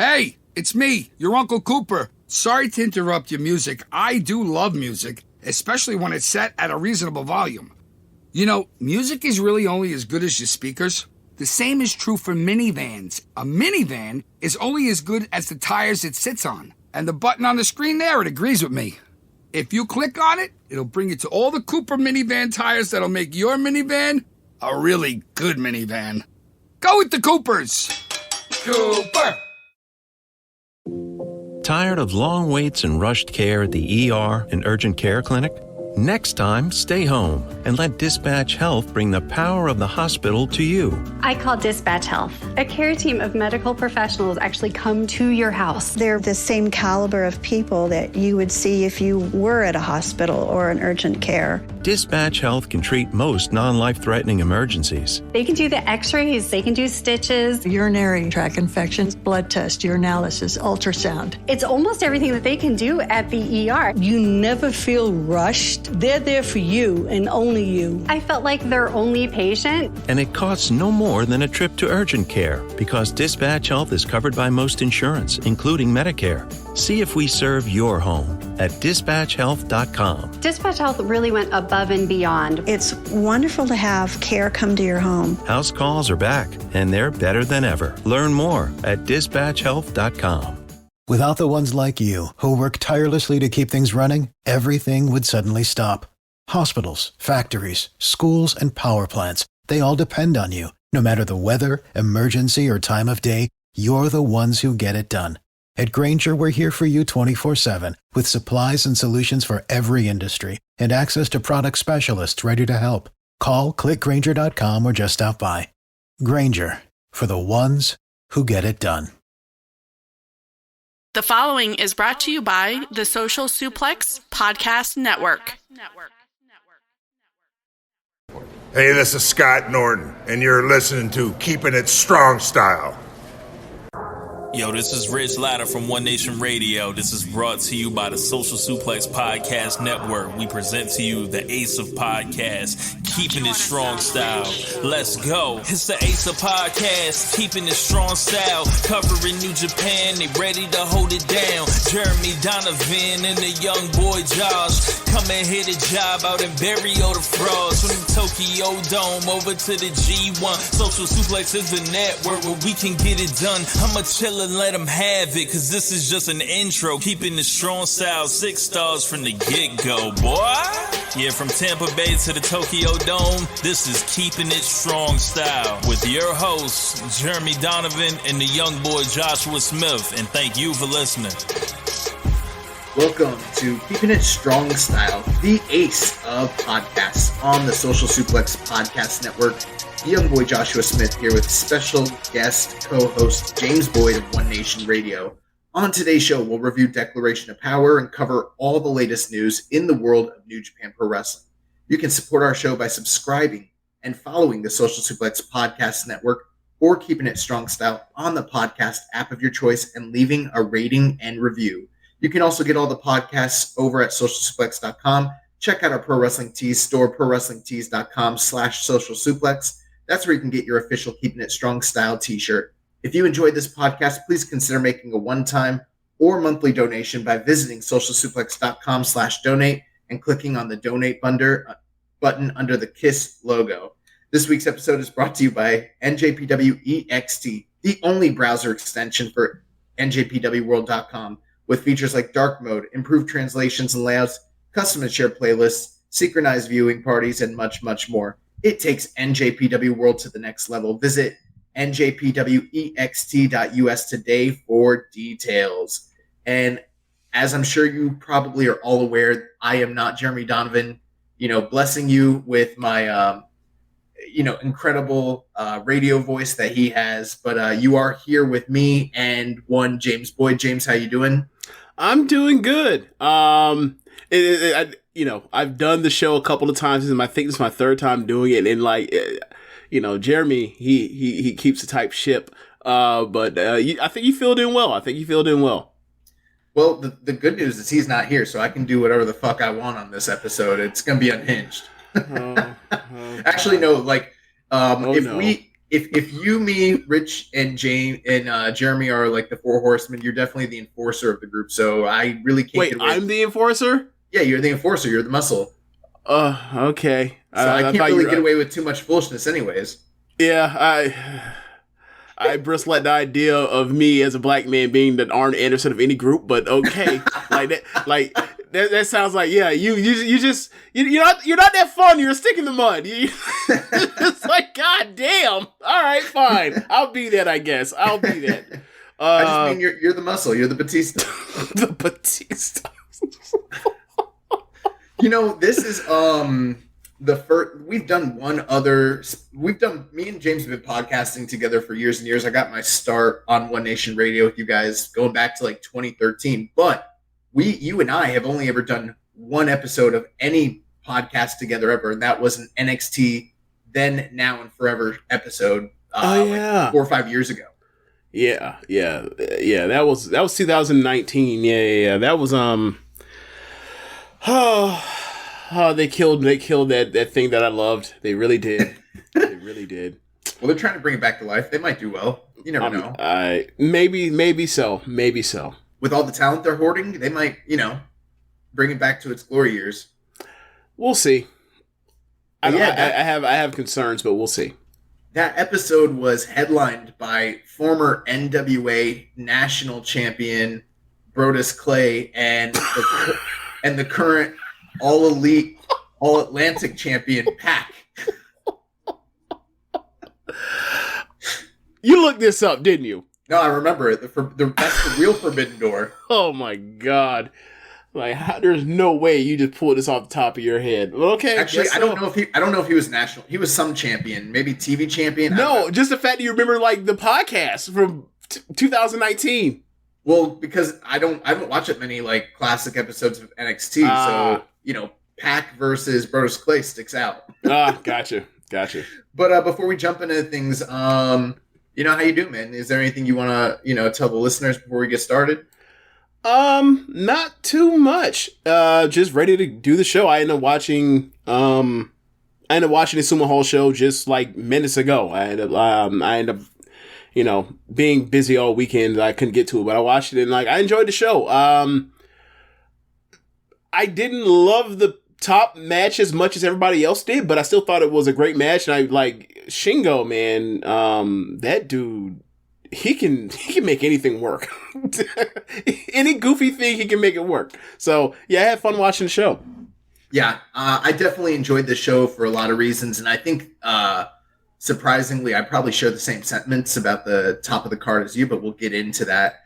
Hey, it's me, your Uncle Cooper. Sorry to interrupt your music. I do love music, especially when it's set at a reasonable volume. You know, music is really only as good as your speakers. The same is true for minivans. A minivan is only as good as the tires it sits on. And the button on the screen there, it agrees with me. If you click on it, it'll bring you to all the Cooper minivan tires that'll make your minivan a really good minivan. Go with the Coopers! Cooper! Tired of long waits and rushed care at the ER and urgent care clinic? Next time, stay home and let Dispatch Health bring the power of the hospital to you. I call Dispatch Health. A care team of medical professionals actually come to your house. They're the same caliber of people that you would see if you were at a hospital or an urgent care. Dispatch Health can treat most non-life-threatening emergencies. They can do the x-rays, they can do stitches, urinary tract infections, blood test, urinalysis, ultrasound. It's almost everything that they can do at the ER. You never feel rushed. They're there for you and only you. I felt like their only patient. And it costs no more than a trip to urgent care because Dispatch Health is covered by most insurance, including Medicare. See if we serve your home at dispatchhealth.com. Dispatch Health really went above and beyond. It's wonderful to have care come to your home. House calls are back, and they're better than ever. Learn more at dispatchhealth.com. Without the ones like you, who work tirelessly to keep things running, everything would suddenly stop. Hospitals, factories, schools, and power plants, they all depend on you. No matter the weather, emergency, or time of day, you're the ones who get it done. At Grainger, we're here for you 24/7, with supplies and solutions for every industry, and access to product specialists ready to help. Call, clickgrainger.com, or just stop by. Grainger, for the ones who get it done. The following is brought to you by the Social Suplex Podcast Network. Hey, this is Scott Norton, and you're listening to Keepin' It Strong Style. Yo, this is Rich Latta from One Nation Radio. This is brought to you by the Social Suplex Podcast Network. We present to you the Ace of Podcasts, Keepin' It Strong Style. Let's go. It's the Ace of Podcasts, Keepin' It Strong Style. Covering New Japan, they ready to hold it down. Jeremy Donovan and the young boy Josh. Come and hit a job out and bury all the frauds. From the Tokyo Dome over to the G1. Social Suplex is the network where we can get it done. I'ma chill and let them have it, cause this is just an intro. Keeping the strong style, 6 stars from the get-go, boy. Yeah, from Tampa Bay to the Tokyo Dome, this is Keeping It Strong Style with your hosts, Jeremy Donovan and the young boy Joshua Smith. And thank you for listening. Welcome to Keeping It Strong Style, the ace of podcasts on the Social Suplex Podcast Network. The young boy Joshua Smith here with special guest co-host James Boyd of One Nation Radio. On today's show, we'll review Declaration of Power and cover all the latest news in the world of New Japan Pro Wrestling. You can support our show by subscribing and following the Social Suplex Podcast Network or Keeping It Strong Style on the podcast app of your choice and leaving a rating and review. You can also get all the podcasts over at socialsuplex.com. Check out our Pro Wrestling Tees store, prowrestlingtees.com/socialsuplex. That's where you can get your official Keeping It Strong Style t-shirt. If you enjoyed this podcast, please consider making a one-time or monthly donation by visiting socialsuplex.com/donate and clicking on the donate button under the KISS logo. This week's episode is brought to you by NJPW EXT, the only browser extension for NJPWworld.com, with features like dark mode, improved translations and layouts, custom and shared playlists, synchronized viewing parties, and much, much more. It takes NJPW World to the next level. Visit njpwext.us today for details. And as I'm sure you probably are all aware, I am not Jeremy Donovan, blessing you with my, incredible radio voice that he has. But you are here with me and one James Boyd. James, how you doing? I'm doing good. I've done the show a couple of times, and I think this is my third time doing it. And Jeremy, he keeps a tight ship. But I think you filled in well. Well, the good news is he's not here, so I can do whatever the fuck I want on this episode. It's gonna be unhinged. Actually, no. if you, me, Rich, and Jane and Jeremy are like the four horsemen, you're definitely the enforcer of the group. So I really can't. Wait, I'm the enforcer? Yeah, you're the enforcer. You're the muscle. Okay. So I can't really get away with too much foolishness, anyways. Yeah, I bristle at the idea of me as a black man being the Arn Anderson of any group, but okay, that sounds like you're not that fun. You're a stick in the mud. It's like, god damn. All right, fine. I'll be that. I guess I'll be that. I just mean you're the muscle. You're the Batista. The Batista. This is the first. Me and James have been podcasting together for years and years. I got my start on One Nation Radio with you guys going back to like 2013. But you and I have only ever done one episode of any podcast together ever, and that was an NXT Then, Now, and Forever episode. Like 4 or 5 years ago. Yeah. That was 2019. Yeah. That was they killed that thing that I loved. They really did. They really did. Well, they're trying to bring it back to life. They might do well. You never know. Maybe so. With all the talent they're hoarding, they might, bring it back to its glory years. We'll see. I have concerns, but we'll see. That episode was headlined by former NWA national champion Brodus Clay and the current All Elite, All Atlantic champion Pac. You looked this up, didn't you? No, I remember it. That's the real Forbidden Door. Oh my god! There's no way you just pulled this off the top of your head. Okay, actually, I don't know if he was national. He was some champion, maybe TV champion. No, just the fact that you remember the podcast from 2019. Well, because I haven't watched it many classic episodes of NXT, so Pac versus Brodus Clay sticks out. Gotcha. But before we jump into things, how you doing, man? Is there anything you want to tell the listeners before we get started? Not too much. Just ready to do the show. I ended up watching the Sumo Hall show just minutes ago. I ended up being busy all weekend. I couldn't get to it, but I watched it and I enjoyed the show. I didn't love the top match as much as everybody else did, but I still thought it was a great match. And I Shingo, man. That dude, he can make anything work. Any goofy thing, he can make it work. So yeah, I had fun watching the show. Yeah, I definitely enjoyed the show for a lot of reasons, and I think surprisingly, I probably share the same sentiments about the top of the card as you, but we'll get into that.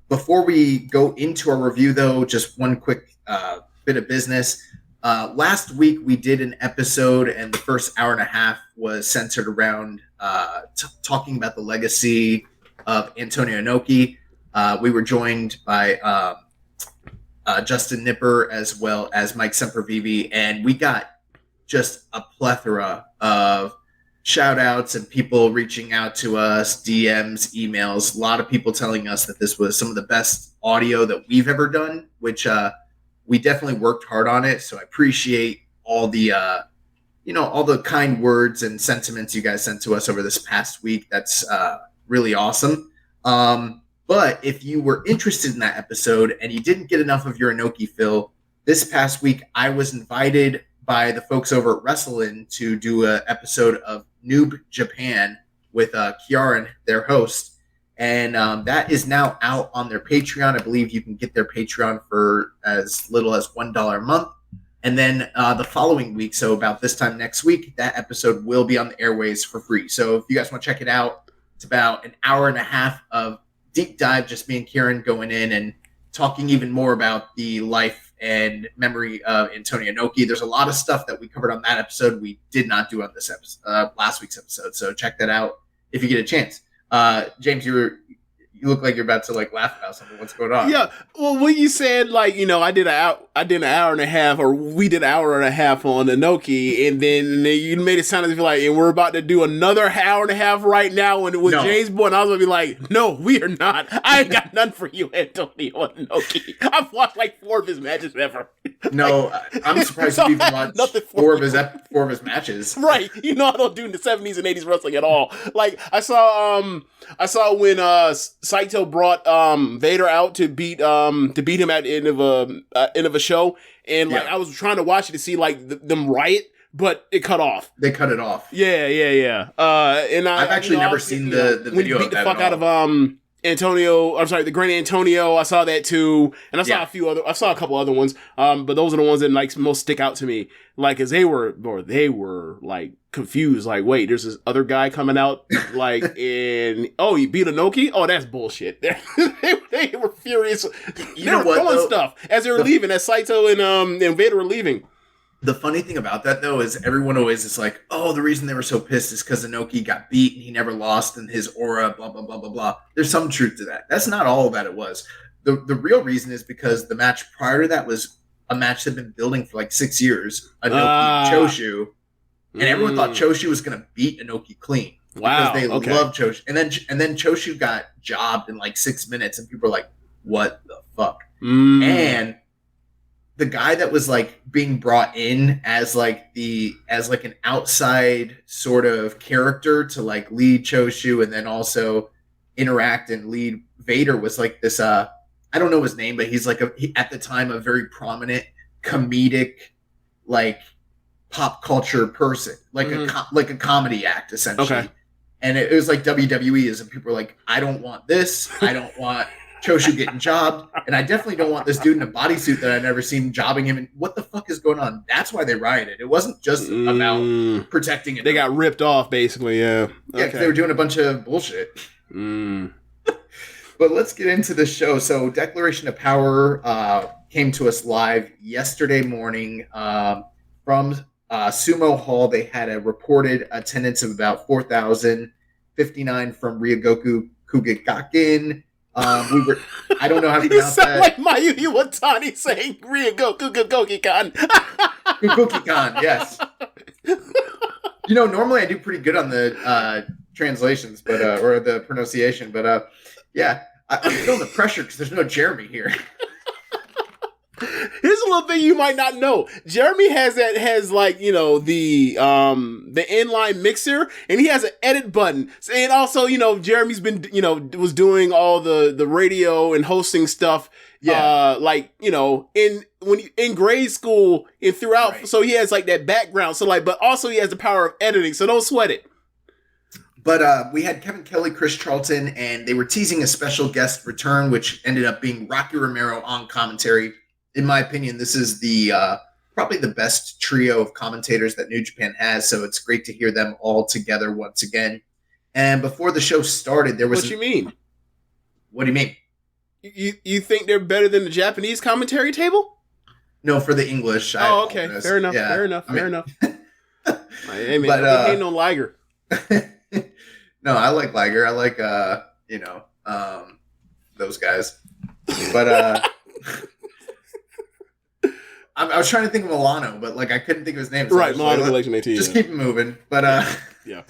Before we go into our review, though, just one quick bit of business. Last week, we did an episode, and the first hour and a half was centered around talking about the legacy of Antonio Inoki. We were joined by Justin Nipper as well as Mike Sempervive, and we got just a plethora of shout outs and people reaching out to us, DMs, emails, a lot of people telling us that this was some of the best audio that we've ever done, which we definitely worked hard on it. So I appreciate all the, all the kind words and sentiments you guys sent to us over this past week. That's really awesome. But if you were interested in that episode and you didn't get enough of your Enoki fill, this past week I was invited by the folks over at Wrestlin' to do an episode of Noob Japan with Kieran, their host. And that is now out on their Patreon. I believe you can get their Patreon for as little as $1 a month. And then the following week, so about this time next week, that episode will be on the airways for free. So if you guys want to check it out, it's about an hour and a half of deep dive, just me and Kieran going in and talking even more about the life and memory of Antonio Inoki. There's a lot of stuff that we covered on that episode we did not do on this episode, last week's episode. So check that out if you get a chance. James, you You look like you're about to like laugh about something. What's going on? Yeah. Well, when you said like, you know, I did an hour and a half, or we did an hour and a half on Enoki, and then you made it sound as if like, and we're about to do another hour and a half right now with James Bourne. I was gonna be like, no, we are not. I ain't got none for you, Antonio Enoki. I've watched like 4 of his matches ever. No, I'm surprised you even watched 4 of his matches. Right. You know, I don't do the 70s and 80s wrestling at all. Like I saw when Saito brought Vader out to beat him at the end of a show, and like I was trying to watch it to see like them riot, but it cut off. They cut it off. Yeah. And I've actually never seen the video when you beat of the that fuck at out all. of Antonio. I'm sorry, the Grand Antonio. I saw that too, and I saw a couple other ones. But those are the ones that like most stick out to me. Like, as they were like confused. Like, wait, there's this other guy coming out. Like, you beat Enoki? Oh, that's bullshit. They were furious. They were throwing stuff as they were leaving. As Saito and Vader were leaving. The funny thing about that, though, is everyone always is like, oh, the reason they were so pissed is because Enoki got beat and he never lost and his aura, blah, blah, blah, blah, blah. There's some truth to that. That's not all that it was. The real reason is because the match prior to that was a match that had been building for like 6 years. Enoki Choshu. And everyone thought Choshu was going to beat Enoki clean. Wow. Because they love Choshu. And then Choshu got jobbed in like 6 minutes and people were like, what the fuck? And the guy that was like being brought in as like an outside sort of character to like lead Choshu and then also interact and lead Vader was like this I don't know his name, but he's like at the time a very prominent comedic like pop culture person, like a comedy act essentially. Okay. And it was like WWE is, and people were like, I don't want this. I don't want Choshu getting jobbed, and I definitely don't want this dude in a bodysuit that I've never seen jobbing him. And what the fuck is going on? That's why they rioted. It wasn't just about protecting it. They got ripped off, basically. Yeah. Yeah, because they were doing a bunch of bullshit. But let's get into the show. So, Declaration of Power came to us live yesterday morning from Sumo Hall. They had a reported attendance of about 4,059 from Ryogoku Kugegaken. I don't know how to pronounce that. You sound like Mayu Iwatani saying Ryogoku Kugegaken. Kugegaken, yes. You know, normally I do pretty good on the translations, but or the pronunciation, but yeah, I'm feeling the pressure because there's no Jeremy here. Here's a little thing you might not know. Jeremy has like, you know, the inline mixer, and he has an edit button. And also, you know, Jeremy's been, you know, was doing all the radio and hosting stuff. Yeah. Like, you know, in grade school and throughout. Right. So he has like that background. So like, but also he has the power of editing. So don't sweat it. But we had Kevin Kelly, Chris Charlton, and they were teasing a special guest return, which ended up being Rocky Romero on commentary. In my opinion, this is the probably the best trio of commentators that New Japan has, so it's great to hear them all together once again. And before the show started, there was... What do you mean? What do you mean? You think they're better than the Japanese commentary table? No, for the English. Oh, okay. Fair enough. Yeah. Fair enough. Fair enough. Hey, man, but, I ain't no Liger. No, I like Liger. I like, those guys. But... I was trying to think of Milano, but like I couldn't think of his name. So right, Milano Collection AT. Just keep it moving. But yeah,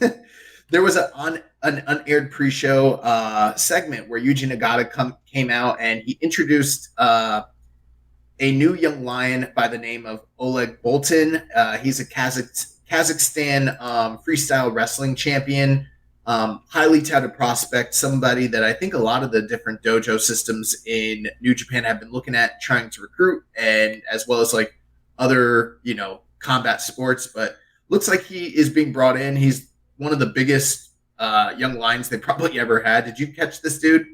there was an unaired pre-show segment where Yuji Nagata came out and he introduced a new young lion by the name of Oleg Boltin. He's a Kazakhstan freestyle wrestling champion. Highly touted prospect, somebody that I think a lot of the different dojo systems in New Japan have been looking at trying to recruit, and as well as like other, you know, combat sports, but looks like he is being brought in. He's one of the biggest young lions they probably ever had. Did you catch this dude?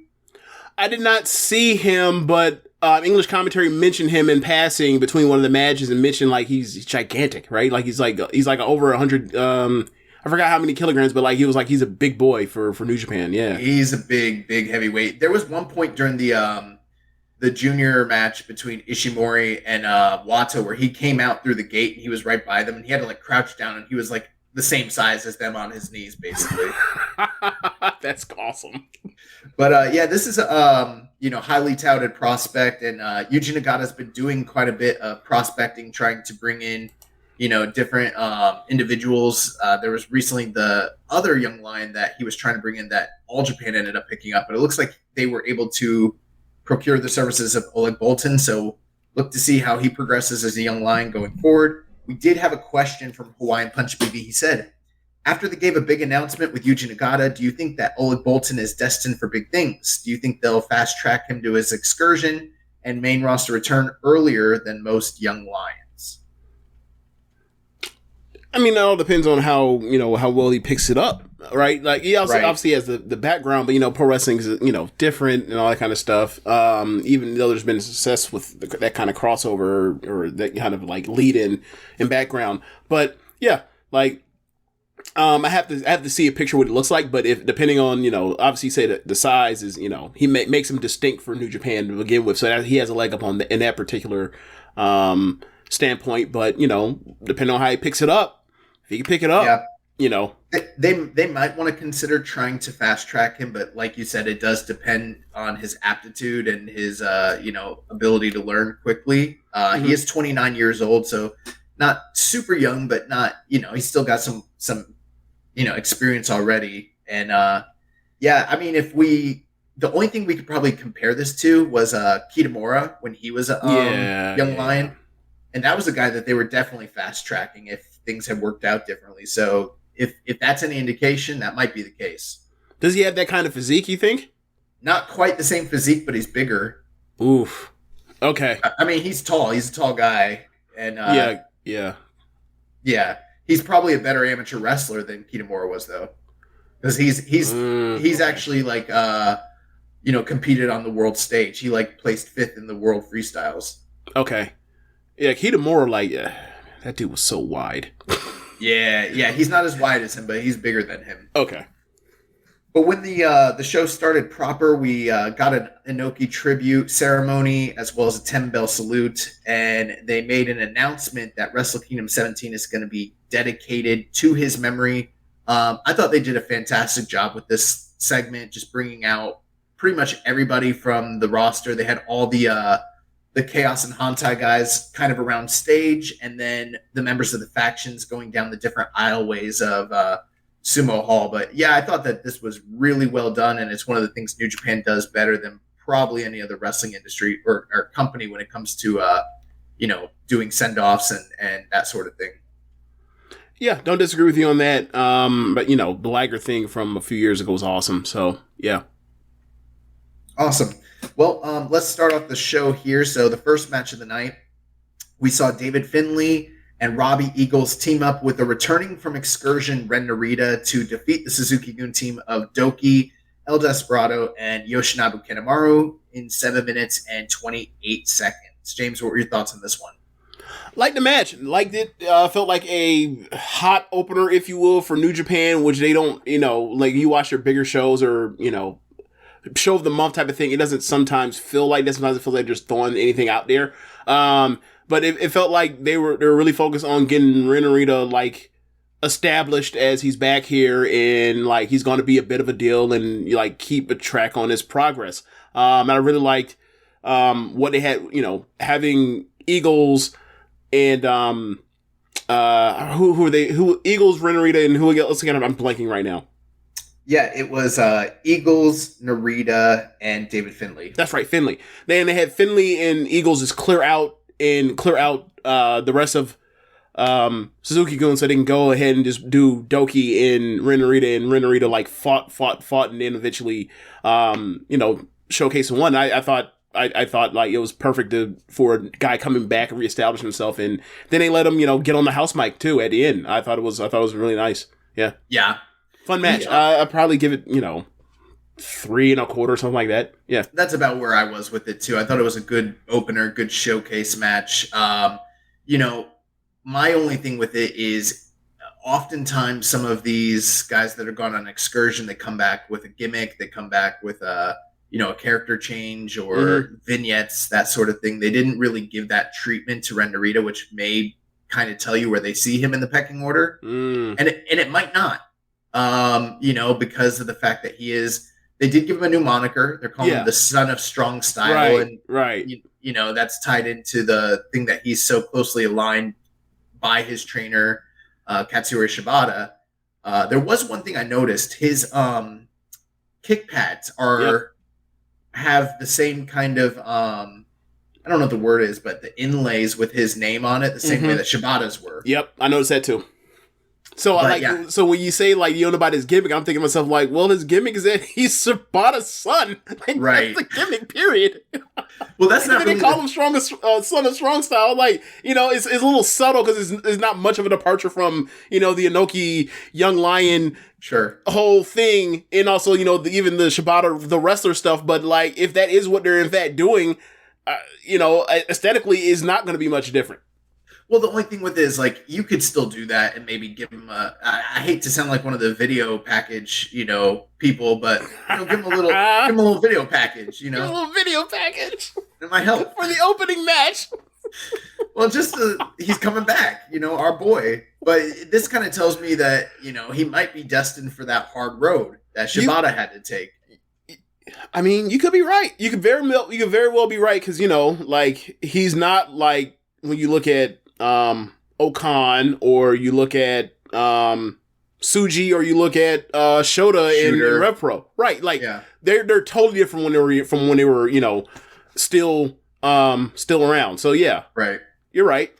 I did not see him, but English commentary mentioned him in passing between one of the matches and mentioned like he's gigantic, right? Like he's like over 100, I forgot how many kilograms, but like he's a big boy for New Japan. Yeah, he's a big heavyweight. There was one point during the junior match between Ishimori and Wato where he came out through the gate and he was right by them and he had to like crouch down and he was like the same size as them on his knees, basically. That's awesome. But this is highly touted prospect, and Yuji Nagata's been doing quite a bit of prospecting, trying to bring in different individuals. There was recently the other young lion that he was trying to bring in that All Japan ended up picking up, but it looks like they were able to procure the services of Oleg Boltin. So look to see how he progresses as a young lion going forward. We did have a question from Hawaiian Punch BB. He said, after they gave a big announcement with Yuji Nagata, do you think that Oleg Boltin is destined for big things? Do you think they'll fast track him to his excursion and main roster return earlier than most young lions? I mean, that all depends on how well he picks it up, right? Like, he obviously has the background, but, pro wrestling is, different and all that kind of stuff. Even though there's been success with that kind of crossover or that kind of, like, lead-in and background. But, yeah, like, I have to see a picture of what it looks like, but if depending on, obviously say that the size is, he makes him distinct for New Japan to begin with. So that he has a leg up in that particular standpoint. But, depending on how he picks it up, if he can pick it up, They might want to consider trying to fast track him, but like you said, it does depend on his aptitude and his, ability to learn quickly. He is 29 years old, so not super young, but not, he's still got some experience already. And, the only thing we could probably compare this to was Kitamura when he was a young lion. And that was a guy that they were definitely fast tracking if things had worked out differently. So if that's any indication, that might be the case. Does he have that kind of physique, you think? Not quite the same physique, but he's bigger. Oof. Okay. I mean, he's tall. He's a tall guy. And yeah. He's probably a better amateur wrestler than Kitamura was, though. Because he's actually like competed on the world stage. He like placed 5th in the world freestyles. Okay. Yeah, Kitamura, that dude was so wide. Yeah, he's not as wide as him, but he's bigger than him. Okay. But when the show started proper, we got an Enoki tribute ceremony as well as a 10-bell salute, and they made an announcement that Wrestle Kingdom 17 is going to be dedicated to his memory. I thought they did a fantastic job with this segment, just bringing out pretty much everybody from the roster. They had all the Chaos and Hantai guys kind of around stage, and then the members of the factions going down the different aisleways of Sumo Hall. But yeah, I thought that this was really well done, and it's one of the things New Japan does better than probably any other wrestling industry or company when it comes to doing send-offs and that sort of thing. Yeah, don't disagree with you on that. But the Liger thing from a few years ago was awesome. So yeah. Awesome. Well, let's start off the show here. So the first match of the night, we saw David Finlay and Robbie Eagles team up with a returning from excursion Ren Narita to defeat the Suzuki-gun team of Doki, El Desperado, and Yoshinobu Kanemaru in 7 minutes and 28 seconds. James, what were your thoughts on this one? Liked the match. Liked it. Felt like a hot opener, if you will, for New Japan, which they don't, like you watch their bigger shows or, show of the month type of thing. It doesn't sometimes feel like that. Sometimes it feels like they're just throwing anything out there. But it felt like they were really focused on getting Ren Narita like established as he's back here and like he's going to be a bit of a deal and like keep a track on his progress. And I really liked what they had, having Eagles and who are they? Who Eagles, Ren Narita, and who else again? I'm blanking right now. Yeah, it was Eagles, Narita, and David Finlay. That's right, Finlay. Then they had Finlay and Eagles just clear out the rest of Suzuki-gun so they can go ahead and just do Doki and Ren Narita like fought, and then eventually, showcase and won. I thought like it was perfect for a guy coming back and reestablish himself, and then they let him, get on the house mic too at the end. I thought it was really nice. Yeah. Yeah. Fun match. I'd probably give it, 3 1/4, something like that. Yeah. That's about where I was with it too. I thought it was a good opener, good showcase match. My only thing with it is oftentimes some of these guys that are gone on excursion, they come back with a gimmick, they come back with a character change or vignettes, that sort of thing. They didn't really give that treatment to Ren Narita, which may kind of tell you where they see him in the pecking order, and it might not, because of the fact that they did give him a new moniker. They're calling him the Son of Strong Style, right. That's tied into the thing that he's so closely aligned by his trainer, Katsuyori Shibata. There was one thing I noticed: his kick pads have the same kind of I don't know what the word is, but the inlays with his name on it, the same way that Shibata's were. Yep, I noticed that too. So so when you say like you don't know about his gimmick, I'm thinking to myself like, well, his gimmick is that he's Shibata's son. Like, right. That's the gimmick, period. Well, that's not really. They call him Son of Strong Style. Like, it's a little subtle because it's not much of a departure from the Enoki Young Lion whole thing, and also even the Shibata the wrestler stuff. But like, if that is what they're in fact doing, aesthetically is not going to be much different. Well, the only thing with it is, like, you could still do that and maybe give him I hate to sound like one of the video package, people, but give him a little video package, Give him a little video package. It might help. For the opening match. Well, he's coming back, our boy. But this kind of tells me that, he might be destined for that hard road that Shibata had to take. I mean, you could be right. You could very well be right because, like, he's not like when you look at Okan, or you look at Suji, or you look at Shota in Rev Pro, right? Like they're totally different from when they were still around. So yeah, right. You're right.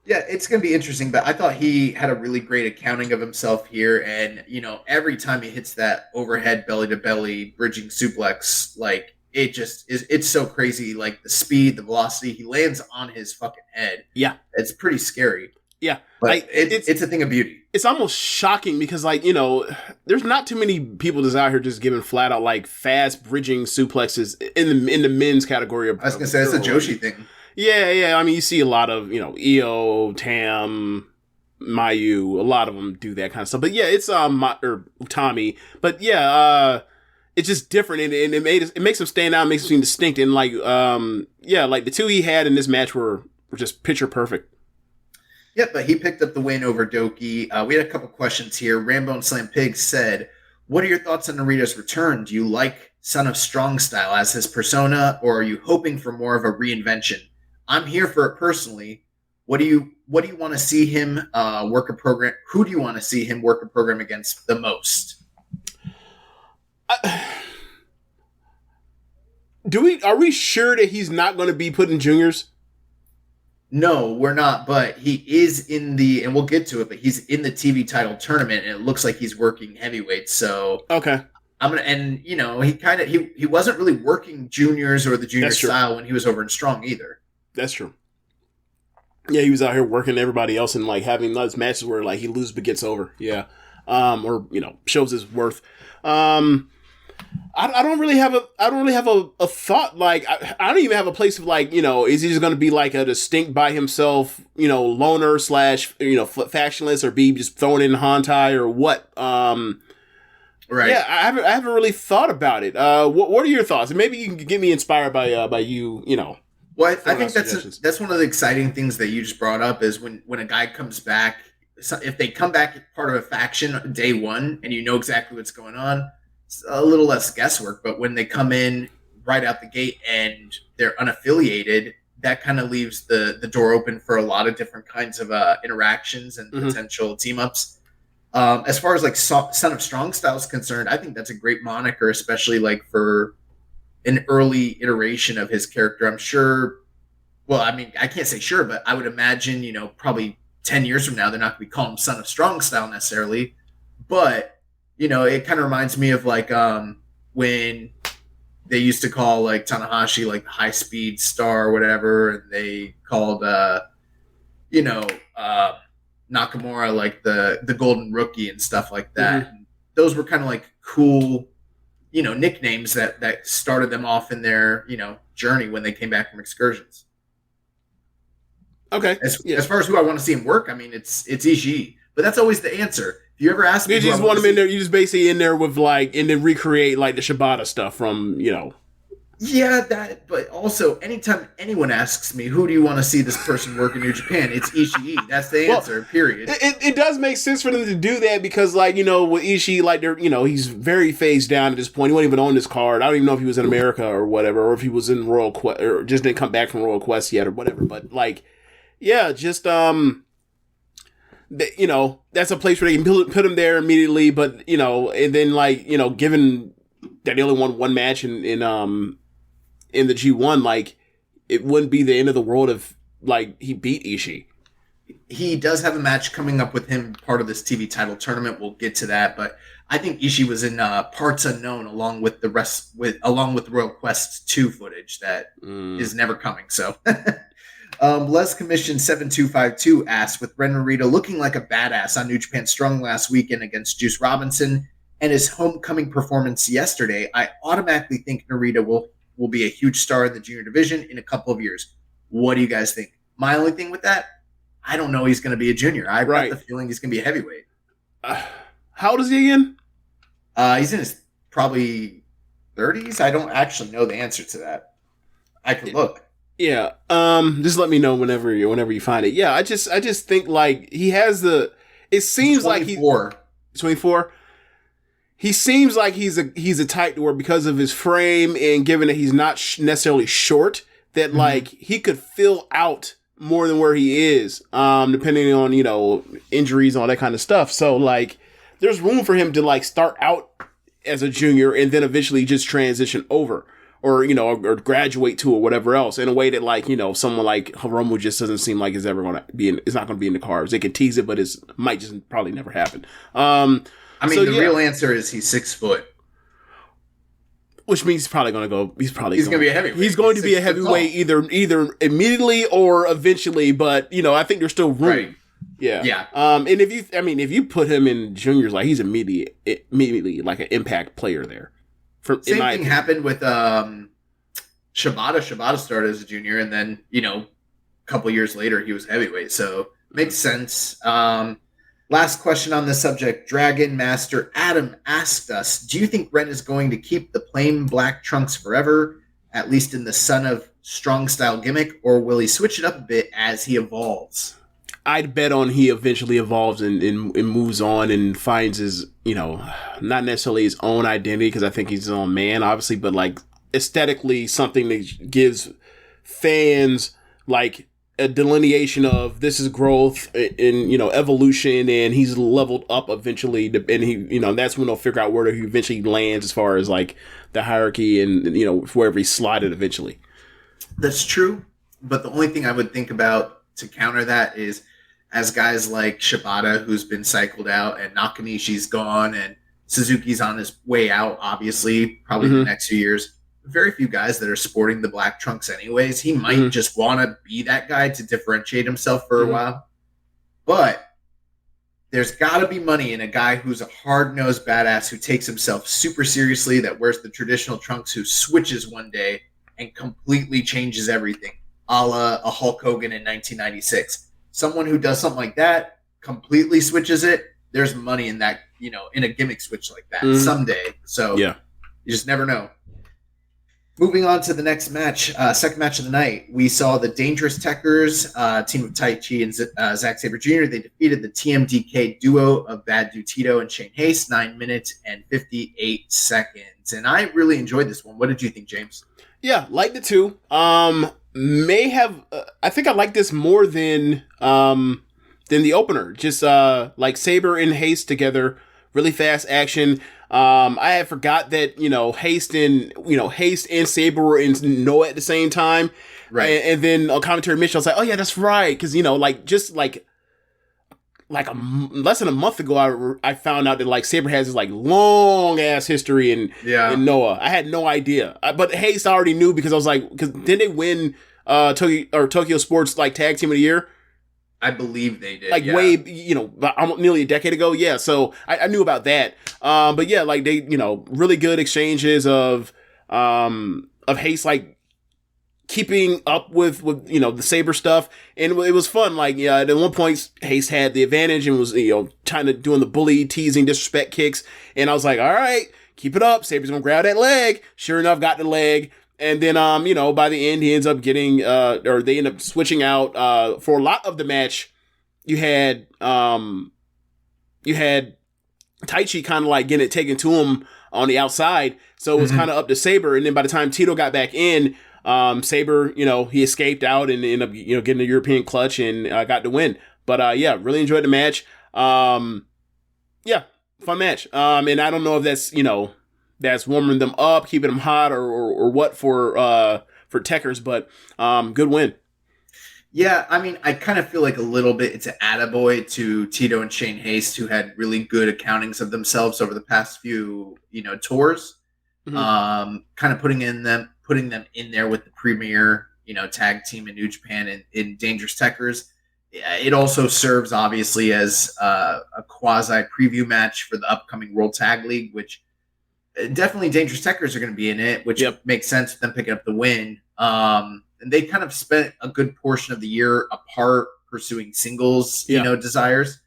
Yeah, it's gonna be interesting. But I thought he had a really great accounting of himself here, and every time he hits that overhead belly to belly bridging suplex, like. It's so crazy, like the speed, the velocity. He lands on his fucking head. Yeah. It's pretty scary. Yeah. But it's a thing of beauty. It's almost shocking because, like, there's not too many people that's out here just giving flat out, like, fast bridging suplexes in the men's category. I was going to say, it's a Joshi thing. Yeah. I mean, you see a lot of, Io, Tam, Mayu, a lot of them do that kind of stuff. But yeah, it's, Tommy. But yeah, it's just different, and it makes him stand out, makes him seem distinct, and like like the two he had in this match were just picture perfect. Yeah, but he picked up the win over Doki. We had a couple questions here. Rambo and Slam Pig said, "What are your thoughts on Narita's return? Do you like Son of Strong Style as his persona, or are you hoping for more of a reinvention? I'm here for it personally. What do you want to see him work a program? Who do you want to see him work a program against the most?" Are we sure that he's not going to be put in juniors? No, we're not, but he is in and we'll get to it, but he's in the TV title tournament, and it looks like he's working heavyweight, so. Okay. He wasn't really working juniors or the junior style when he was over in Strong either. That's true. Yeah, he was out here working everybody else and, like, having those matches where, like, he loses but gets over. Yeah. Or, shows his worth. I don't really have a thought. Like, I don't even have a place of, like, is he just going to be like a distinct by himself, loner / factionless, or be just thrown in Hantai or what? Right. Yeah, I haven't really thought about it. What are your thoughts? And maybe you can get me inspired by you. Well, I think that's one of the exciting things that you just brought up is when a guy comes back. If they come back part of a faction day one, and exactly what's going on. A little less guesswork, but when they come in right out the gate and they're unaffiliated, that kind of leaves the door open for a lot of different kinds of interactions and potential team ups. As far as like Son of Strong Style is concerned, I think that's a great moniker, especially like for an early iteration of his character. I'm sure. Well, I mean, I can't say sure, but I would imagine probably 10 years from now they're not going to be calling him Son of Strong Style necessarily, but. It kind of reminds me of like when they used to call like Tanahashi like the high speed star or whatever, and they called Nakamura like the golden rookie and stuff like that. Mm-hmm. Those were kind of like cool, nicknames that started them off in their journey when they came back from excursions. Okay. As far as who I want to see him work, I mean it's Ishii, but that's always the answer. If you ever ask me, you just want him in there. You just basically in there with like, and then recreate like the Shibata stuff from. Yeah, that, but also anytime anyone asks me, who do you want to see this person work in New Japan? It's Ishii. That's the answer, period. It does make sense for them to do that because, like, you know, with Ishii, like, they're, you know, he's very phased down at this point. He wasn't even on this card. I don't even know if he was in America or whatever, or if he was in Royal Quest, or just didn't come back from Royal Quest yet or whatever. But, like, yeah, just, you know, that's a place where they can put him there immediately, but, you know, and then, like, you know, given that they only won one match in the G1, like, it wouldn't be the end of the world if, like, he beat Ishii. He does have a match coming up with him, part of this TV title tournament. We'll get to that, but I think Ishii was in Parts Unknown along with the Royal Quest 2 footage that is never coming. So, Les Commission 7252 asked, with Ren Narita looking like a badass on New Japan Strong last weekend against Juice Robinson and his homecoming performance yesterday, I automatically think Narita will be a huge star in the junior division in a couple of years. What do you guys think? My only thing with that, I don't know he's going to be a junior. I've got the feeling he's going to be a heavyweight. How old is he again? He's in his probably 30s. I don't actually know the answer to that. I could look. Yeah. Just let me know whenever you find it. Yeah, I just think, like, he has it seems like he's 24. He seems like he's a type where, because of his frame and given that he's not necessarily short, that like he could fill out more than where he is, depending on, you know, injuries and all that kind of stuff. So, like, there's room for him to, like, start out as a junior and then eventually just transition over, or, you know, or graduate to, or whatever else, in a way that, like, you know, someone like Hiromu just doesn't seem like it's ever going to be it's not going to be in the cards. They can tease it, but it might just probably never happen. I mean, real answer is he's 6 foot. Which means he's probably going to go. He's going to be a heavyweight. He's going to be a heavyweight either immediately or eventually. But, you know, I think there's still room. Right. Yeah. And if you put him in juniors, like, he's immediately like an impact player there. Same thing happened with Shibata. Shibata started as a junior, and then, you know, a couple years later he was heavyweight. So makes sense. Last question on this subject. Dragon Master Adam asked us, do you think Ren is going to keep the plain black trunks forever, at least in the Son of Strong Style gimmick, or will he switch it up a bit as he evolves? I'd bet on he eventually evolves and moves on and finds his, you know, not necessarily his own identity, because I think he's his own man, obviously, but, like, aesthetically something that gives fans, like, a delineation of this is growth and, you know, evolution, and he's leveled up eventually, and he, you know, that's when they'll figure out where he eventually lands as far as, like, the hierarchy and, you know, wherever he's slotted eventually. That's true, but the only thing I would think about to counter that is, as guys like Shibata, who's been cycled out, and Nakanishi's gone, and Suzuki's on his way out, obviously, probably in the next few years, very few guys that are sporting the black trunks anyways. He might just want to be that guy to differentiate himself for a while. But there's got to be money in a guy who's a hard-nosed badass who takes himself super seriously, that wears the traditional trunks, who switches one day and completely changes everything, a la a Hulk Hogan in 1996. Someone who does something like that, completely switches it, there's money in that, you know, in a gimmick switch like that someday. So you just never know. Moving on to the next match, second match of the night, we saw the Dangerous Techers, team of Tai Chi and Zack Sabre Jr. They defeated the TMDK duo of Bad Dude Tito and Shane Haste, 9 minutes and 58 seconds. And I really enjoyed this one. What did you think, James? Yeah, liked it too. May have, I think I like this more than the opener. Just like Sabre and Haste together, really fast action. I had forgot that, you know, Haste and Sabre were in Noah at the same time. Right. And then on commentary Mitch, I was like, oh yeah, that's right. Cause, you know, like, just like less than a month ago, I found out that, like, Sabre has this, like, long ass history in Noah. I had no idea. But Haste I already knew, because I was like, because didn't they win Tokyo Sports, like, Tag Team of the Year? I believe they did. Like, way, you know, nearly a decade ago. Yeah. So I knew about that. But yeah, like, they, you know, really good exchanges of Haste, like, keeping up with, you know, the Sabre stuff. And it was fun. Like, yeah, at one point, Haste had the advantage and was, you know, doing the bully, teasing, disrespect kicks. And I was like, all right, keep it up. Sabre's gonna grab that leg. Sure enough, got the leg. And then, by the end, he ends up getting, or they end up switching out, for a lot of the match. You had Taichi kind of like getting it taken to him on the outside. So it was kind of up to Sabre. And then by the time Tito got back in, Sabre, he escaped out and ended up, getting a European clutch and got the win. But, really enjoyed the match. Fun match. And I don't know if that's, that's warming them up, keeping them hot or what for Techers, but, good win. Yeah, I mean, I kind of feel like a little bit it's an attaboy to Tito and Shane Haste, who had really good accountings of themselves over the past few, tours. Kind of putting them in there with the premier, tag team in New Japan and in Dangerous Techers. It also serves obviously as a quasi preview match for the upcoming World Tag League, which definitely Dangerous Techers are going to be in it, which makes sense with them picking up the win. And they kind of spent a good portion of the year apart pursuing singles, desires.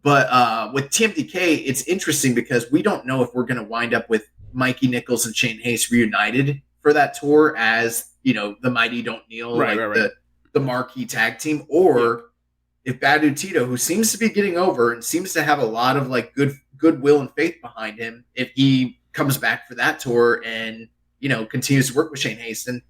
But with TMDK, it's interesting because we don't know if we're going to wind up with Mikey Nichols and Shane Haste reunited for that tour as, the Mighty Don't Kneel, the marquee tag team, or if Bad Dude Tito, who seems to be getting over and seems to have a lot of like goodwill and faith behind him, if he comes back for that tour and, continues to work with Shane Haste. And,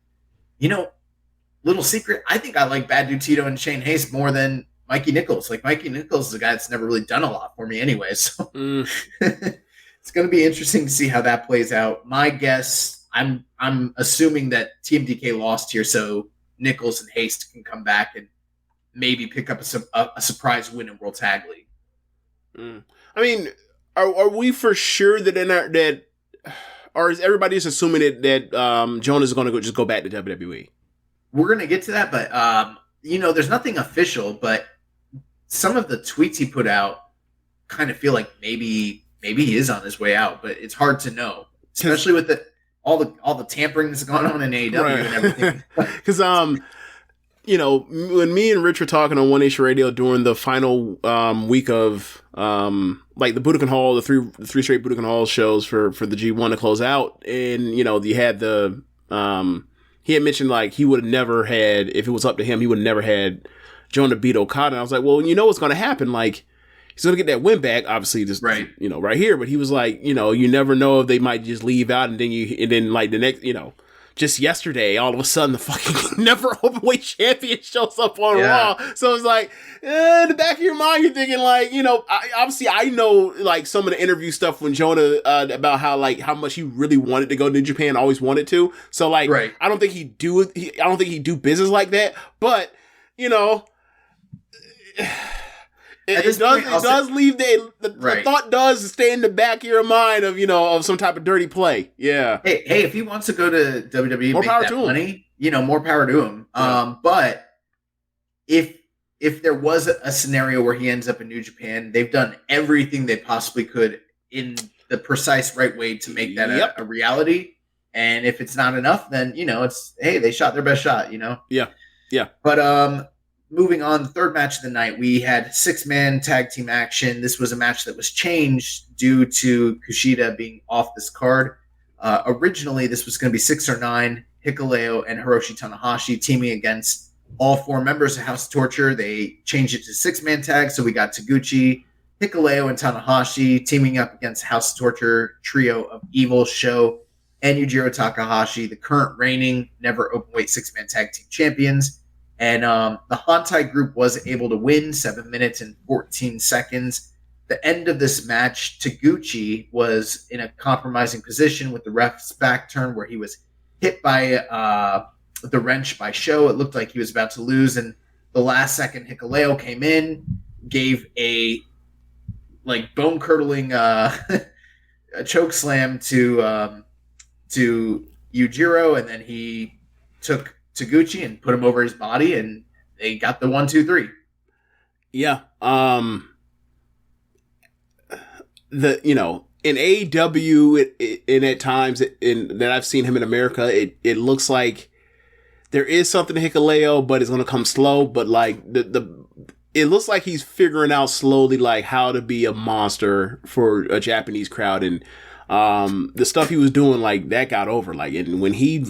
little secret, I think I like Bad Dude Tito and Shane Haste more than Mikey Nichols. Like, Mikey Nichols is a guy that's never really done a lot for me anyway. So it's going to be interesting to see how that plays out. My guess, I'm assuming that TMDK lost here, so Nichols and Haste can come back and maybe pick up a surprise win in World Tag League. I mean, are we for sure that or is everybody just assuming that Jonah is going to just go back to WWE? We're going to get to that, but, there's nothing official, but some of the tweets he put out kind of feel like maybe he is on his way out, but it's hard to know, especially with all the tampering that's going on in AEW and everything. Because, when me and Rich were talking on One Nation Radio during the final week of like the Budokan Hall, the three straight Budokan Hall shows for the G1 to close out, and you had the he had mentioned like he would have never had, if it was up to him, he would have never had Jonah beat Okada. And I was like, well, what's going to happen? Like, he's going to get that win back, obviously, just right here. But he was like, you never know if they might just leave out, and then like the next, just yesterday, all of a sudden, the fucking never openweight champion shows up on Raw. So it's like, in the back of your mind, you're thinking like, I know like some of the interview stuff when Jonah about how much he really wanted to go to Japan, always wanted to. So like, I don't think he'd do it. I don't think he'd do business like that. But It does leave the thought does stay in the back of your mind of some type of dirty play. Yeah. Hey, if he wants to go to WWE, more power to money, more power to him. Yeah. But if there was a scenario where he ends up in New Japan, they've done everything they possibly could in the precise right way to make that a reality. And if it's not enough, then it's they shot their best shot. Yeah. But moving on, the third match of the night, we had 6-man tag team action. This was a match that was changed due to Kushida being off this card. Originally, this was going to be 6 or 9, Hikuleo and Hiroshi Tanahashi teaming against all 4 members of House of Torture. They changed it to 6-man tag, so we got Taguchi, Hikuleo, and Tanahashi teaming up against House of Torture trio of Evil, Sho, and Yujiro Takahashi, the current reigning never openweight 6-man tag team champions. And the Hantai group was able to win 7 minutes and 14 seconds. The end of this match, Taguchi was in a compromising position with the ref's back turn where he was hit by the wrench by Sho. It looked like he was about to lose. And the last second, Hikuleo came in, gave a bone-curdling a choke slam to Yujiro, and then he took Taguchi and put him over his body, and they got the 1, 2, 3. Yeah. In AEW, and at times that I've seen him in America, it looks like there is something to Hikuleo, but it's going to come slow. But like it looks like he's figuring out slowly like how to be a monster for a Japanese crowd, and the stuff he was doing like that got over. Like, and when he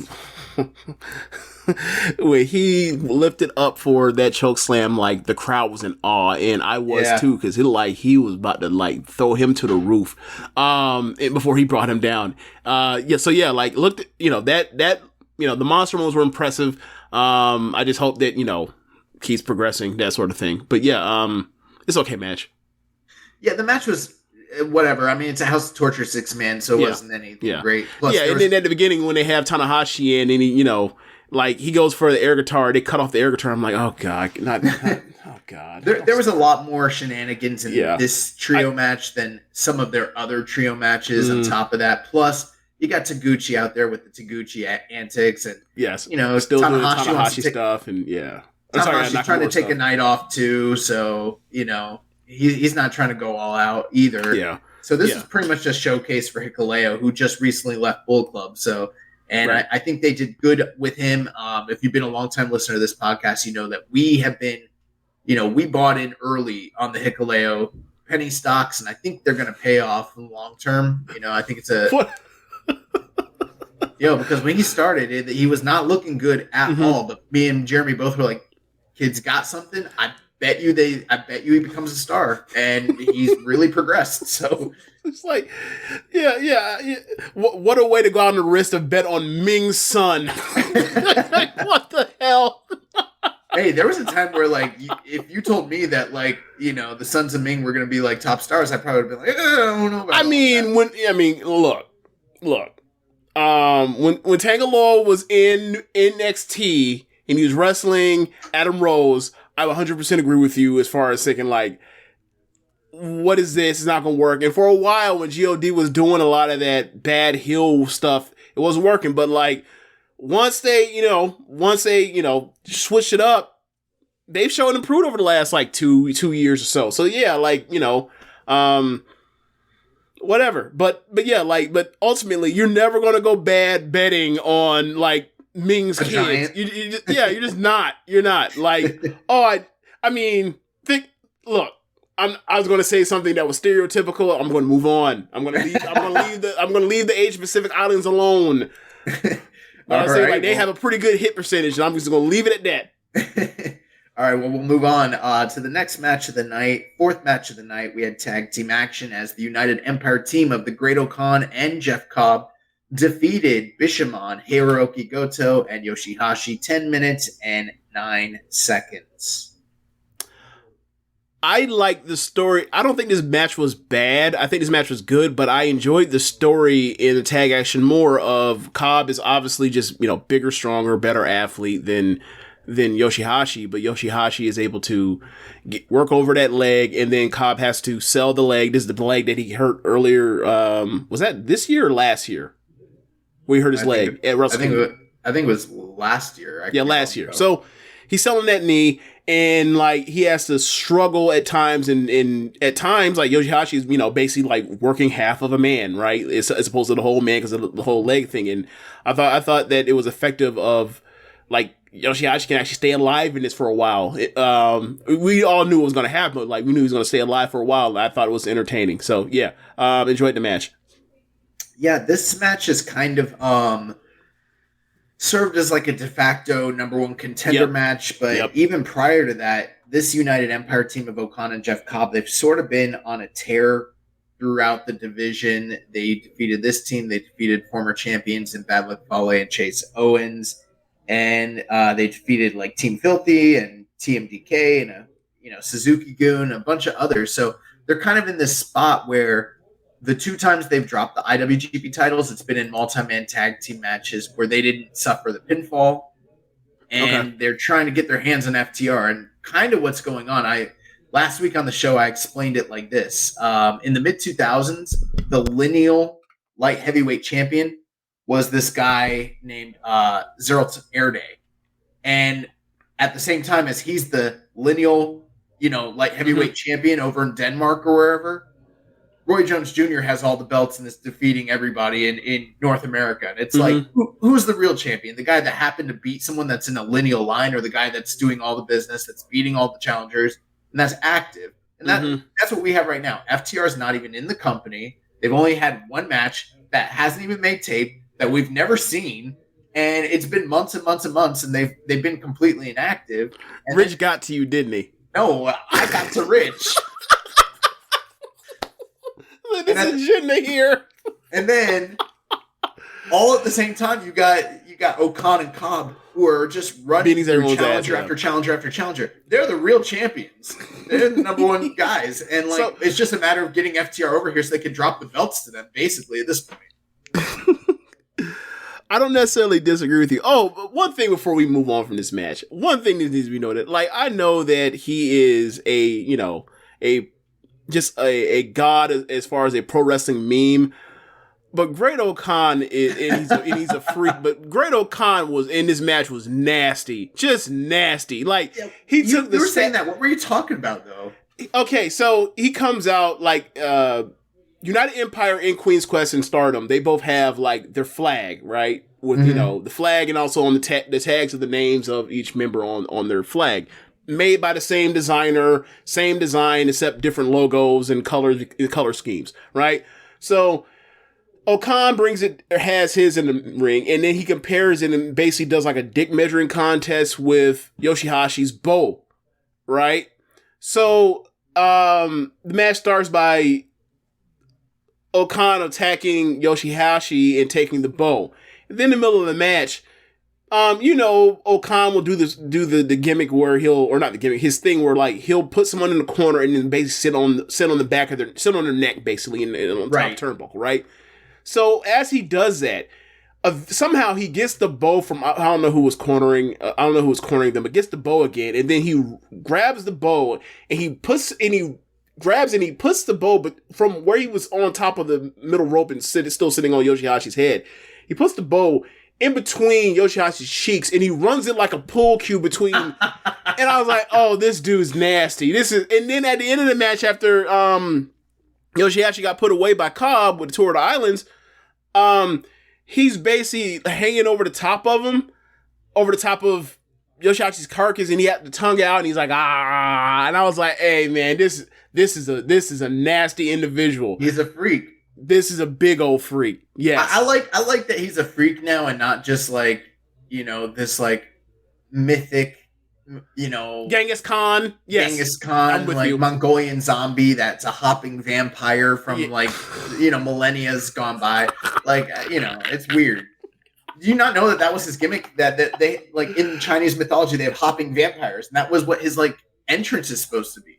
when he lifted up for that choke slam, like the crowd was in awe, and I was too, because he was about to like throw him to the roof, before he brought him down. Like looked, that the monster moves were impressive. I just hope that keeps progressing, that sort of thing. But it's okay match. Yeah, the match was whatever. I mean, it's a House of Torture 6-man, so it wasn't anything great. Plus, and then at the beginning when they have Tanahashi in, and he goes for the air guitar, they cut off the air guitar. I'm like, oh god, oh god. There was a lot more shenanigans in this trio match than some of their other trio matches. On top of that, plus you got Taguchi out there with the Taguchi antics, and still doing Tanahashi stuff, and Tanahashi's trying to take a night off too, so he's not trying to go all out either. Yeah. So this is pretty much just showcase for Hikuleo, who just recently left Bull Club. So, and I think they did good with him. If you've been a long-time listener to this podcast, you know that we have been, we bought in early on the Hikuleo penny stocks, and I think they're going to pay off in the long term. I think it's a... because when he started, he was not looking good at all. But me and Jeremy both were like, "Kid's got something. I bet you he becomes a star," and he's really progressed. So it's like, What a way to go out on the wrist of bet on Ming's son. Like, what the hell? Hey, there was a time where if you told me that the sons of Ming were going to be like top stars, I probably would have been like, I don't know about look. When Tangaloa was in NXT and he was wrestling Adam Rose, I 100% agree with you as far as thinking what is this? It's not going to work. And for a while when GOD was doing a lot of that bad heel stuff, it wasn't working. But once they switched it up, they've shown improved over the last 2 years or so. So whatever. But ultimately you're never going to go bad betting on Ming's kids. You're just not. You're not I was going to say something that was stereotypical. I'm going to move on. I'm going to leave the Asian Pacific Islands alone. They have a pretty good hit percentage, and I'm just going to leave it at that. All right, well, we'll move on to the next match of the night. Fourth match of the night, we had tag team action as the United Empire team of the Great Okan and Jeff Cobb defeated Bishamon, Hirokigoto, and Yoshihashi 10 minutes and 9 seconds. I like the story. I don't think this match was bad. I think this match was good, but I enjoyed the story in the tag action more of Cobb is obviously just, bigger, stronger, better athlete than Yoshihashi, but Yoshihashi is able to work over that leg, and then Cobb has to sell the leg. This is the leg that he hurt earlier. Was that this year or last year? Where he hurt his leg at Wrestle Kingdom. I think it was last year. Last year. So he's selling that knee, and he has to struggle at times, and at times Yoshihashi is basically working half of a man, right? As opposed to the whole man because of the whole leg thing. And I thought that it was effective of Yoshihashi can actually stay alive in this for a while. We all knew it was going to happen. We knew he was going to stay alive for a while. And I thought it was entertaining. So enjoyed the match. Yeah, this match is kind of served as a de facto number one contender match. But even prior to that, this United Empire team of Okan and Jeff Cobb, they've sort of been on a tear throughout the division. They defeated this team. They defeated former champions in Bad Luck Fale and Chase Owens. And they defeated Team Filthy and TMDK and Suzuki Goon, a bunch of others. So they're kind of in this spot where the 2 times they've dropped the IWGP titles, it's been in multi-man tag team matches where they didn't suffer the pinfall, and they're trying to get their hands on FTR. And kind of what's going on. Last week on the show I explained it like this: in the mid 2000s, the lineal light heavyweight champion was this guy named Zeralt Erde. And at the same time as he's the lineal, light heavyweight champion over in Denmark or wherever, Roy Jones Jr. has all the belts and is defeating everybody in North America. And it's who's the real champion? The guy that happened to beat someone that's in a lineal line, or the guy that's doing all the business, that's beating all the challengers, and that's active. And that's what we have right now. FTR is not even in the company. They've only had one match that hasn't even made tape, that we've never seen, And it's been months and months and months, and they've been completely inactive. And Rich got to you, didn't he? No, I got to Rich. This agenda here. And then, all at the same time, you got Okan and Cobb, who are just running through challenger after challenger after challenger. They're the real champions. They're the number one guys. And it's just a matter of getting FTR over here so they can drop the belts to them, basically, at this point. I don't necessarily disagree with you. Oh, but one thing before we move on from this match. One thing that needs to be noted. Like, I know that he is a god as far as a pro wrestling meme. But Great Okan he's a freak. But Great Okan was in this match was nasty, just nasty. Like you were saying that. What were you talking about though? Okay, so he comes out like United Empire and Queen's Quest and Stardom. They both have like their flag, right? With the flag and also on the tags of the names of each member on their flag. Made by the same designer, same design except different logos and color schemes, right? So Okan has his in the ring, and then he compares it and basically does like a dick measuring contest with Yoshihashi's bow, right? So the match starts by Okan attacking Yoshihashi and taking the bow. And then in the middle of the match, Okan will do the gimmick where his thing where like he'll put someone in the corner and then basically sit on the back of sit on their neck basically on the top turnbuckle, right? So as he does that, somehow he gets the bow from I don't know who was cornering them, but gets the bow again, and then he grabs the bow and he puts the bow, but from where he was on top of the middle rope and still sitting on Yoshihashi's head, he puts the bow in between Yoshihashi's cheeks and he runs it like a pool cue between. And I was like, oh, this dude's nasty. And then at the end of the match, after Yoshihashi got put away by Cobb with the Tour of the Islands, he's basically hanging over the top of Yoshihashi's carcass, and he had the tongue out, and he's like, and I was like, hey man, this is a nasty individual. He's a freak. This is a big old freak. Yes. I like that he's a freak now and not just like, this like mythic, Genghis Khan. Yes. Genghis Khan, like you. Mongolian zombie that's a hopping vampire from millennia's gone by. Like, it's weird. Do you not know that was his gimmick? That they like in Chinese mythology they have hopping vampires, and that was what his like entrance is supposed to be.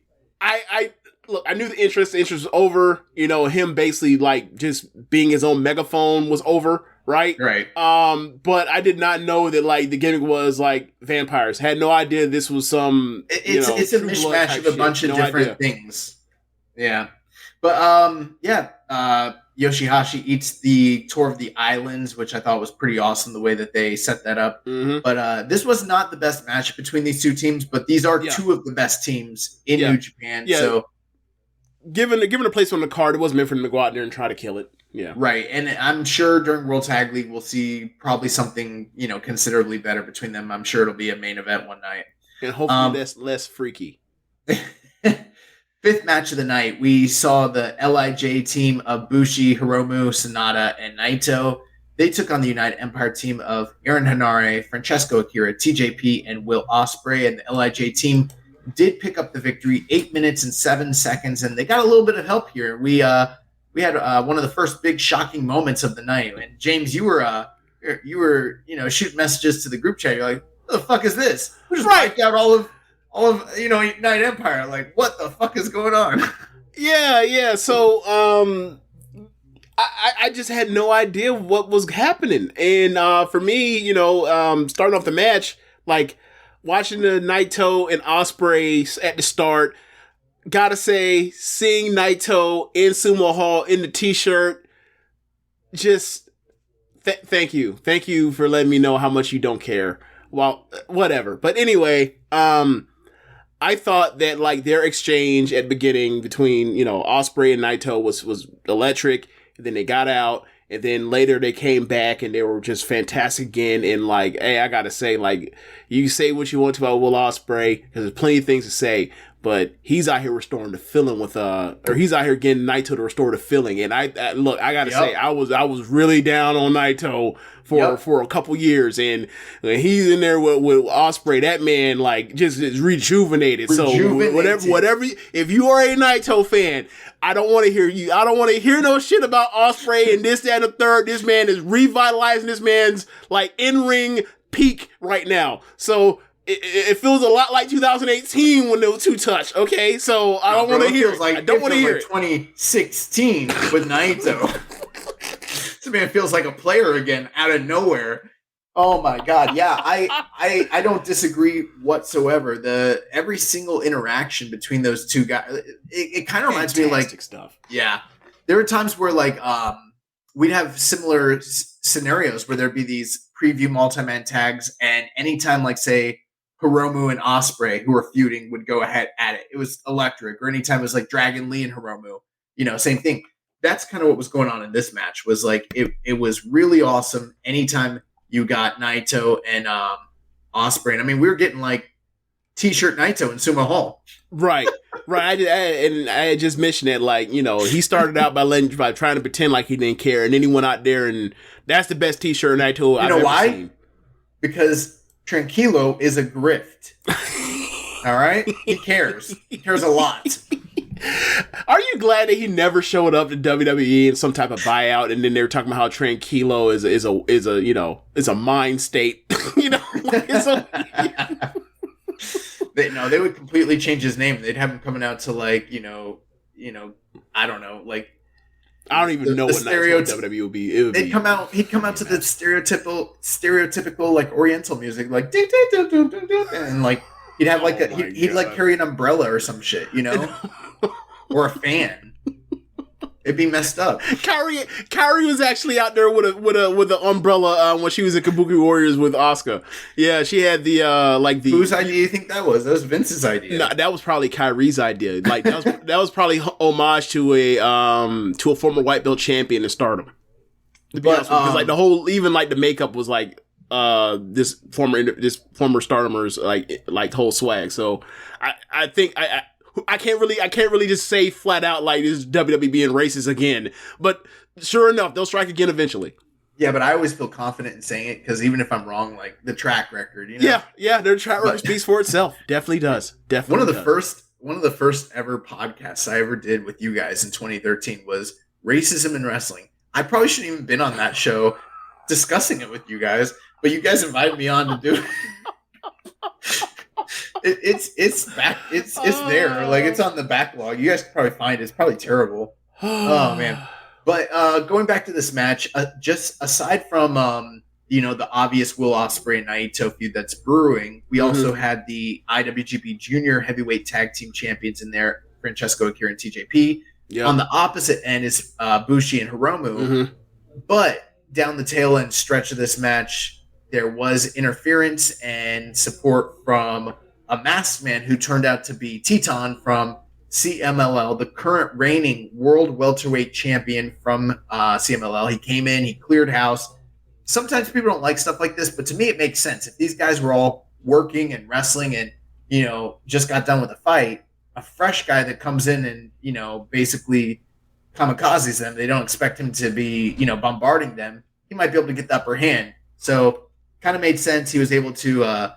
Look, I knew the entrance was over. Him basically like just being his own megaphone was over, right? Right. But I did not know that like the gimmick was like vampires. Had no idea this was some. It's a mishmash of a bunch of different things. Yeah, but Yoshihashi eats the Tour of the Islands, which I thought was pretty awesome the way that they set that up. Mm-hmm. But this was not the best match between these two teams, but these are two of the best teams in New Japan. Yeah. So given a place on the card, it wasn't meant for them to go out there and try to kill it. Yeah. Right. And I'm sure during World Tag League we'll see probably something, considerably better between them. I'm sure it'll be a main event one night. And hopefully that's less freaky. Fifth match of the night, we saw the LIJ team of Bushi, Hiromu, Sonata, and Naito. They took on the United Empire team of Aaron Hanare, Francesco Akira, TJP, and Will Ospreay. And the LIJ team did pick up the victory, 8 minutes and 7 seconds, and they got a little bit of help here. We had one of the first big shocking moments of the night. And James, you were shooting messages to the group chat. You're like, "What the fuck is this? We just wiped out all of United Empire. Like, what the fuck is going on?" Yeah. So I just had no idea what was happening, and for me, starting off the match, like watching the Naito and Ospreay at the start, gotta say, seeing Naito in Sumo Hall in the t-shirt, just thank you for letting me know how much you don't care. Well, whatever. But anyway, I thought that like their exchange at the beginning between, Ospreay and Naito was electric, and then they got out, and then later they came back and they were just fantastic again. And like, hey, I gotta say, like, you can say what you want to about Will Ospreay, because there's plenty of things to say, but he's out here restoring the feeling with or he's out here getting Naito to restore the feeling. And I gotta say, I was really down on Naito for a couple years, and when he's in there with Ospreay, that man like just is rejuvenated. So whatever, if you are a Naito fan, I don't want to hear you. I don't want to hear no shit about Ospreay and this, that, and the third. This man is revitalizing this man's like in-ring peak right now. So it feels a lot like 2018 when those two touched. Okay, so I don't want to hear it. I don't want to hear it. 2016 with Naito. This man feels like a player again out of nowhere. Oh my god, yeah, I don't disagree whatsoever. Every single interaction between those two guys, it kind of reminds me of like stuff. Yeah, there are times where like we'd have similar scenarios where there'd be these preview multi-man tags, and anytime like say Hiromu and Ospreay, who were feuding, would go ahead at it, it was electric. Or anytime it was like Dragon Lee and Hiromu, same thing. That's kind of what was going on in this match. Was like it was really awesome. Anytime you got Naito and Ospreay, and I mean we were getting like T-shirt Naito in Sumo Hall. Right. I just mentioned that, like, he started out by trying to pretend like he didn't care, and then he went out there, and that's the best T-shirt Naito I've ever seen. Because Tranquilo is a grift. All right, he cares. He cares a lot. Are you glad that he never showed up to WWE in some type of buyout, and then they were talking about how Tranquilo is a mind state, They would completely change his name. They'd have him coming out to like I don't know, like I don't even know what WWE would be. He'd come out to the stereotypical like Oriental music, like and like he'd have like he'd like carry an umbrella or some shit, or a fan. It'd be messed up. Kairi was actually out there with a umbrella when she was at Kabuki Warriors with Asuka. Yeah, she had the Whose idea do you think that was? That was Vince's idea. No, that was probably Kairi's idea. Like that was probably homage to a former white belt champion in Stardom. To be honest, because like the whole, even like the makeup was like this former Stardomers like whole swag. So I think I can't really just say flat out like this is WWE being racist again. But sure enough, they'll strike again eventually. Yeah, but I always feel confident in saying it because even if I'm wrong, like the track record, Yeah, their track record speaks for itself. Definitely does. Definitely. One of the first ever podcasts I ever did with you guys in 2013 was racism in wrestling. I probably shouldn't even been on that show discussing it with you guys, but you guys invited me on to do it. It's there, like it's on the backlog. You guys can probably find it. It's probably terrible. Oh man! But going back to this match, just aside from the obvious Will Ospreay and Naito feud that's brewing, we also had the IWGP Junior Heavyweight Tag Team Champions in there, Francesco Akira and TJP. Yep. On the opposite end is Bushi and Hiromu. But down the tail end stretch of this match, there was interference and support from a masked man who turned out to be Teton from CMLL, the current reigning world welterweight champion from CMLL. He came in, he cleared house. Sometimes people don't like stuff like this, but to me it makes sense. If these guys were all working and wrestling and, just got done with a fight, a fresh guy that comes in and, basically kamikazes them, they don't expect him to be, bombarding them. He might be able to get the upper hand. So kind of made sense. He was able to,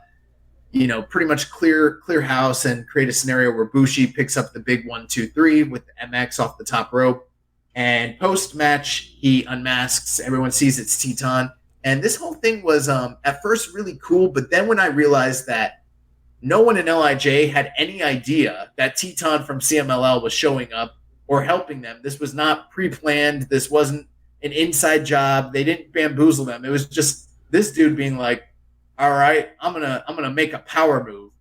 pretty much clear house and create a scenario where Bushi picks up the big 1-2-3 with the MX off the top rope. And post-match, he unmasks. Everyone sees it's Teton. And this whole thing was at first really cool, but then when I realized that no one in LIJ had any idea that Teton from CMLL was showing up or helping them, this was not pre-planned. This wasn't an inside job. They didn't bamboozle them. It was just this dude being like, all right, I'm gonna make a power move.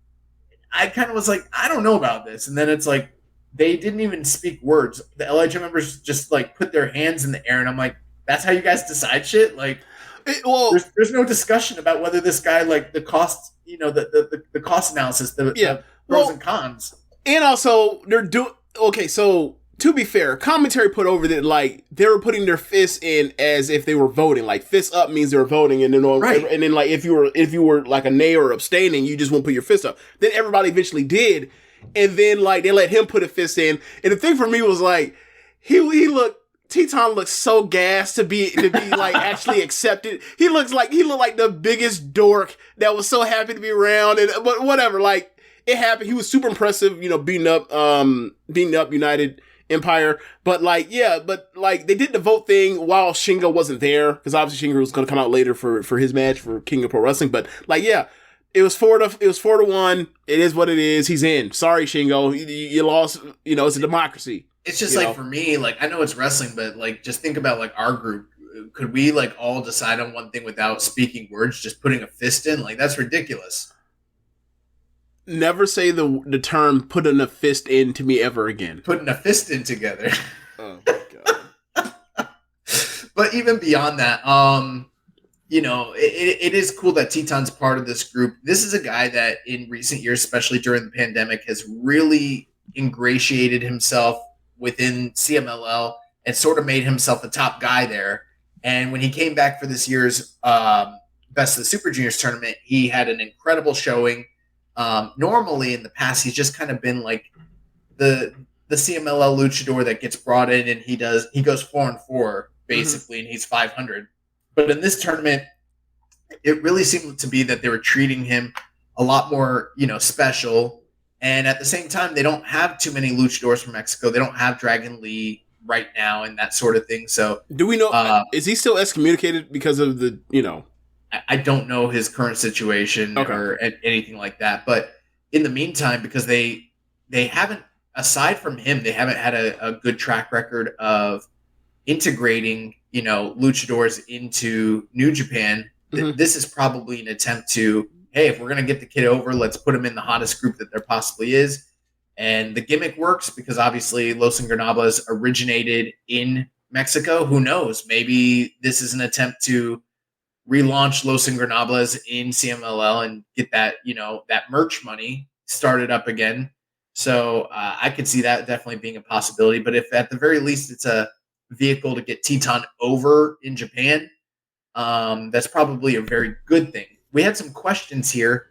I kind of was like, I don't know about this. And then it's like, they didn't even speak words. The LIJ members just like put their hands in the air. And I'm like, that's how you guys decide shit? Like, there's no discussion about whether this guy, like the cost, the cost analysis, the pros and cons. And also they're doing, okay, so to be fair, commentary put over that like they were putting their fists in as if they were voting. Like fists up means they were voting, and then and then like if you were like a nay or abstaining, you just won't put your fist up. Then everybody eventually did, and then like they let him put a fist in. And the thing for me was like Teton looks so gassed to be like actually accepted. He looked like the biggest dork that was so happy to be around. But whatever, like it happened. He was super impressive, beating up United Empire. But like they did the vote thing while Shingo wasn't there, because obviously Shingo was going to come out later for his match for King of Pro Wrestling. But like it was 4-1. It is what it is. He's in. Sorry, Shingo, you lost. It's a democracy. It's just like for me, like I know it's wrestling, but like just think about like our group. Could we like all decide on one thing without speaking words, just putting a fist in? Like that's ridiculous. Never say the term "putting a fist in" to me ever again. Putting a fist in together. Oh my god. But even beyond that, it is cool that Teton's part of this group. This is a guy that in recent years, especially during the pandemic, has really ingratiated himself within CMLL and sort of made himself a top guy there. And when he came back for this year's Best of the Super Juniors tournament, he had an incredible showing. Normally in the past, he's just kind of been like the CMLL luchador that gets brought in and he goes 4-4 basically, and he's 500. But in this tournament, it really seemed to be that they were treating him a lot more, special. And at the same time, they don't have too many luchadors from Mexico. They don't have Dragon Lee right now and that sort of thing. So do we know, is he still excommunicated because of the, I don't know his current situation or anything like that. But in the meantime, because they haven't, aside from him, they haven't had a good track record of integrating, luchadors into New Japan. This is probably an attempt to, hey, if we're going to get the kid over, let's put him in the hottest group that there possibly is. And the gimmick works because obviously Los Ingobernables originated in Mexico. Who knows? Maybe this is an attempt to relaunch Los Ingobernables in CMLL and get that, that merch money started up again. So I could see that definitely being a possibility. But if at the very least it's a vehicle to get Teton over in Japan, that's probably a very good thing. We had some questions here.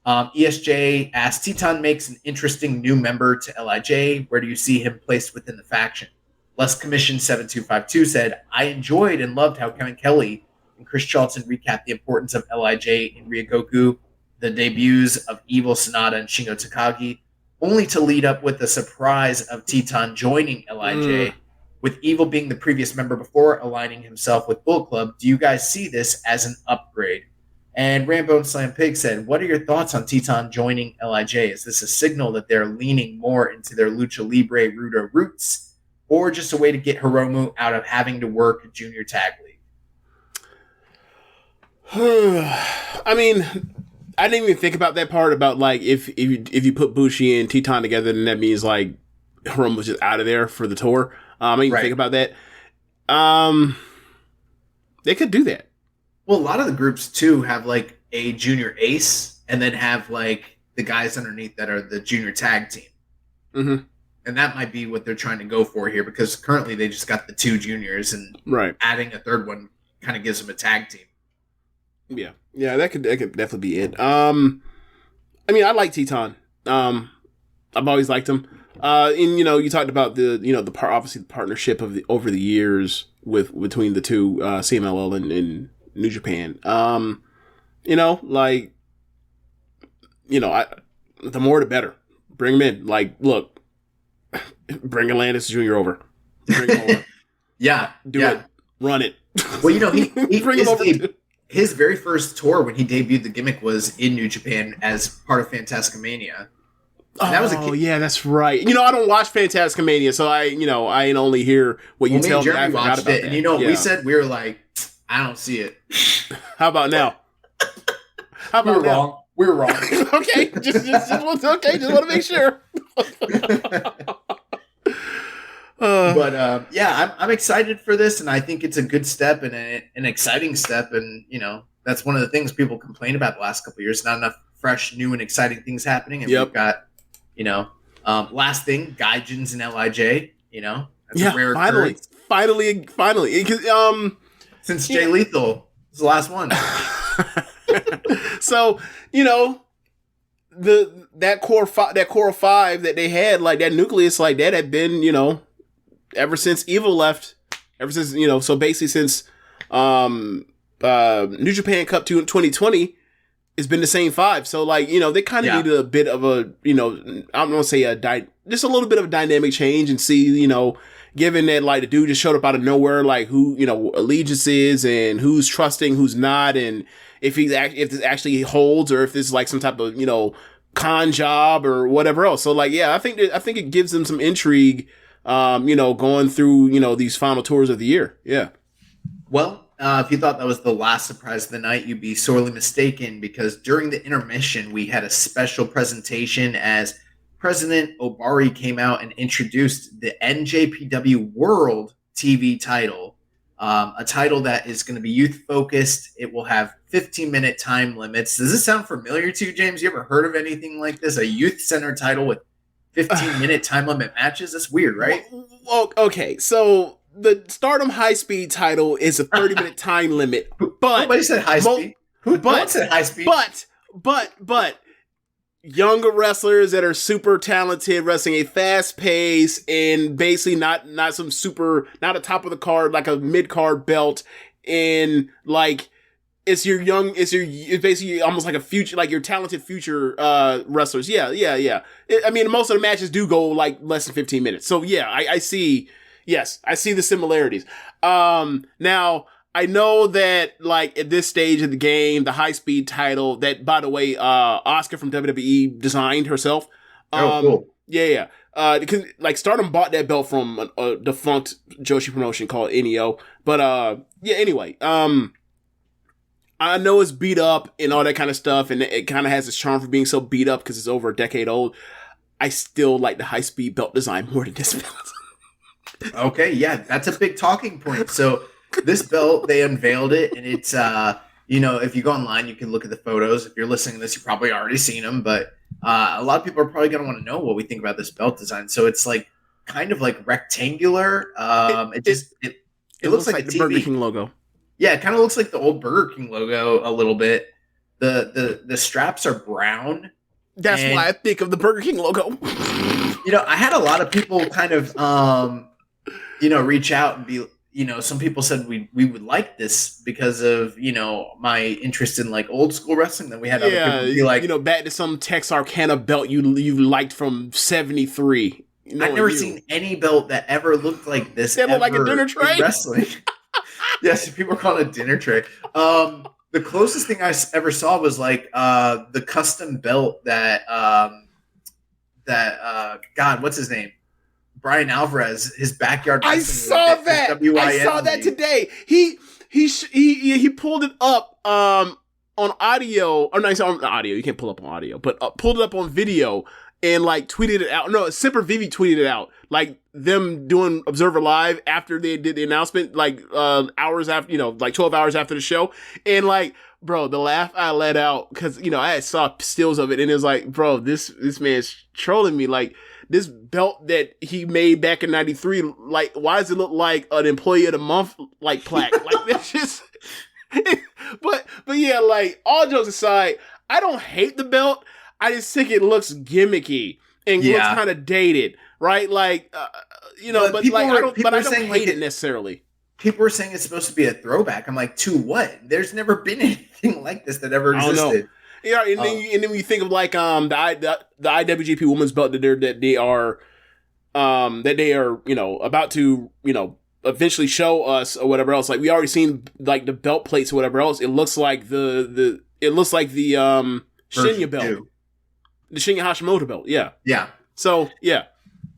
ESJ asked, Teton makes an interesting new member to LIJ. Where do you see him placed within the faction? Less Commission 7252 said, I enjoyed and loved how Kevin Kelly and Chris Charlton recapped the importance of LIJ in Ryogoku, the debuts of Evil, Sonata, and Shingo Takagi, only to lead up with the surprise of Teton joining LIJ, with Evil being the previous member before aligning himself with Bullet Club. Do you guys see this as an upgrade? And Rambo and Slam Pig said, what are your thoughts on Teton joining LIJ? Is this a signal that they're leaning more into their Lucha Libre Rudo roots, or just a way to get Hiromu out of having to work Junior Tag League? I mean, I didn't even think about that part about like if you put Bushi and Teton together, then that means like Hiromu's just out of there for the tour. I didn't even think about that. They could do that. Well, a lot of the groups, too, have, like, a junior ace and then have, like, the guys underneath that are the junior tag team. Mm-hmm. And that might be what they're trying to go for here, because currently they just got the two juniors, and adding a third one kind of gives them a tag team. Yeah. Yeah, that could definitely be it. I mean, I like Teton. I've always liked him. And, you talked about obviously the partnership over the years between the two, CMLL and New Japan. The more the better. Bring him in. Like, look, bring Atlantis Jr. over. Bring him over. Yeah. Do it. Run it. Well, he bring him over. His very first tour when he debuted the gimmick was in New Japan as part of Fantascomania. That was yeah, that's right. I don't watch Fantascomania, so I only hear what you tell me. I forgot about it, that. And we said, we were like, I don't see it. How about now? How about now? We were wrong. Okay, just want to make sure. But I'm excited for this, and I think it's a good step and an exciting step. And that's one of the things people complain about the last couple of years. Not enough fresh, new, and exciting things happening. And we've got, last thing, Gaijins and LIJ. That's a rare occurrence. Finally. Since Jay Lethal was the last one. So, that core of five that they had, like that nucleus, like that had been, ever since Evil left, ever since, so basically since New Japan Cup 2020, it's been the same five. So like, they kind of needed a bit of a, I don't want to say just a little bit of a dynamic change and see, given that like the dude just showed up out of nowhere, like who, allegiance is and who's trusting, who's not, and if this actually holds or if this is like some type of, con job or whatever else. So like, I think it gives them some intrigue, going through, these final tours of the year. Yeah. Well, if you thought that was the last surprise of the night, you'd be sorely mistaken, because during the intermission, we had a special presentation as President Obari came out and introduced the NJPW World TV title, a title that is going to be youth-focused. It will have 15-minute time limits. Does this sound familiar to you, James? You ever heard of anything like this? A youth-centered title with 15-minute time limit matches? That's weird, right? Well, okay, so the Stardom High Speed title is a 30-minute time limit, but nobody said high speed. No one said high speed. But younger wrestlers that are super talented, wrestling a fast pace, and basically not a top of the card, like a mid card belt, and like it's basically almost like a future, like your talented future wrestlers. Yeah. I mean, most of the matches do go like less than 15 minutes. So yeah, I see. Yes, I see the similarities. Now, I know that, like, at this stage of the game, the high-speed title, that, by the way, Asuka from WWE designed herself. Cool. Yeah. Because, like, Stardom bought that belt from a defunct Joshi promotion called NEO. But, anyway. I know it's beat up and all that kind of stuff, and it kind of has its charm for being so beat up because it's over a decade old. I still like the high-speed belt design more than this belt. Okay, yeah, that's a big talking point. So this belt, they unveiled it, and it's, if you go online, you can look at the photos. If you're listening to this, you've probably already seen them, but a lot of people are probably going to want to know what we think about this belt design. So it's like kind of like rectangular. It looks like the Burger King logo. Yeah, it kind of looks like the old Burger King logo a little bit. The straps are brown. That's why I think of the Burger King logo. I had a lot of people kind of reach out and be, some people said we would like this because of, my interest in like old school wrestling. Then we had other people be like, back to some Texarkana belt you liked from 73. I've never seen any belt that ever looked like this. They look like a dinner tray. Wrestling. Yes, people call it a dinner tray. The closest thing I ever saw was like the custom belt that God, what's his name? Brian Alvarez, his backyard. I saw that today. He pulled it up on audio. Or no, it's on audio. You can't pull up on audio, but pulled it up on video and like tweeted it out. No, Semper Vivi tweeted it out. Like them doing Observer Live after they did the announcement, like hours after, like 12 hours after the show, and like. Bro, the laugh I let out, because, I saw stills of it, and it was like, bro, this man's trolling me. Like, this belt that he made back in 93, like, why does it look like an Employee of the Month, like, plaque? Like, that's just... but yeah, like, all jokes aside, I don't hate the belt. I just think it looks gimmicky and looks kind of dated, right? Like, but I don't hate it necessarily. People were saying it's supposed to be a throwback. I'm like, to what? There's never been anything like this that ever existed. Yeah, and then when you think of like the IWGP Women's Belt that they are about to eventually show us or whatever else. Like we already seen like the belt plates or whatever else. It looks like the Shinya belt, the Shinya Hashimoto belt. Yeah. So yeah.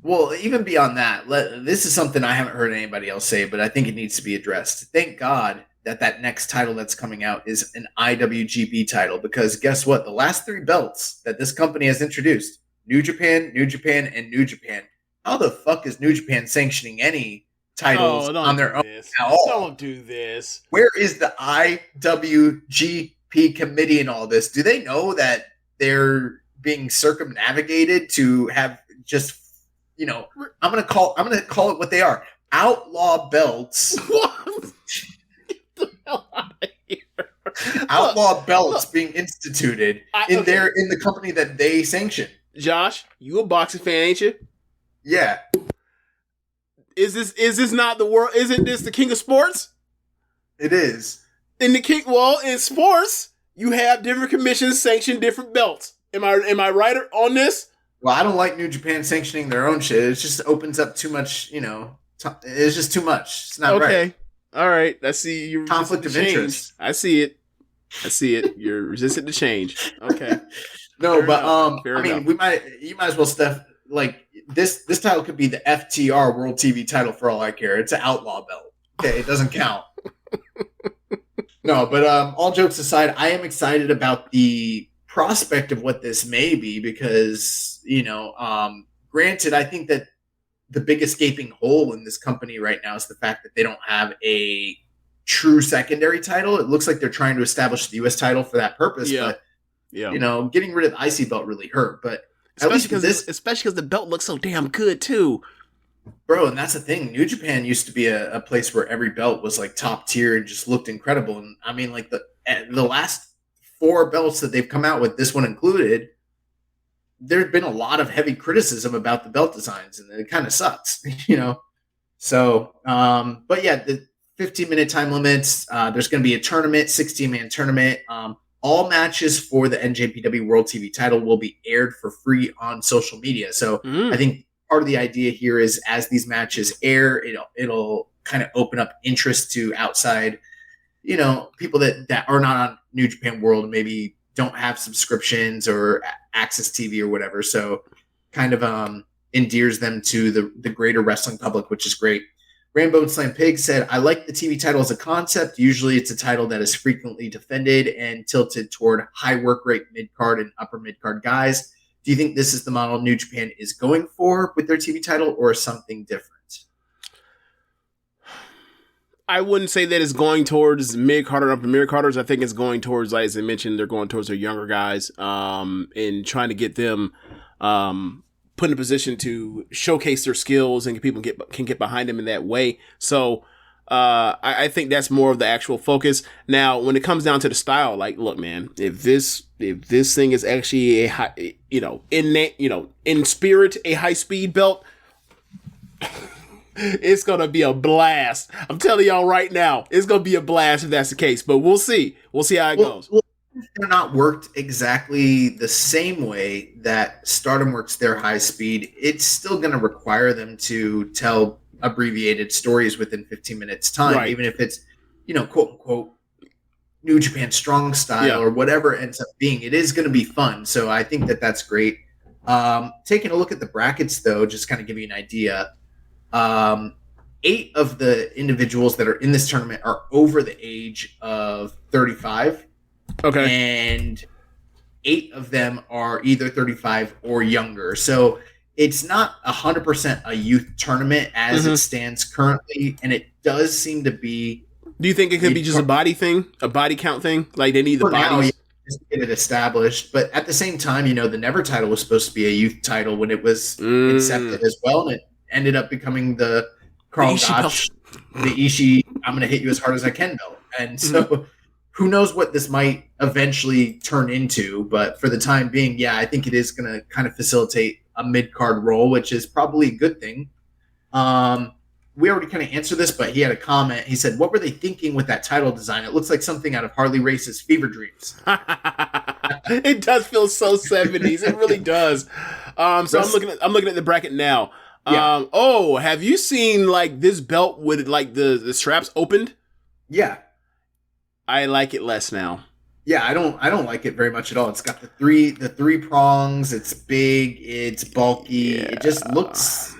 Well, even beyond that, this is something I haven't heard anybody else say, but I think it needs to be addressed. Thank God that next title that's coming out is an IWGP title, because guess what? The last three belts that this company has introduced, New Japan, and New Japan. How the fuck is New Japan sanctioning any titles on their own at all? Don't do this. Where is the IWGP committee in all this? Do they know that they're being circumnavigated to have just... I'm gonna call it what they are: outlaw belts. What? Get the hell out of here! outlaw belts being instituted in the company that they sanction. Josh, you a boxing fan, ain't you? Yeah. Is this not the world? Isn't this the king of sports? It is. In sports, you have different commissions sanction different belts. Am I right on this? Well, I don't like New Japan sanctioning their own shit. It just opens up too much, it's just too much. It's not right. Okay. All right. I see you. Conflict of interest. I see it. You're resistant to change. Okay. No, Fair but enough. you might as well stuff like this title could be the FTR World TV title for all I care. It's an outlaw belt. Okay, it doesn't count. No, but all jokes aside, I am excited about the prospect of what this may be because, granted, I think that the biggest gaping hole in this company right now is the fact that they don't have a true secondary title. It looks like they're trying to establish the U.S. title for that purpose, but getting rid of the IC belt really hurt. But especially because the belt looks so damn good too. Bro, and that's the thing. New Japan used to be a place where every belt was like top tier and just looked incredible. And I mean, like the last 4 belts that they've come out with, this one included, there's been a lot of heavy criticism about the belt designs, and it kind of sucks, So, but yeah, the 15-minute time limits. There's going to be a tournament, 16-man tournament. All matches for the NJPW World TV title will be aired for free on social media. So I think part of the idea here is as these matches air, it'll kind of open up interest to outside, people that are not on New Japan World, maybe don't have subscriptions or access TV or whatever. So kind of endears them to the greater wrestling public, which is great. Rainbow and Slam Pig said, I like the TV title as a concept. Usually it's a title that is frequently defended and tilted toward high work rate mid-card and upper mid-card guys. Do you think this is the model New Japan is going for with their TV title or something different? I wouldn't say that it's going towards mid-card or upper mid-carders. I think it's going towards, like as I mentioned, they're going towards their younger guys and trying to get them put in a position to showcase their skills and people can get behind them in that way. So I think that's more of the actual focus. Now, when it comes down to the style, like, look, man, if this thing is actually a high, in spirit, a high speed belt, it's going to be a blast. I'm telling y'all right now, it's going to be a blast if that's the case, but we'll see. We'll see how it goes. Well, they're not worked exactly the same way that Stardom works their high speed. It's still going to require them to tell abbreviated stories within 15 minutes time, right. Even if it's, quote unquote, New Japan Strong Style or whatever it ends up being. It is going to be fun. So I think that that's great. Taking a look at the brackets, though, just kind of give you an idea. 8 of the individuals that are in this tournament are over the age of 35. Okay. And 8 of them are either 35 or younger. So it's not 100% a youth tournament as it stands currently. And it does seem to be. Do you think it could be just a body thing, a body count thing? Like they need the bodies? Just to get it established. But at the same time, the Never title was supposed to be a youth title when it was incepted as well. And it ended up becoming the Karl Gotch, the Ishii, I'm going to hit you as hard as I can belt. And so who knows what this might eventually turn into. But for the time being, I think it is going to kind of facilitate a mid-card role, which is probably a good thing. We already kind of answered this, but he had a comment. He said, what were they thinking with that title design? It looks like something out of Harley Race's Fever Dreams. It does feel so 70s. It really does. So I'm looking at the bracket now. Have you seen like this belt with like the straps opened? Yeah. I like it less now. Yeah, I don't like it very much at all. It's got the three prongs, it's big, it's bulky, it just looks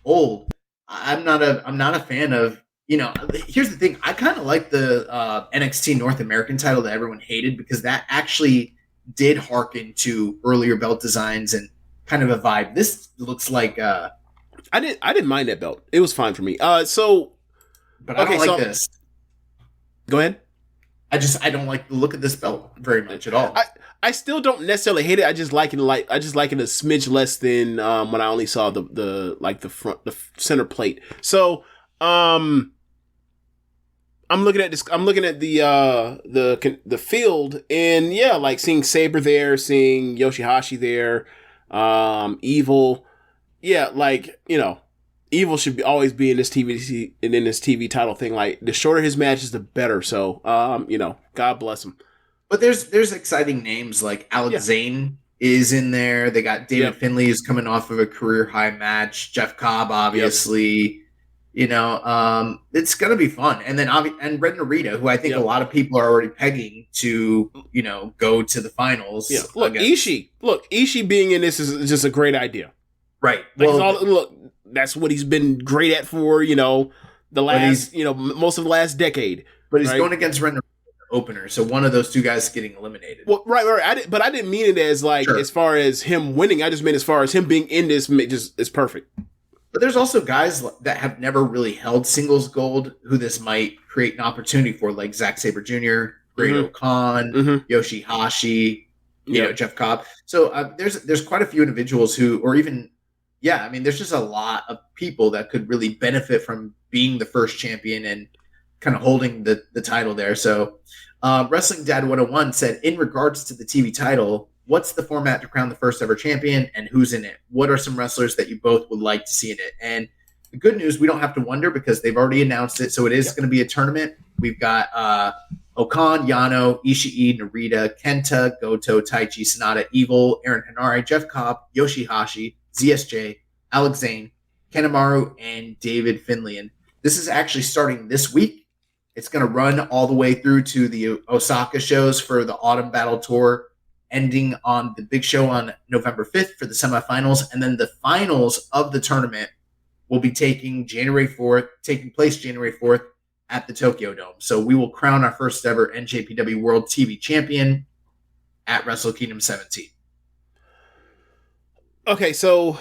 old. I'm not a fan of, here's the thing, I kind of like the NXT North American title that everyone hated because that actually did hearken to earlier belt designs and kind of a vibe. This looks like I didn't mind that belt. It was fine for me. But I don't like this. Go ahead. I don't like the look of this belt very much at all. I still don't necessarily hate it. I just like it a smidge less than when I only saw the center plate. So I'm looking at this. I'm looking at the field, and yeah, like seeing Saber there, seeing Yoshihashi there, Evil. Yeah, like Evil should always be in this TV title thing. Like the shorter his matches, the better. So, God bless him. But there's exciting names like Alex Zane is in there. They got David Finlay who's coming off of a career high match. Jeff Cobb, obviously. It's gonna be fun. And then and Red Narita, who I think a lot of people are already pegging to, go to the finals. Yeah. Look, Ishii being in this is just a great idea. Right. Like, that's what he's been great at for, the last, most of the last decade. But he's going against Ren opener, so one of those two guys is getting eliminated. Well, right. I didn't mean it as as far as him winning. I just meant as far as him being in this, just is perfect. But there's also guys that have never really held singles gold who this might create an opportunity for, like Zack Sabre Jr., Great-O-Khan, Yoshihashi, Jeff Cobb. So there's quite a few individuals who, or even. Yeah, I mean, there's just a lot of people that could really benefit from being the first champion and kind of holding the title there. So Wrestling Dad 101 said, in regards to the TV title, what's the format to crown the first ever champion and who's in it? What are some wrestlers that you both would like to see in it? And the good news, we don't have to wonder because they've already announced it. So it is going to be a tournament. We've got Okan, Yano, Ishii, Narita, Kenta, Goto, Taichi, Sonata, Evil, Aaron Hanare, Jeff Cobb, Yoshihashi, ZSJ, Alex Zane, Kanemaru, and David Finlay. And this is actually starting this week. It's going to run all the way through to the Osaka shows for the Autumn Battle Tour, ending on the big show on November 5th for the semifinals. And then the finals of the tournament will be taking place January 4th at the Tokyo Dome. So we will crown our first ever NJPW World TV Champion at Wrestle Kingdom 17. Okay, so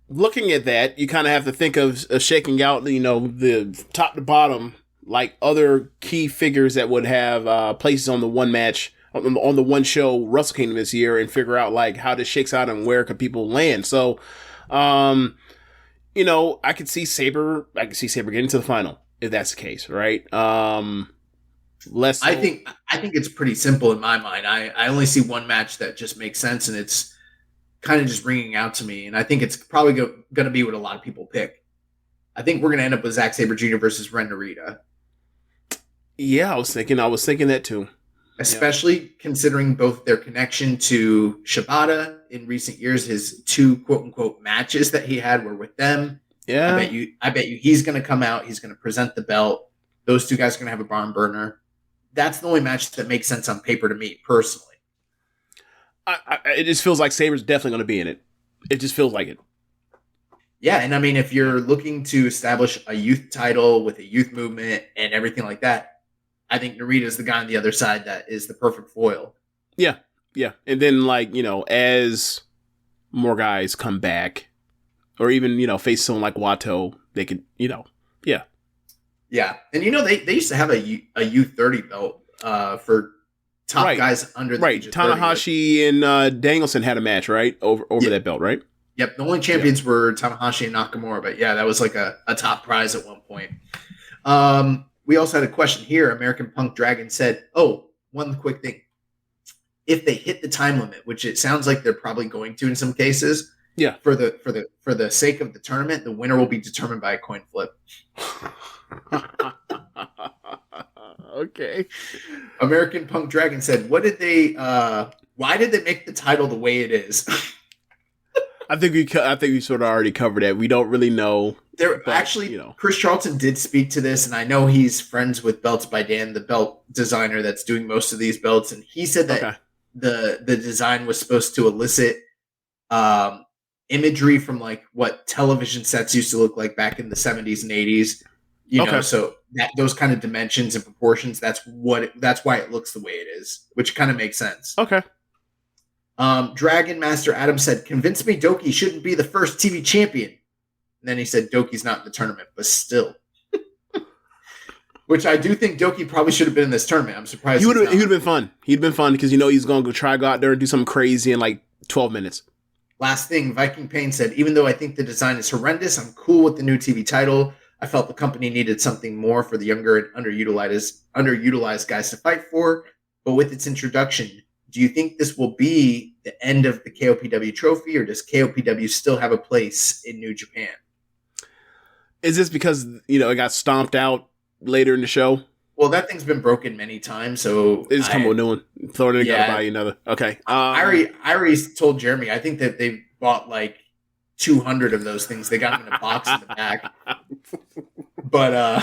looking at that, you kind of have to think of shaking out, the top to bottom, like other key figures that would have places on the one match, on the one show Wrestle Kingdom this year, and figure out like how this shakes out and where could people land. So, I could see Saber getting to the final if that's the case, right? I think it's pretty simple in my mind. I only see one match that just makes sense, and it's kind of just ringing out to me, and I think it's probably going to be what a lot of people pick. I think we're going to end up with Zack Sabre Jr. versus Ren Narita. Yeah, I was thinking that too. Especially considering both their connection to Shibata in recent years, his two quote unquote matches that he had were with them. Yeah, I bet you he's going to come out. He's going to present the belt. Those two guys are going to have a barn burner. That's the only match that makes sense on paper to me personally. It just feels like Saber's definitely going to be in it. It just feels like it. Yeah, and I mean, if you're looking to establish a youth title with a youth movement and everything like that, I think Narita's the guy on the other side that is the perfect foil. Yeah. And then, as more guys come back, or even, face someone like Wato, they could, yeah. Yeah, and they used to have a U30 belt for top guys under the age of 30. Tanahashi and Danielson had a match, right? Over that belt, right? Yep. The only champions were Tanahashi and Nakamura, but yeah, that was like a top prize at one point. We also had a question here. American Punk Dragon said, one quick thing. If they hit the time limit, which it sounds like they're probably going to in some cases, for the sake of the tournament, the winner will be determined by a coin flip. Okay. American Punk Dragon said, why did they make the title the way it is? I think we sort of already covered that. We don't really know. Chris Charlton did speak to this, and I know he's friends with Belts by Dan, the belt designer that's doing most of these belts, and he said that the design was supposed to elicit imagery from like what television sets used to look like back in the 70s and 80s. So those kind of dimensions and proportions, that's why it looks the way it is, which kind of makes sense. Okay. Dragon Master Adam said, convince me Doki shouldn't be the first TV champion. And then he said Doki's not in the tournament, but still. Which I do think Doki probably should have been in this tournament. I'm surprised he would have been fun. He'd been fun because he's going to go out there and do something crazy in like 12 minutes. Last thing, Viking Pain said, even though I think the design is horrendous, I'm cool with the new TV title. I felt the company needed something more for the younger and underutilized guys to fight for. But with its introduction, do you think this will be the end of the KOPW trophy, or does KOPW still have a place in New Japan? Is this because, it got stomped out later in the show? Well, that thing's been broken many times, so they just come with a new one. Throw it in, gotta buy you another. Okay. I already told Jeremy, I think that they bought like 200 of those things. They got them in a box in the back. But,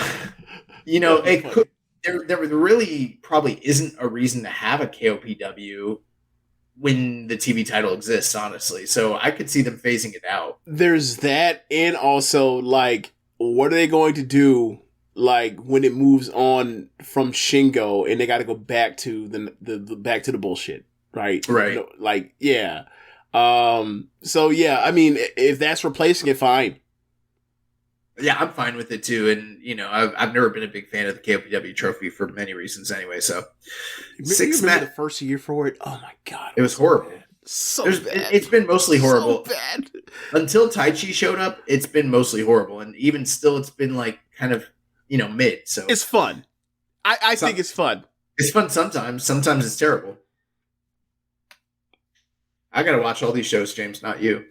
there really probably isn't a reason to have a KOPW when the TV title exists, honestly. So I could see them phasing it out. There's that, and also, what are they going to do, when it moves on from Shingo and they got to go back to the back to the bullshit, right? Right. Yeah. So yeah, I mean, if that's replacing it, fine. Yeah, I'm fine with it too, and I've never been a big fan of the KOPW trophy for many reasons. Anyway, so the first year for it. Oh my god, it was horrible. Bad. So bad. It's been mostly horrible. So bad. Until Tai Chi showed up, it's been mostly horrible, and even still, it's been kind of mid. So it's fun. I think it's fun. It's fun sometimes. Sometimes it's terrible. I gotta watch all these shows, James, not you.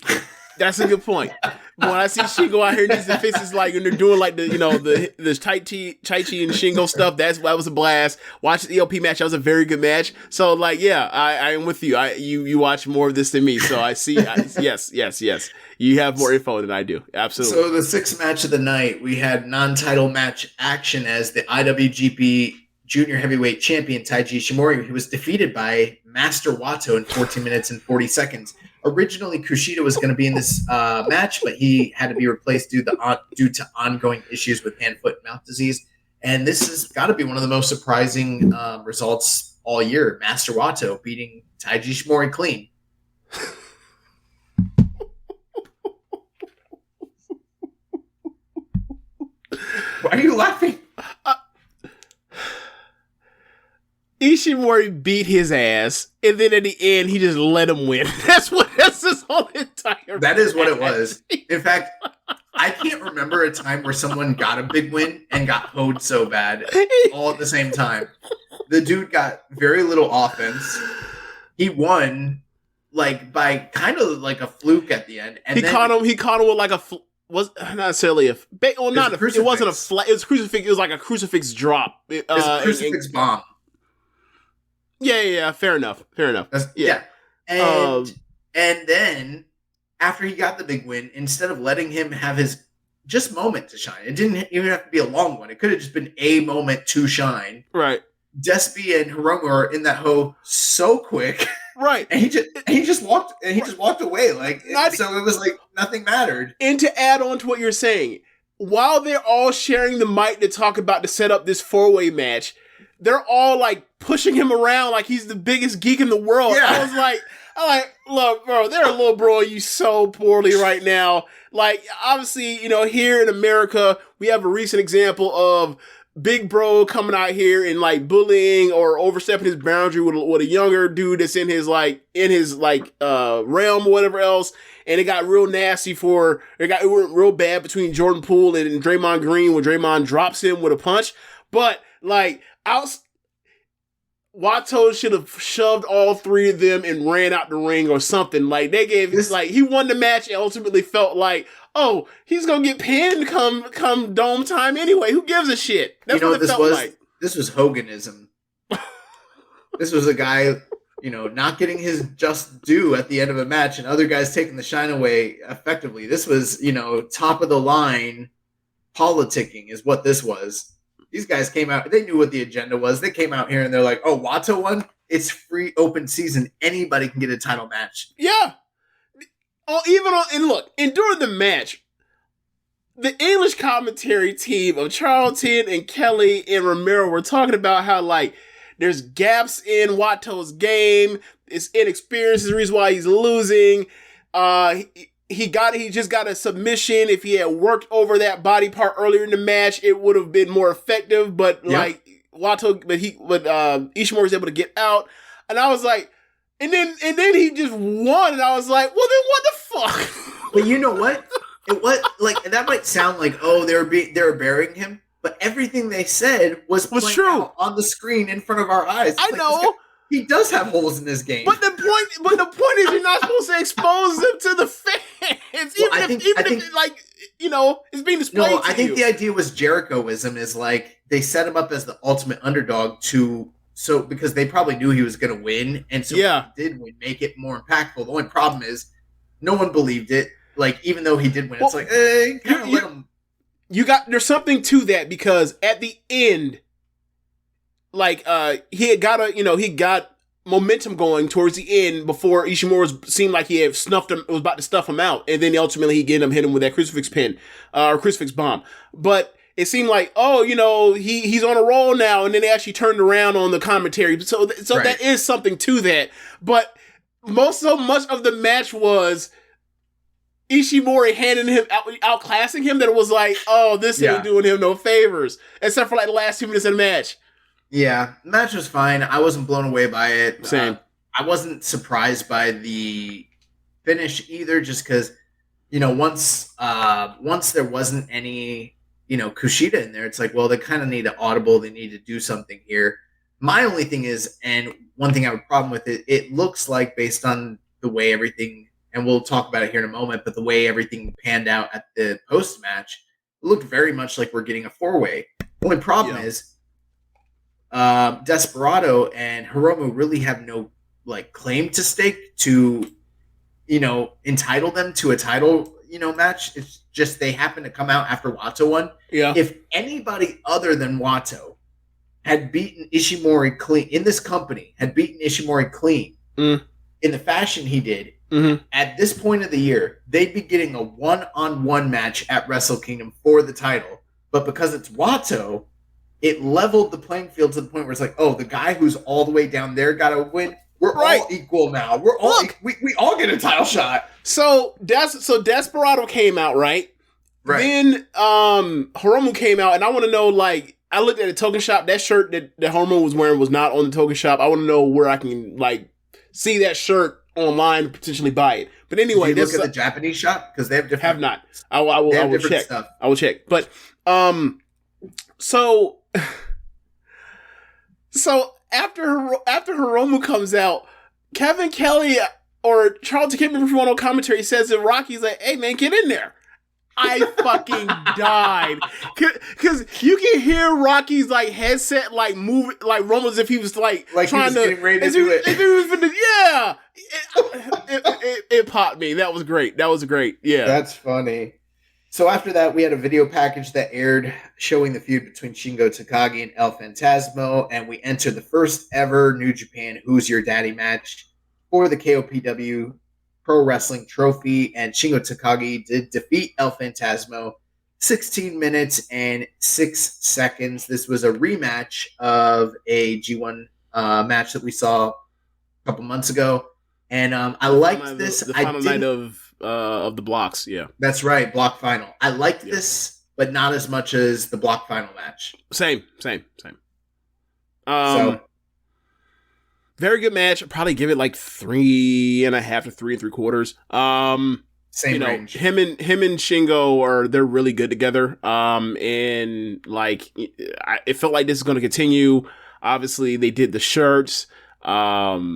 That's a good point. But when I see Shingo out here in these faces, when they're doing the Tai Chi and Shingo stuff, that was a blast. Watching the ELP match, that was a very good match. So yeah, I am with you. You watch more of this than me, so I see. Yes. You have more info than I do. Absolutely. So the sixth match of the night, we had non-title match action as the IWGP Junior Heavyweight Champion Taiji Ishimori, who was defeated by Master Wato in 14 minutes and 40 seconds. Originally, Kushida was going to be in this match, but he had to be replaced due to ongoing issues with hand, foot, and mouth disease. And this has got to be one of the most surprising results all year. Master Wato beating Taiji Ishimori clean. Why are you laughing? Ishimori beat his ass, and then at the end, he just let him win. That's his whole entire. That is what it was. In fact, I can't remember a time where someone got a big win and got hoed so bad all at the same time. The dude got very little offense. He won by kind of like a fluke at the end, and he caught him with was not necessarily a well, not a, it wasn't a flat. It was crucifix. It was like a crucifix drop. It's a crucifix bomb. Yeah. Fair enough. Yeah. And then after he got the big win, instead of letting him have his just moment to shine, it didn't even have to be a long one. It could have just been a moment to shine. Right. Despy and Hiromu are in that hoe so quick. Right. And he just walked away. So it was like nothing mattered. And to add on to what you're saying, while they're all sharing the mic to talk about to set up this 4-way match, they're all pushing him around like he's the biggest geek in the world. Yeah. I was like, look, bro, they're a little bro you so poorly right now. Obviously, here in America, we have a recent example of big bro coming out here and bullying or overstepping his boundary with a younger dude that's in his realm or whatever else. And it got real nasty it went real bad between Jordan Poole and Draymond Green when Draymond drops him with a punch. But Wato should have shoved all three of them and ran out the ring or something. They gave he won the match and ultimately felt oh, he's gonna get pinned come dome time anyway. Who gives a shit? That's what it felt like. This was Hoganism. This was a guy, not getting his just due at the end of a match and other guys taking the shine away effectively. This was, top of the line politicking is what this was. These guys came out, they knew what the agenda was. They came out here and they're like, oh, Wato won? It's free open season. Anybody can get a title match. Yeah. And during the match, the English commentary team of Charlton and Kelly and Romero were talking about how, there's gaps in Wato's game. It's inexperience is the reason why he's losing. He just got a submission. If he had worked over that body part earlier in the match, it would have been more effective. But Ishimori was able to get out, and I was like, and then he just won, and I was like, well, then what the fuck? But you know what? It was like, and that might sound like, oh, they were burying him, but everything they said was true out on the screen in front of our eyes. I know. He does have holes in his game. But the point is, you're not supposed to expose them to the fans, even if like, you know, it's being displayed. No, I think the idea was Jerichoism is like they set him up as the ultimate underdog because they probably knew he was going to win, and so when he did win, make it more impactful. The only problem is no one believed it. Like, even though he did win, it's like, kind of let him. There's something to that, because at the end, like, he got momentum going towards the end before Ishimura seemed like he had was about to stuff him out, and then ultimately he hit him with that crucifix pin, or crucifix bomb. But it seemed like, oh, you know, he's on a roll now, and then they actually turned around on the commentary. So right. That is something to that. But so much of the match was Ishimori handing him outclassing him that it was like, oh, this ain't doing him no favors, except for like the last 2 minutes of the match. Yeah, the match was fine. I wasn't blown away by it. Same. I wasn't surprised by the finish either, just because, you know, once there wasn't any, you know, Kushida in there, it's like, well, they kind of need an audible. They need to do something here. My only thing is, and one thing I have a problem with it looks like, based on the way everything, and we'll talk about it here in a moment, but the way everything panned out at the post-match, it looked very much like we're getting a four-way. The only problem is, Desperado and Hiromu really have no like claim to stake to, you know, entitle them to a title, you know, match. It's just they happen to come out after Wato won. Yeah. If anybody other than Wato had beaten Ishimori clean in this company, had beaten Ishimori clean in the fashion he did, at this point of the year, they'd be getting a one-on-one match at Wrestle Kingdom for the title. But because it's Wato, it leveled the playing field to the point where it's like, oh, the guy who's all the way down there got to win. We're all equal now. We're all we all get a title shot. So Desperado came out, right? Then Hiromu came out, and I want to know, like, I looked at the token shop. That shirt that Hiromu was wearing was not on the token shop. I want to know where I can like see that shirt online, potentially buy it. But anyway, did you look at the Japanese shop, because they have different. Have not. I will check. Stuff. I will check. But So after Hiromu comes out, Kevin Kelly or Charlton Kimball, if you want on commentary, says that Rocky's like, "Hey man, get in there." I fucking died, because you can hear Rocky's like headset like moving, like rumble as if he was like trying getting ready to do it. It popped me. That was great. Yeah, that's funny. So after that, we had a video package that aired showing the feud between Shingo Takagi and El Phantasmo, and we entered the first ever New Japan Who's Your Daddy match for the KOPW Pro Wrestling Trophy, and Shingo Takagi did defeat El Phantasmo 16 minutes and 6 seconds. This was a rematch of a G1 match that we saw a couple months ago, and I liked this. The final night of the blocks, yeah. That's right, block final. I liked this, but not as much as the block final match. Same. Very good match. I'd probably give it like 3.5 to 3 3/4. Same range. Him and Shingo they're really good together. And like it felt like this is going to continue. Obviously, they did the shirts. ELP,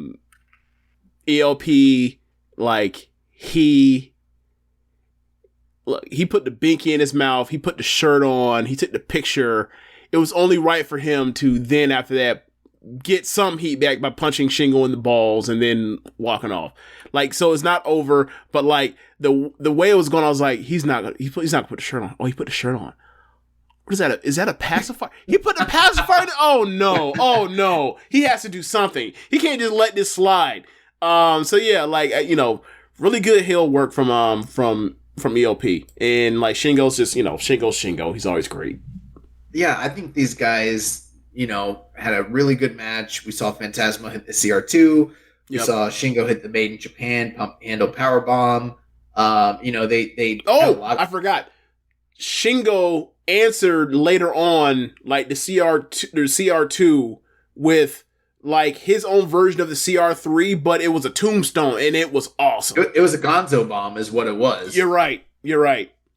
like he put the binky in his mouth. He put the shirt on. He took the picture. It was only right for him to then, after that, get some heat back by punching Shingo in the balls and then walking off. Like, so it's not over, but like the way it was going, I was like, he's not gonna put the shirt on. Oh, he put the shirt on. What is that? Is that a pacifier? He put the pacifier in. Oh no. He has to do something. He can't just let this slide. So yeah, like, you know, really good heel work from ELP. And like Shingo's just, you know, Shingo. He's always great. Yeah, I think these guys, you know, had a really good match. We saw Phantasmo hit the CR2. We saw Shingo hit the Made in Japan pump handle powerbomb. You know, they I forgot. Shingo answered later on, like the CR2 with like his own version of the CR3, but it was a tombstone and it was awesome. It was a Gonzo bomb is what it was. You're right.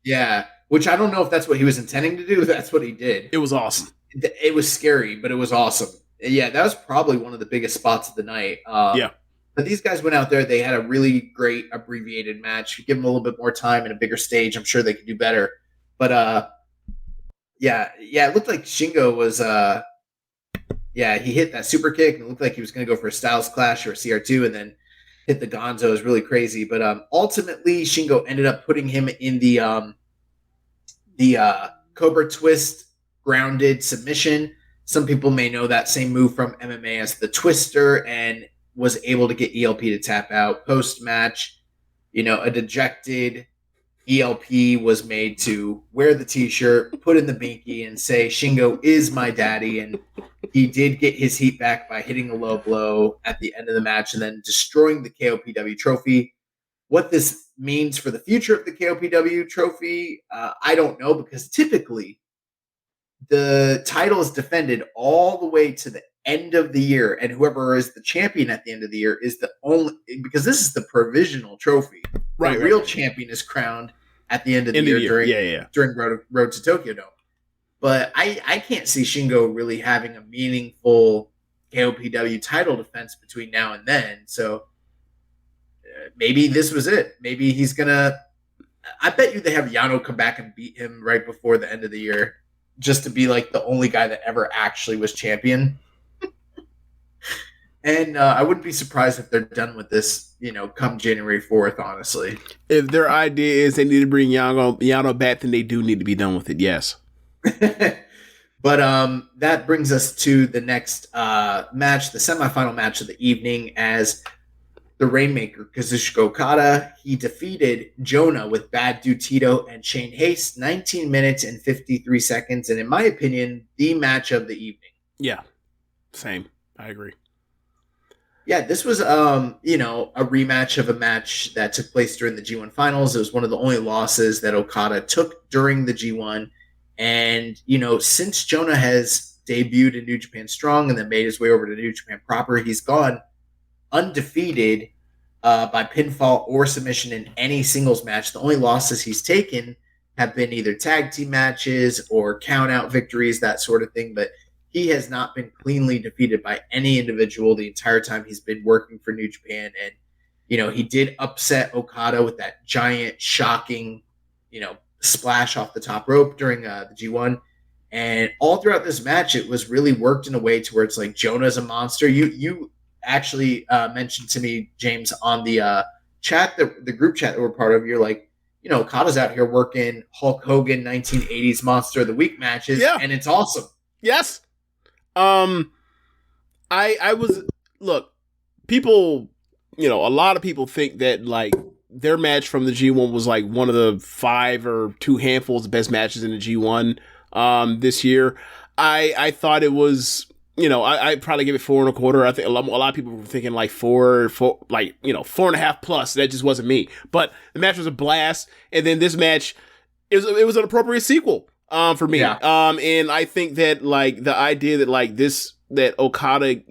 Yeah, which I don't know if that's what he was intending to do. That's what he did. It was awesome. It was scary, but it was awesome. Yeah, that was probably one of the biggest spots of the night. Yeah. But these guys went out there. They had a really great abbreviated match. Give them a little bit more time and a bigger stage. I'm sure they could do better. But yeah, it looked like Shingo was he hit that super kick and it looked like he was going to go for a Styles Clash or a CR2 and then hit the Gonzo. It was really crazy. But ultimately, Shingo ended up putting him in the Cobra Twist grounded submission. Some people may know that same move from MMA as the Twister, and was able to get ELP to tap out. Post-match, a dejected ELP was made to wear the t-shirt, put in the binky, and say, Shingo is my daddy. And he did get his heat back by hitting a low blow at the end of the match and then destroying the KOPW trophy. What this means for the future of the KOPW trophy, I don't know, because typically the title is defended all the way to the end of the year, and whoever is the champion at the end of the year is the only, because this is the provisional trophy. Right, the real champion is crowned at the end of the year during Road to Tokyo Dome. But I can't see Shingo really having a meaningful KOPW title defense between now and then. So maybe this was it. Maybe he's gonna. I bet you they have Yano come back and beat him right before the end of the year, just to be like the only guy that ever actually was champion. And I wouldn't be surprised if they're done with this, come January 4th, honestly. If their idea is they need to bring Yano back, then they do need to be done with it, yes. But that brings us to the next match, the semifinal match of the evening, as the Rainmaker, Kazuchika Okada, he defeated Jonah with Bad Dude Tito and Shane Haste, 19 minutes and 53 seconds. And in my opinion, the match of the evening. Yeah, same. I agree. Yeah, this was, a rematch of a match that took place during the G1 finals. It was one of the only losses that Okada took during the G1. And, since Jonah has debuted in New Japan Strong and then made his way over to New Japan Proper, he's gone undefeated by pinfall or submission in any singles match. The only losses he's taken have been either tag team matches or count out victories, that sort of thing. But he has not been cleanly defeated by any individual the entire time he's been working for New Japan. And, he did upset Okada with that giant, shocking, splash off the top rope during the G1. And all throughout this match, it was really worked in a way to where it's like Jonah's a monster. You actually mentioned to me, James, on the chat, the group chat that we're part of, you're like, Okada's out here working Hulk Hogan 1980s Monster of the Week matches, and it's awesome. Yes. I was, look, people, a lot of people think that like their match from the G1 was like one of the 5 or 2 handfuls of best matches in the G1 this year. I thought it was, I probably give it 4.25. I think a lot of people were thinking like 4, 4.5 plus. That just wasn't me. But the match was a blast, and then this match, it was an appropriate sequel for me. Yeah. And I think that like the idea that like that Okada,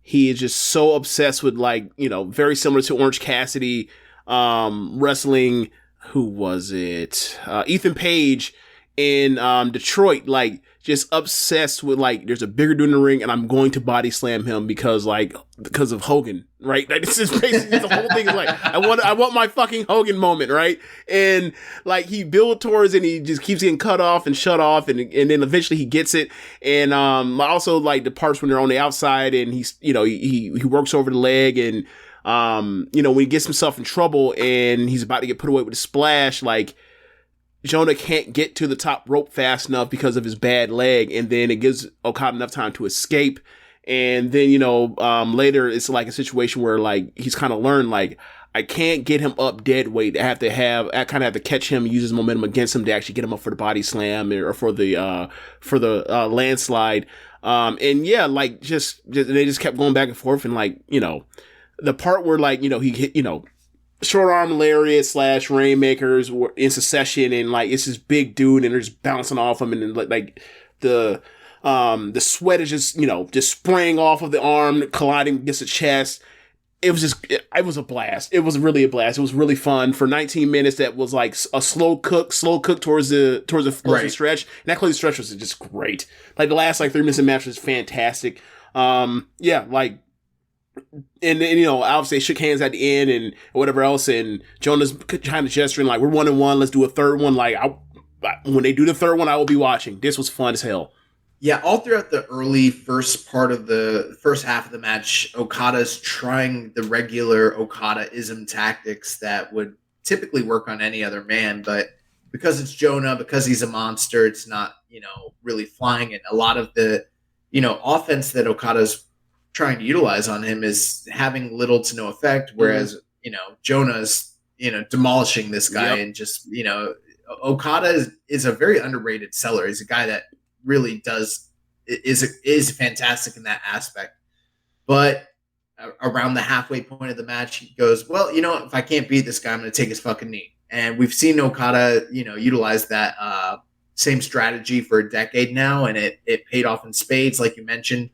he is just so obsessed with like, very similar to Orange Cassidy wrestling. Who was it? Ethan Page in Detroit, like just obsessed with like, there's a bigger dude in the ring and I'm going to body slam him because of Hogan, right? Like, this is basically the whole thing is like, I want my fucking Hogan moment, right? And like he built towards and he just keeps getting cut off and shut off and then eventually he gets it. And also like the parts when they're on the outside and he's, he works over the leg and when he gets himself in trouble and he's about to get put away with a splash, like Jonah can't get to the top rope fast enough because of his bad leg, and then it gives Okada enough time to escape. And then, later it's like a situation where like he's kind of learned like I can't get him up dead weight. I kind of have to catch him, use his momentum against him to actually get him up for the body slam or for the landslide. And yeah, like they just kept going back and forth, and like the part where like he hit short arm lariat / rainmakers in succession, and like it's this big dude and they're just bouncing off him, and then like the sweat is just spraying off of the arm, colliding against the chest. it was a blast. It was really a blast. It was really fun for 19 minutes. That was like a slow cook towards the closing stretch. And that closing stretch was just great. Like the last 3 minutes of the match was fantastic. Like, and then, obviously they shook hands at the end and whatever else. And Jonah's kind of gesturing like, we're 1-1. Let's do a third one. Like, when they do the third one, I will be watching. This was fun as hell. Yeah, all throughout the early first half of the match, Okada's trying the regular Okada-ism tactics that would typically work on any other man, but because it's Jonah, because he's a monster, it's not, really flying. And a lot of the, offense that Okada's trying to utilize on him is having little to no effect, whereas, Jonah's, demolishing this guy. And just, Okada is a very underrated seller. He's a guy that really is fantastic in that aspect. But around the halfway point of the match, he goes, well, if I can't beat this guy, I'm going to take his fucking knee. And we've seen Okada, utilize that same strategy for a decade now, and it paid off in spades, like you mentioned,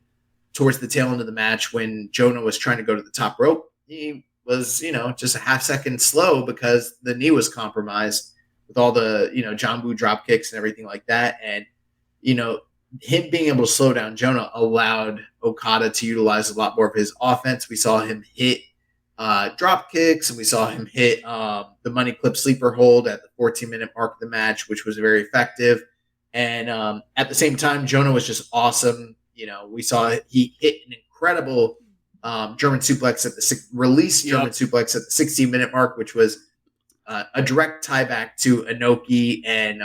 towards the tail end of the match when Jonah was trying to go to the top rope. He was, just a half second slow because the knee was compromised with all the, John Boo drop kicks and everything like that. And him being able to slow down Jonah allowed Okada to utilize a lot more of his offense. We saw him hit drop kicks, and we saw him hit the money clip sleeper hold at the 14-minute mark of the match, which was very effective. And at the same time, Jonah was just awesome. We saw he hit an incredible German suplex at the German suplex at the 16-minute mark, which was a direct tie back to Enoki and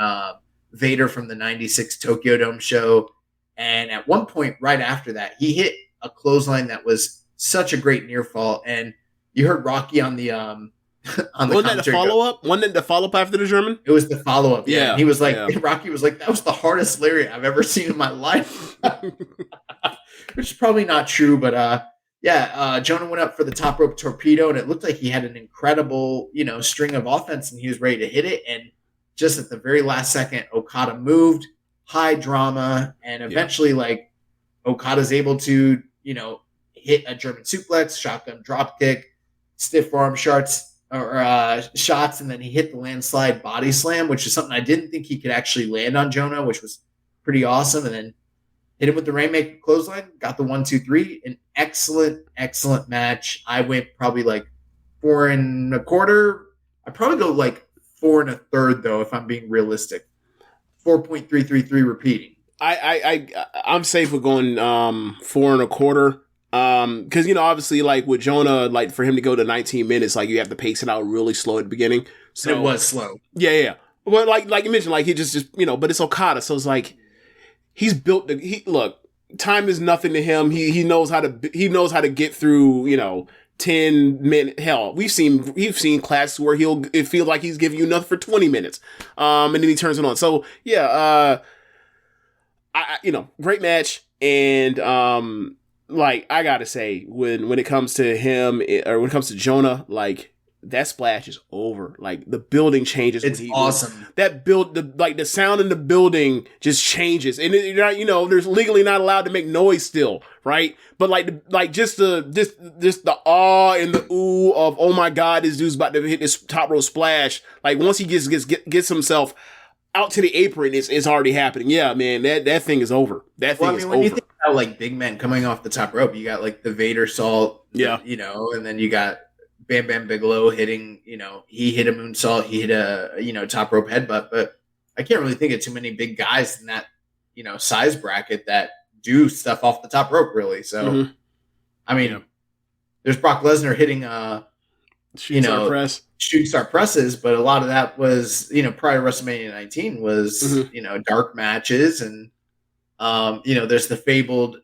Vader from the 96 Tokyo Dome show. And at one point right after that, he hit a clothesline that was such a great near fall. And you heard Rocky on the on the Wasn't that the follow-up? Wasn't that the follow-up after the German? It was the follow-up. Yeah. And he was like, yeah. Rocky was like, that was the hardest lariat I've ever seen in my life. Which is probably not true, but Jonah went up for the top rope torpedo, and it looked like he had an incredible, string of offense, and he was ready to hit it. And just at the very last second, Okada moved, high drama, and eventually, Okada's able to, hit a German suplex, shotgun drop kick, stiff arm shots, and then he hit the landslide body slam, which is something I didn't think he could actually land on Jonah, which was pretty awesome. And then hit him with the Rainmaker clothesline, got the 1-2-3. An excellent, excellent match. I went probably 4 1/4. I'd probably go 4 1/3 though, if I'm being realistic. 4.333 repeating. I'm safe with going 4 1/4. Because obviously, with Jonah, for him to go to 19 minutes, you have to pace it out really slow at the beginning. So it was slow. Yeah. Well, like you mentioned, he just but it's Okada, so it's he's built. Look, time is nothing to him. He knows how to get through 10 minutes. Hell, we've seen classes where it feels like he's giving you nothing for 20 minutes, and then he turns it on. So yeah, great match, and I gotta say, when it comes to him or when it comes to Jonah, that splash is over. The building changes. It's awesome. The sound in the building just changes, and there's legally not allowed to make noise still, right? But just the awe and the ooh of, oh my god, this dude's about to hit this top row splash. Once he gets himself out to the apron, it's already happening. Yeah, man, that thing is over. That thing is over. When you think about big men coming off the top rope, you got the Vader salt, and then you got Bam Bam Bigelow hitting, he hit a moonsault, he hit a, top rope headbutt, but I can't really think of too many big guys in that, size bracket that do stuff off the top rope, really. So, I mean, there's Brock Lesnar hitting, shooting star presses, but a lot of that was, prior to WrestleMania 19 was, dark matches, and, there's the fabled,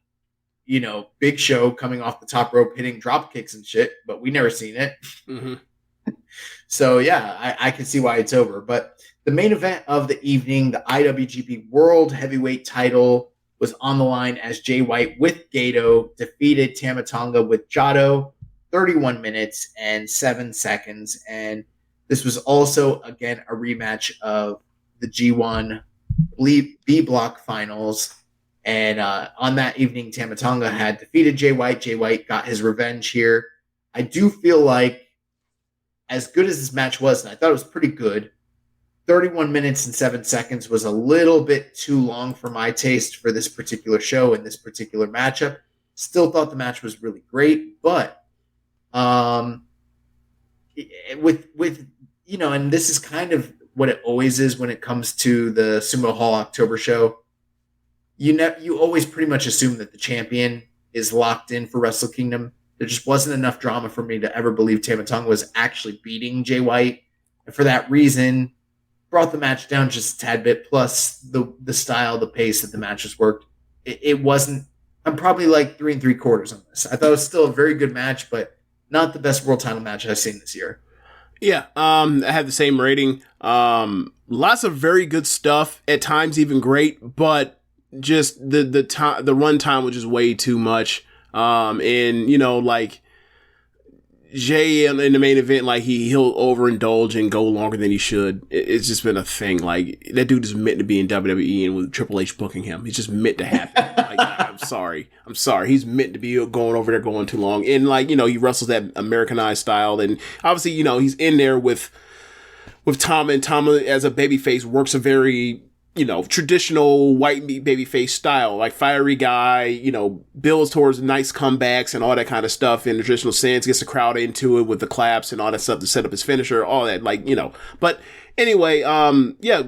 Big Show coming off the top rope hitting drop kicks and shit, but we never seen it. Mm-hmm. So yeah, I can see why it's over. But the main event of the evening, the IWGP World Heavyweight title, was on the line as Jay White with Gato defeated Tama Tonga with Jado, 31 minutes and 7 seconds. And this was also, again, a rematch of the G1 B Block finals. And on that evening, Tama Tonga had defeated Jay White. Jay White got his revenge here. I do feel like, as good as this match was, and I thought it was pretty good, 31 minutes and 7 seconds was a little bit too long for my taste for this particular show and this particular matchup. Still thought the match was really great, but with you know, and this is kind of what it always is when it comes to the Sumo Hall October show. You always pretty much assume that the champion is locked in for Wrestle Kingdom. There just wasn't enough drama for me to ever believe Tama Tonga was actually beating Jay White, and for that reason, brought the match down just a tad bit. Plus the style, the pace that the matches worked. It wasn't. I'm probably like 3 3/4 on this. I thought it was still a very good match, but not the best world title match I've seen this year. Yeah, I had the same rating. Lots of very good stuff, at times even great, but just the time, the run time was just way too much. And you know, like Jay in the main event, like he'll overindulge and go longer than he should. It's just been a thing. Like, that dude is meant to be in WWE, and with Triple H booking him, it's just meant to happen. Like, I'm sorry. He's meant to be going over there going too long. And like, you know, he wrestles that Americanized style, and obviously, you know, he's in there with Tama, and Tama as a babyface works a very, you know, traditional white meat babyface style, like fiery guy, you know, builds towards nice comebacks and all that kind of stuff in the traditional sense, gets the crowd into it with the claps and all that stuff to set up his finisher, all that, like, you know. But anyway, yeah,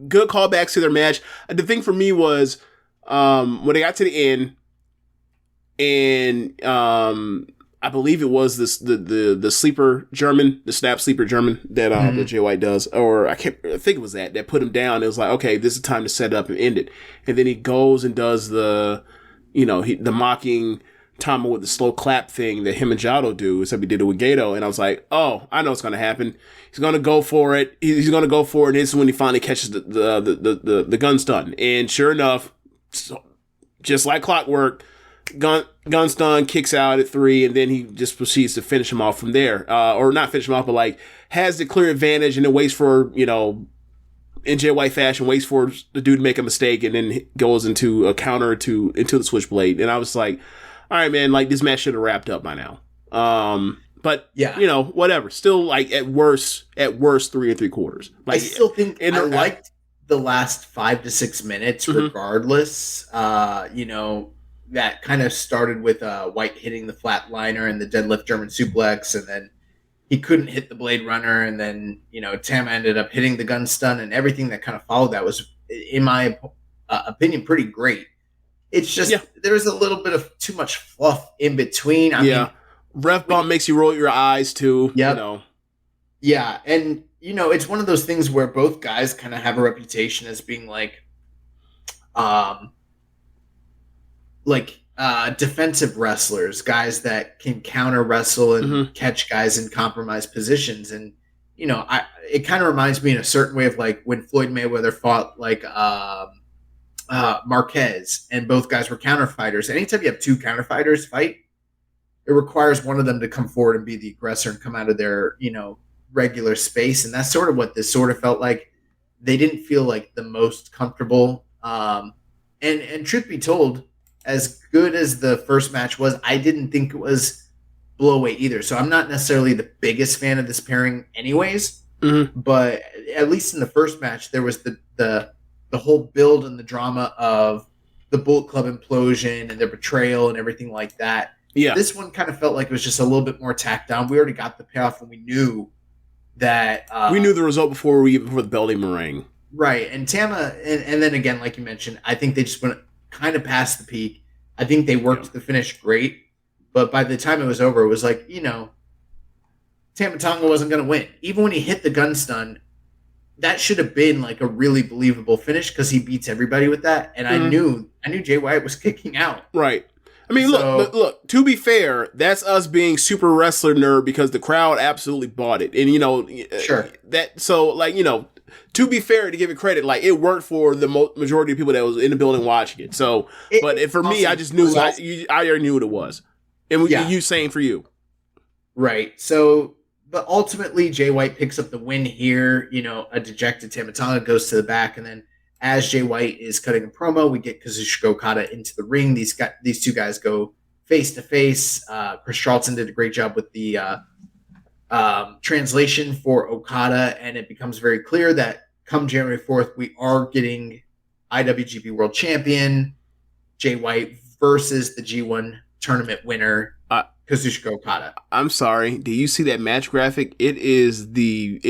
good callbacks to their match. The thing for me was, when they got to the end, and I believe it was the sleeper German, the snap sleeper German that that Jay White does, or I think it was that put him down. It was like, okay, this is time to set up and end it. And then he goes and does the, you know, the mocking Tama with the slow clap thing that him and Jado do, except he did it with Gato. And I was like, oh, I know what's going to happen. He's going to go for it. He's going to go for it. And this is when he finally catches the gun stun. And sure enough, just like clockwork, gun stun, kicks out at 3, and then he just proceeds to finish him off from there. Or not finish him off, but like has the clear advantage, and then waits for, you know, in Jay White fashion, waits for the dude to make a mistake, and then goes into a counter into the switchblade. And I was like, all right, man, like this match should have wrapped up by now. But yeah, you know, whatever. Still, like at worst 3 3/4. Like, I still think I liked the last 5 to 6 minutes, regardless. You know, that kind of started with White hitting the flatliner and the deadlift German suplex, and then he couldn't hit the Blade Runner, and then, you know, Tama ended up hitting the gun stun, and everything that kind of followed that was, in my opinion, pretty great. It's just there was a little bit of too much fluff in between. I mean, ref bump makes you roll your eyes too. Yep. You know. Yeah, and you know, it's one of those things where both guys kind of have a reputation as being like defensive wrestlers, guys that can counter wrestle and catch guys in compromised positions. And, you know, it kind of reminds me in a certain way of like when Floyd Mayweather fought like Marquez, and both guys were counter fighters. Anytime you have 2 counter fighters fight, it requires one of them to come forward and be the aggressor and come out of their, you know, regular space. And that's sort of what this sort of felt like. They didn't feel like the most comfortable. And truth be told, as good as the first match was, I didn't think it was blow away either. So I'm not necessarily the biggest fan of this pairing anyways, but at least in the first match, there was the whole build and the drama of the Bullet Club implosion and their betrayal and everything like that. Yeah. This one kind of felt like it was just a little bit more tacked on. We already got the payoff, and we knew that we knew the result before the bell even rang. Right. And Tama, and then again, like you mentioned, I think they just went kind of past the peak. I think they worked the finish great, but by the time it was over, it was like, you know, Tama Tonga wasn't going to win. Even when he hit the gun stun, that should have been like a really believable finish because he beats everybody with that. And I knew Jay White was kicking out. Right. I mean, look, to be fair, that's us being super wrestler nerd because the crowd absolutely bought it. And, you know, to be fair, to give it credit, like it worked for the majority of people that was in the building watching it. So, for me, I just knew, I already knew what it was. And you same for you. Right. So, but ultimately, Jay White picks up the win here. You know, a dejected Tama Tonga goes to the back, and then as Jay White is cutting a promo, we get Kazuchika Okada into the ring. These 2 guys go face-to-face. Chris Charlton did a great job with the translation for Okada, and it becomes very clear that come January 4th, we are getting IWGP World Champion Jay White versus the G1 tournament winner, Kazuchika Okada. I'm sorry. Do you see that match graphic? It is the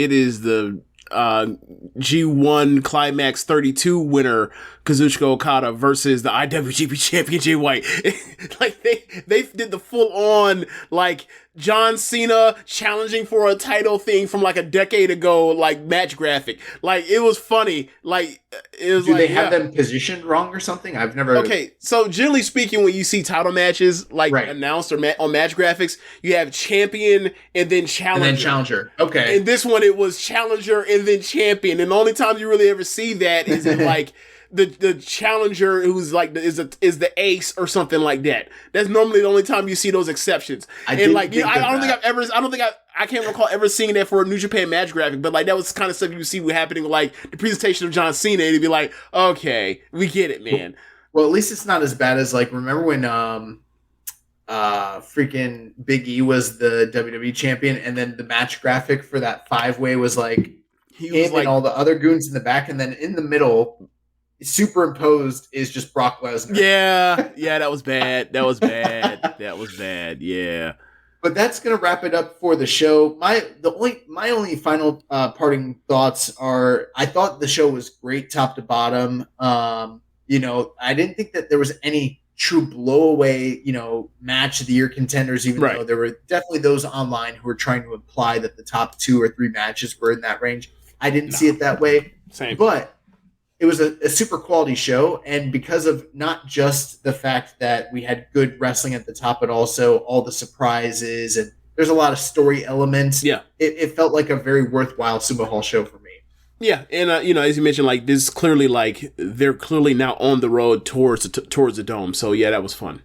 G1 Climax 32 winner Kazuchika Okada versus the IWGP champion Jay White. Like they did the full on like John Cena challenging for a title thing from like a decade ago, like match graphic. Like it was funny. Like it was. Do like, they have them positioned wrong or something? I've never. Okay, so generally speaking, when you see title matches like Right. announced or on match graphics, you have champion and then challenger. And then challenger. Okay. And this one, it was challenger and then champion. And the only time you really ever see that is in like the challenger who's like is the ace or something like that. That's normally the only time you see those exceptions. I don't think I can't recall ever seeing that for a New Japan match graphic. But like that was kind of stuff you see happening with like the presentation of John Cena. And it'd be like, okay, we get it, man. Well, at least it's not as bad as like remember when freaking Big E was the WWE champion, and then the match graphic for that 5-way was like him and all the other goons in the back, and then in the middle, superimposed is just Brock Lesnar. Yeah, that was bad. That was bad. Yeah. But that's gonna wrap it up for the show. My only final parting thoughts are: I thought the show was great, top to bottom. I didn't think that there was any true blowaway, match of the year contenders, even though there were definitely those online who were trying to imply that the top 2 or 3 matches were in that range. I didn't see it that way. Same. But it was a super quality show, and because of not just the fact that we had good wrestling at the top, but also all the surprises, and there's a lot of story elements. Yeah. It felt like a very worthwhile Sumo Hall show for me. Yeah, and as you mentioned, like this is clearly like they're clearly now on the road towards the dome. So yeah, that was fun.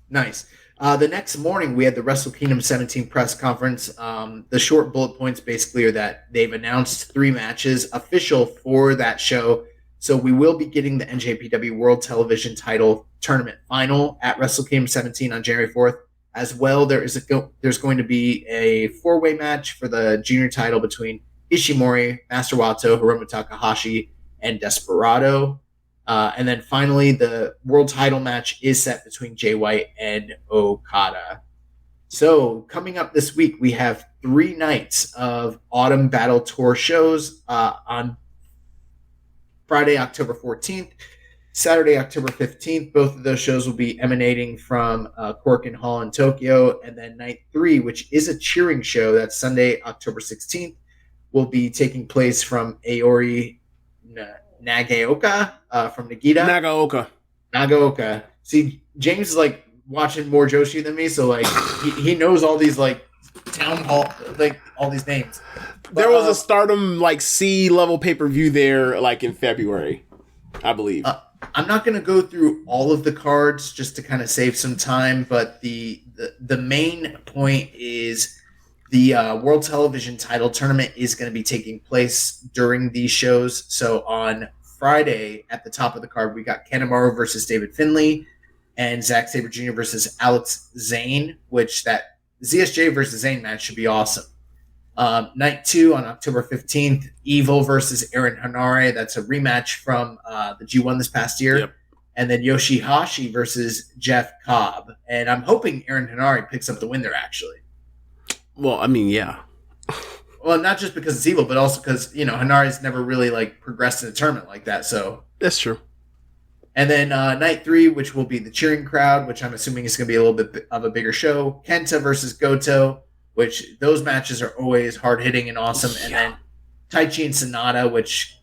Nice. The next morning, we had the Wrestle Kingdom 17 press conference. The short bullet points basically are that they've announced 3 matches official for that show. So we will be getting the NJPW World Television Title Tournament Final at Wrestle Kingdom 17 on January 4th. As well, there's going to be a 4-way match for the junior title between Ishimori, Master Wato, Hiromu Takahashi, and Desperado. And then finally, the world title match is set between Jay White and Okada. So coming up this week, we have 3 nights of Autumn Battle Tour shows on Friday, October 14th, Saturday, October 15th. Both of those shows will be emanating from Korakuen Hall in Tokyo. And then night 3, which is a cheering show, that's Sunday, October 16th, will be taking place from Aori Nagaoka from Nagita. Nagaoka. See, James is like watching more Joshi than me, so like he knows all these like town hall, like all these names. There was a Stardom like C level pay-per-view there like in February, I believe. I'm not going to go through all of the cards just to kind of save some time, but the main point is the World Television Title Tournament is going to be taking place during these shows. So on Friday, at the top of the card, we got Kanemaru versus David Finlay and Zack Sabre Jr. versus Alex Zane, which that ZSJ versus Zane match should be awesome. Night 2 on October 15th, Evil versus Aaron Hanare. That's a rematch from the G1 this past year. Yep. And then Yoshihashi versus Jeff Cobb. And I'm hoping Aaron Hanare picks up the win there, actually. Well, I mean, yeah. Well, not just because it's Evil, but also because, Hanare's never really, like, progressed in a tournament like that, so. That's true. And then night 3, which will be the cheering crowd, which I'm assuming is going to be a little bit of a bigger show. Kenta versus Goto, which those matches are always hard-hitting and awesome. Yeah. And then Taichi and Sonata, which,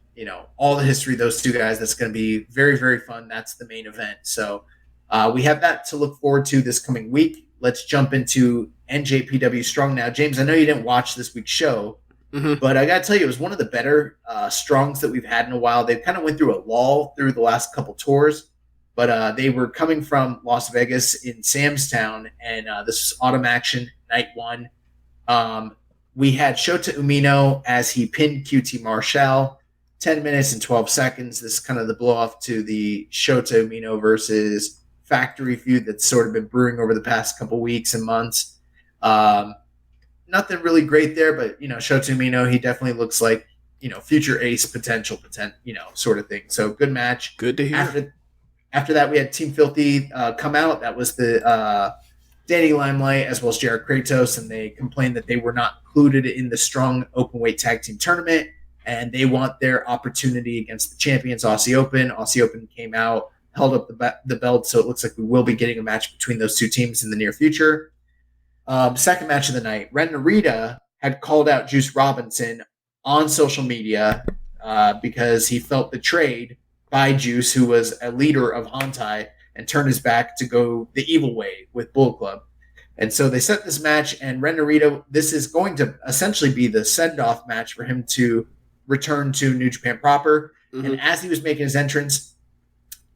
all the history of those 2 guys, that's going to be very, very fun. That's the main event. So we have that to look forward to this coming week. Let's jump into NJPW Strong now. James, I know you didn't watch this week's show, but I got to tell you, it was one of the better Strongs that we've had in a while. They kind of went through a lull through the last couple tours, but they were coming from Las Vegas in Sam's Town, and this was Autumn Action, night 1. We had Shota Umino as he pinned QT Marshall, 10 minutes and 12 seconds. This is kind of the blow off to the Shota Umino versus factory feud that's sort of been brewing over the past couple weeks and months. Nothing really great there, but Shota Umino, he definitely looks like future ace potential, sort of thing. So good match. Good to hear. After that, we had Team Filthy come out. That was the Danny Limelight as well as Jared Kratos, and they complained that they were not included in the strong openweight tag team tournament, and they want their opportunity against the champions, Aussie Open. Aussie Open came out, held up the belt, so it looks like we will be getting a match between those two teams in the near future. Second match of the night, Ren Narita had called out Juice Robinson on social media because he felt betrayed by Juice, who was a leader of Hantai, and turned his back to go the evil way with Bullet Club. And so they set this match, and Ren Narita, this is going to essentially be the send-off match for him to return to New Japan proper. Mm-hmm. And as he was making his entrance,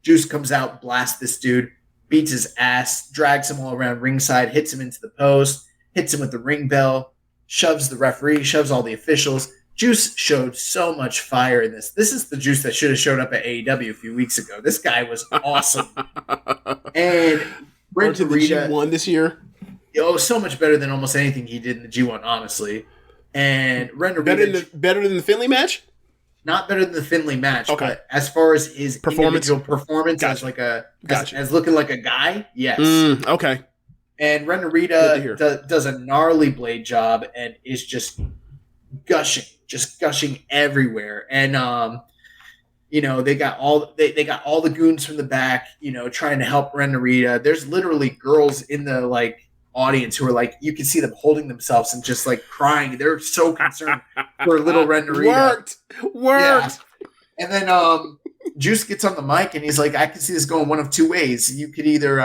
Juice comes out, blasts this dude, beats his ass, drags him all around ringside, hits him into the post, hits him with the ring bell, shoves the referee, shoves all the officials. Juice showed so much fire in this. This is the Juice that should have showed up at AEW a few weeks ago. This guy was awesome. And Ren Narita won this year. So much better than almost anything he did in the G1, honestly. And Ren Narita, better than the Finlay match? Not better than the Finlay match, but as far as his individual performance gotcha. as looking like a guy, yes. Okay. And Ren Narita does a gnarly blade job and is just gushing everywhere. And they got all the goons from the back, trying to help Ren Narita. There's literally girls in the audience who are you can see them holding themselves and just crying. They're so concerned for little Ren Narita. Worked. Yeah. And then Juice gets on the mic and he's like, I can see this going one of two ways. You could either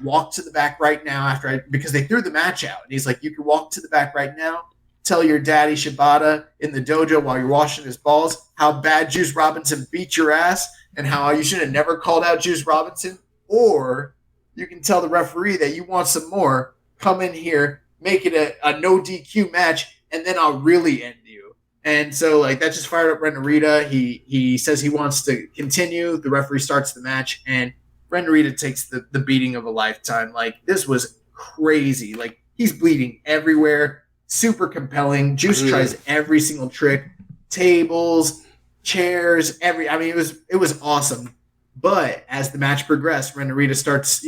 walk to the back right now because they threw the match out. And he's like, you could walk to the back right now, tell your daddy Shibata in the dojo while you're washing his balls how bad Juice Robinson beat your ass and how you should have never called out Juice Robinson. Or you can tell the referee that you want some more, come in here, make it a no DQ match, and then I'll really end you. And so that just fired up Ren Narita. He says he wants to continue. The referee starts the match, and Ren Narita takes the beating of a lifetime. This was crazy. He's bleeding everywhere. Super compelling. Juice tries every single trick. Tables, chairs, it was awesome. But as the match progressed, Ren Narita starts,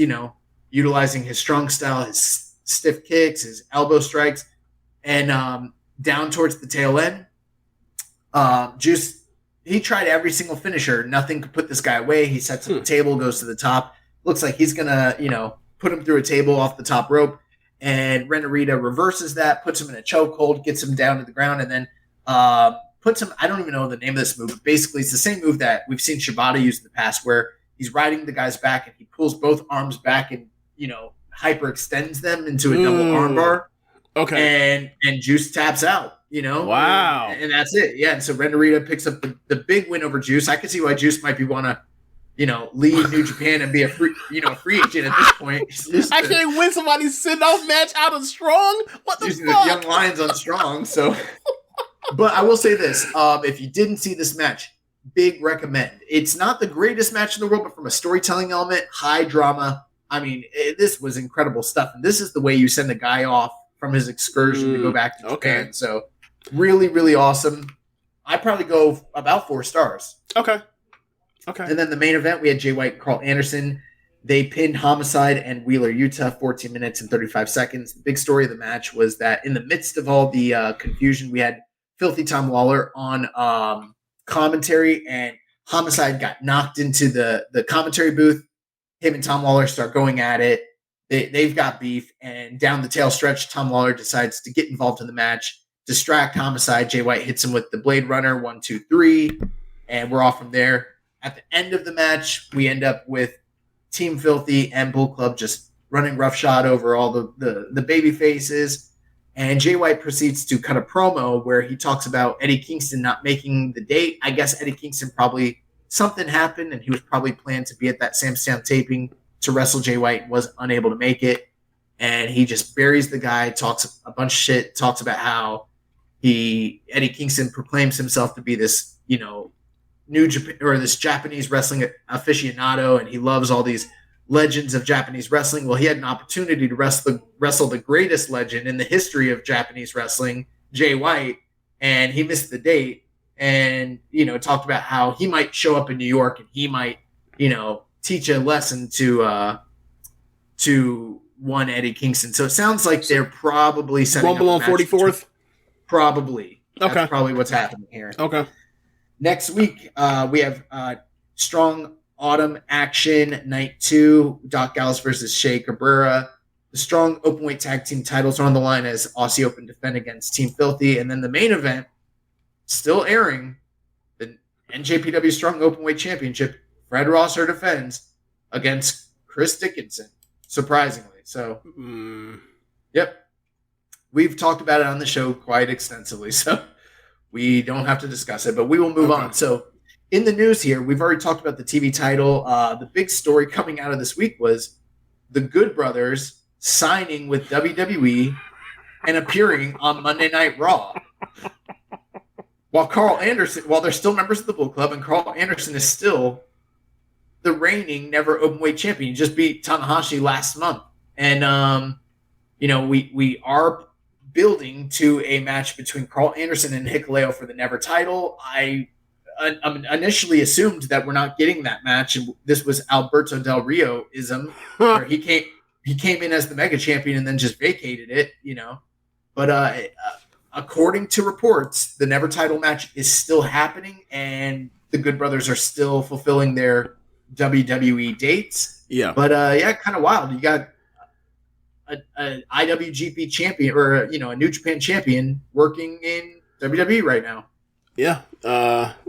utilizing his strong style, his stiff kicks, his elbow strikes, and down towards the tail end, Juice, he tried every single finisher. Nothing could put this guy away. He sets up the table, goes to the top. Looks like he's going to, put him through a table off the top rope. And Ren Narita reverses that, puts him in a chokehold, gets him down to the ground, and then puts him, I don't even know the name of this move, but basically it's the same move that we've seen Shibata use in the past where he's riding the guy's back and he pulls both arms back and, hyperextends them into a double armbar. Okay. And Juice taps out, Wow. And that's it. Yeah. And so Ren Narita picks up the big win over Juice. I can see why Juice might want to, leave New Japan and be a free agent at this point. I can't win somebody's send-off match out of Strong? What the fuck? The Young Lions on Strong, so... But I will say this, if you didn't see this match, big recommend. It's not the greatest match in the world, but from a storytelling element, high drama, this was incredible stuff. And this is the way you send a guy off from his excursion to go back to Japan. Okay. So really, really awesome. I'd probably go about 4 stars. Okay. And then the main event, we had Jay White and Carl Anderson. They pinned Homicide and Wheeler Yuta 14 minutes and 35 seconds. The big story of the match was that in the midst of all the confusion, we had Filthy Tom Lawler on commentary, and Homicide got knocked into the commentary booth. Him and Tom Lawler start going at it. They've got beef, and down the tail stretch, Tom Lawler decides to get involved in the match, distract Homicide. Jay White hits him with the Blade Runner, 1, 2, 3, and we're off from there. At the end of the match, we end up with Team Filthy and Bull Club just running roughshod over all the baby faces. And Jay White proceeds to cut a promo where he talks about Eddie Kingston not making the date. I guess Eddie Kingston something happened, and he was probably planned to be at that Samstown taping to wrestle Jay White and was unable to make it. And he just buries the guy, talks a bunch of shit, talks about how Eddie Kingston proclaims himself to be this, New Japan or this Japanese wrestling aficionado, and he loves all these legends of Japanese wrestling. Well, he had an opportunity to wrestle the greatest legend in the history of Japanese wrestling, Jay White, and he missed the date. And, talked about how he might show up in New York and he might, teach a lesson to one Eddie Kingston. So it sounds like they're probably setting Rumble on 44th? Probably. Okay. That's probably what's happening here. Okay. Next week, we have Strong Autumn Action Night 2, Doc Gallows versus Shea Cabrera. The Strong Openweight Tag Team titles are on the line as Aussie Open defend against Team Filthy. And then the main event, still airing, the NJPW Strong Openweight Championship, Fred Rosser defends against Chris Dickinson, surprisingly. So, Yep. We've talked about it on the show quite extensively, so we don't have to discuss it, but we will move on. So in the news here, we've already talked about the TV title. The big story coming out of this week was the Good Brothers signing with WWE and appearing on Monday Night Raw. While they're still members of the Bull Club, and Carl Anderson is still the reigning never openweight champion. He just beat Tanahashi last month. And, we are building to a match between Carl Anderson and Hikuleo for the never title. I initially assumed that we're not getting that match, and this was Alberto Del Rio-ism, where he came in as the mega champion and then just vacated it, But according to reports, the never title match is still happening, and the Good Brothers are still fulfilling their WWE dates. Yeah. But kind of wild. You got an IWGP champion or a New Japan champion working in WWE right now. Yeah.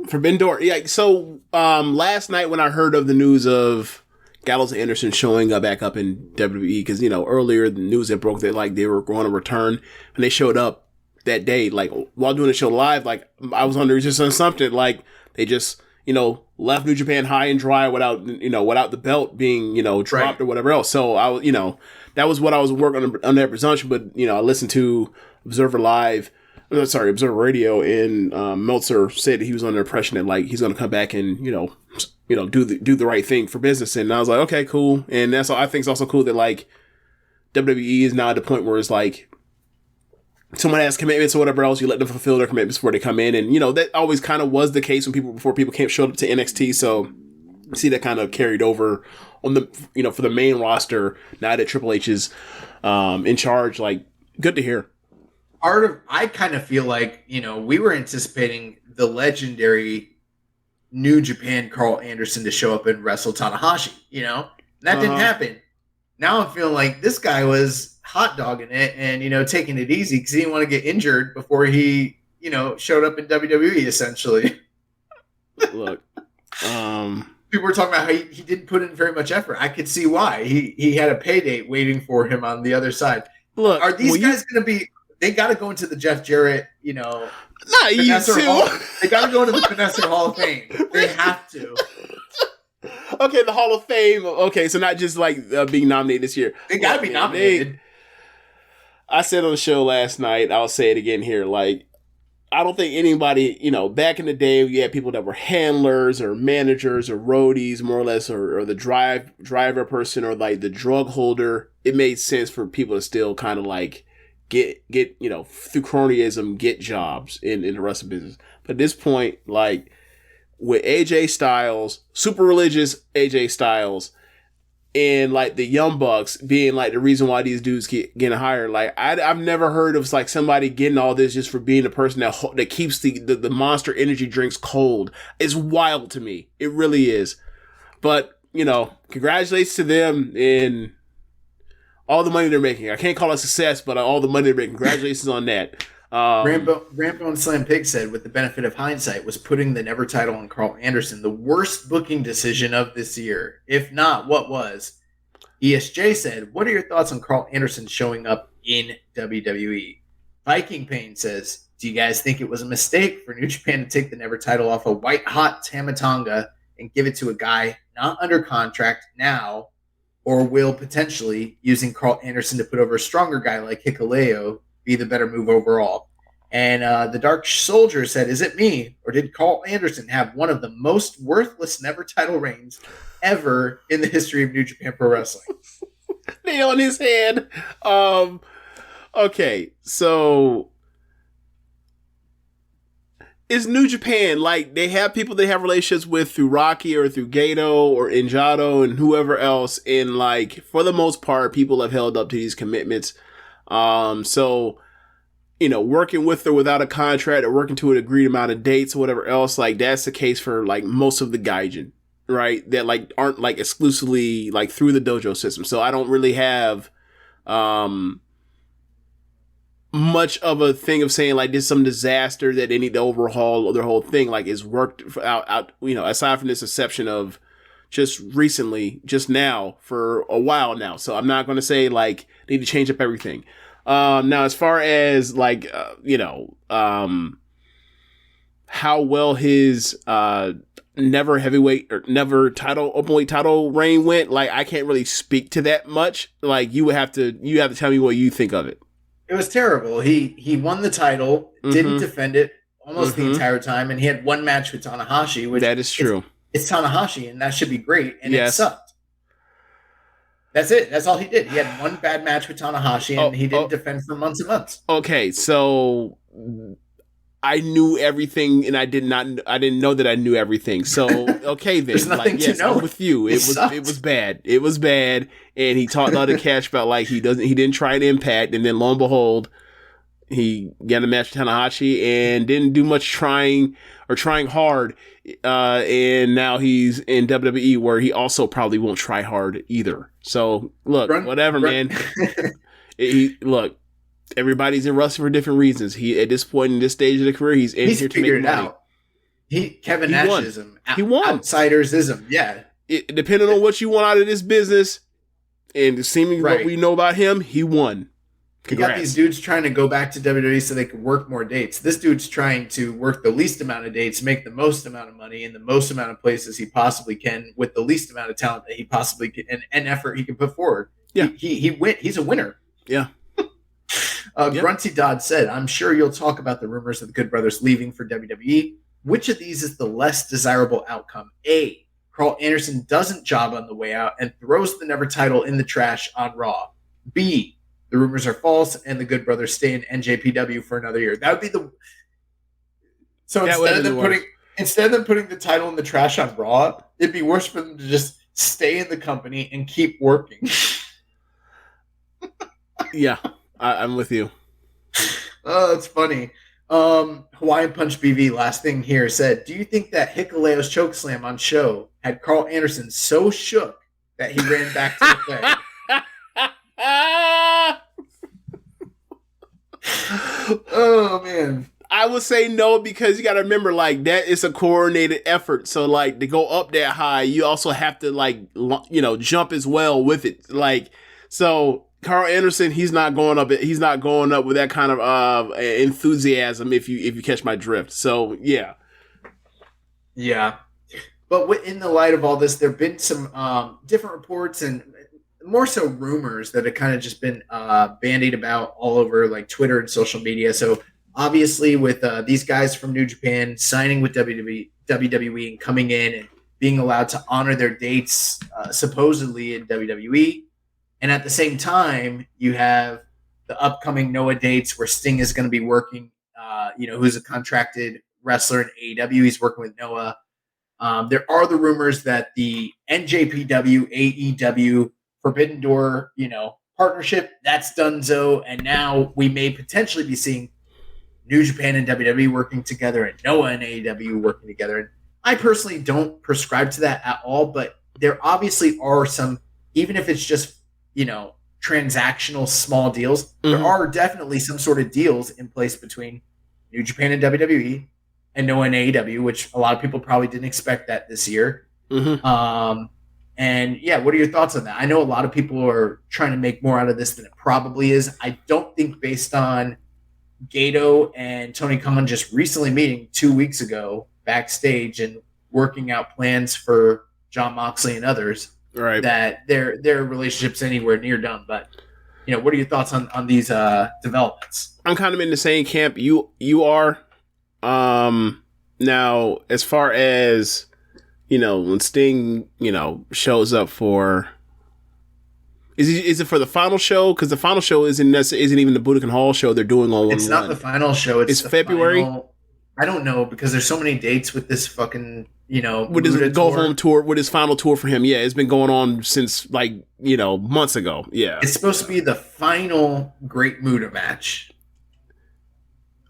Forbidden Door. Yeah. So last night when I heard of the news of Gallows and Anderson showing back up in WWE, because earlier the news that broke that they were going to return, and they showed up that day, while doing the show live, I was under just something they just left New Japan high and dry without the belt being dropped right, or whatever else. So I that was what I was working on that presumption. But I listened to Observer Radio, and Meltzer said he was under the impression that he's going to come back and do the right thing for business. And I was like, okay, cool. And that's I think it's also cool that WWE is now at the point where it's someone has commitments or whatever else, you let them fulfill their commitments before they come in. And, that always kind of was the case before people showed up to NXT. So you see that kind of carried over on the, for the main roster now that Triple H is in charge. Good to hear. I kind of feel we were anticipating the legendary New Japan Carl Anderson to show up and wrestle Tanahashi, and that didn't happen. Now I'm feeling like this guy was hot dogging it and, taking it easy because he didn't want to get injured before he, showed up in WWE, essentially. Look, people were talking about how he didn't put in very much effort. I could see why. He had a pay date waiting for him on the other side. Look, are these guys going to be, they got to go into the Jeff Jarrett, not you too. They got to go into the Finesser Hall of Fame. They have to. Okay, the Hall of Fame. Okay, so not just being nominated this year. They got to be nominated. I said on the show last night, I'll say it again here, I don't think anybody, back in the day, you had people that were handlers or managers or roadies, more or less, or the driver person or the drug holder. It made sense for people to still kind of get through cronyism, get jobs in the wrestling business. But at this point, with AJ Styles, super religious AJ Styles, and the Young Bucks being the reason why these dudes keep getting hired. I've never heard of somebody getting all this just for being the person that keeps the Monster energy drinks cold. It's wild to me. It really is. But congratulations to them and all the money they're making. I can't call it success, but all the money they're making. Congratulations on that. Rambo and Slam Pig said, with the benefit of hindsight, was putting the never title on Carl Anderson the worst booking decision of this year. If not, what was? ESJ said, what are your thoughts on Carl Anderson showing up in WWE? Viking Pain says, do you guys think it was a mistake for New Japan to take the never title off a white hot Tama Tonga and give it to a guy not under contract now, or will potentially using Carl Anderson to put over a stronger guy like Hikuleo be the better move overall? And the Dark Soldier said, "Is it me, or did Carl Anderson have one of the most worthless never title reigns ever in the history of New Japan Pro Wrestling?" Nail on his head. Okay, so is New Japan, like, they have people they have relationships with through Rocky or through Gato or Injado and whoever else, and like for the most part people have held up to these commitments. So you know, working with or without a contract or working to an agreed amount of dates or whatever else, like that's the case for like most of the gaijin, right? That like aren't like exclusively like through the dojo system. So I don't really have much of a thing of saying like there's some disaster that they need to overhaul or their whole thing like is worked out, you know, aside from this exception of just recently, just now for a while now. So I'm not going to say like they need to change up everything. Now as far as like, you know, how well his, never heavyweight or never openweight title reign went, like I can't really speak to that much. Like you have to tell me what you think of it. It was terrible. He won the title, didn't defend it almost the entire time, and he had one match with Tanahashi, which that is true. It's Tanahashi, and that should be great, and it sucked. That's it. That's all he did. He had one bad match with Tanahashi, and he didn't defend for months and months. Okay, so I knew everything, and I didn't know that I knew everything. So okay, then there's nothing to know. I'm with you. It was bad. It was bad, and he talked all the cash about like he didn't try an Impact, and then lo and behold, he got a match with Tanahashi and didn't do much trying hard, and now he's in WWE where he also probably won't try hard either. So look, whatever, man. Look. Everybody's in wrestling for different reasons. He at this point in this stage of the career, he's here to make money. Out. Kevin Nashism. He won. Outsidersism. Yeah. Depending on what you want out of this business, and seeming what we know about him, he won. Congrats. You got these dudes trying to go back to WWE so they could work more dates. This dude's trying to work the least amount of dates, make the most amount of money in the most amount of places he possibly can with the least amount of talent that he possibly can and effort he can put forward. Yeah. He's a winner. Yeah. Grunty Dodd said, "I'm sure you'll talk about the rumors of the Good Brothers leaving for WWE. Which of these is the less desirable outcome? A, Carl Anderson doesn't job on the way out and throws the never title in the trash on Raw. B, the rumors are false and the Good Brothers stay in NJPW for another year." That would be the... So instead of them putting the title in the trash on Raw, it'd be worse for them to just stay in the company and keep working. Yeah. I'm with you. Oh, that's funny. Hawaiian Punch BV, last thing here, said, "Do you think that Hikuleo's chokeslam on show had Carl Anderson so shook that he ran back to the flag?" Oh, man. I would say no, because you got to remember, like, that is a coordinated effort. So, like, to go up that high, you also have to, like, you know, jump as well with it. Like, so... Carl Anderson, he's not going up with that kind of enthusiasm. If you catch my drift, so yeah. But in the light of all this, there've been some different reports and more so rumors that have kind of just been bandied about all over like Twitter and social media. So obviously, with these guys from New Japan signing with WWE and coming in and being allowed to honor their dates supposedly in WWE. And at the same time, you have the upcoming Noah dates where Sting is going to be working, who's a contracted wrestler in AEW. He's working with Noah. There are the rumors that the NJPW, AEW, Forbidden Door, partnership, that's donezo. And now we may potentially be seeing New Japan and WWE working together and Noah and AEW working together. And I personally don't prescribe to that at all, but there obviously are some, even if it's just transactional small deals. There are definitely some sort of deals in place between New Japan and WWE and Noah and AEW, which a lot of people probably didn't expect that this year. And yeah, what are your thoughts on that? I know a lot of people are trying to make more out of this than it probably is. I don't think based on Gato and Tony Khan just recently meeting 2 weeks ago backstage and working out plans for Jon Moxley and others, right, that their relationship's anywhere near done. But what are your thoughts on these developments? I'm kind of in the same camp you are. Now, as far as, when Sting, shows up for, is it for the final show? Because the final show isn't even the Budokan Hall show they're doing on 1-1. It's not the final show. It's February. I don't know, because there's so many dates with this fucking, with his go-home tour, with his final tour for him. Yeah, it's been going on since, months ago. Yeah. It's supposed to be the final Great Muda match.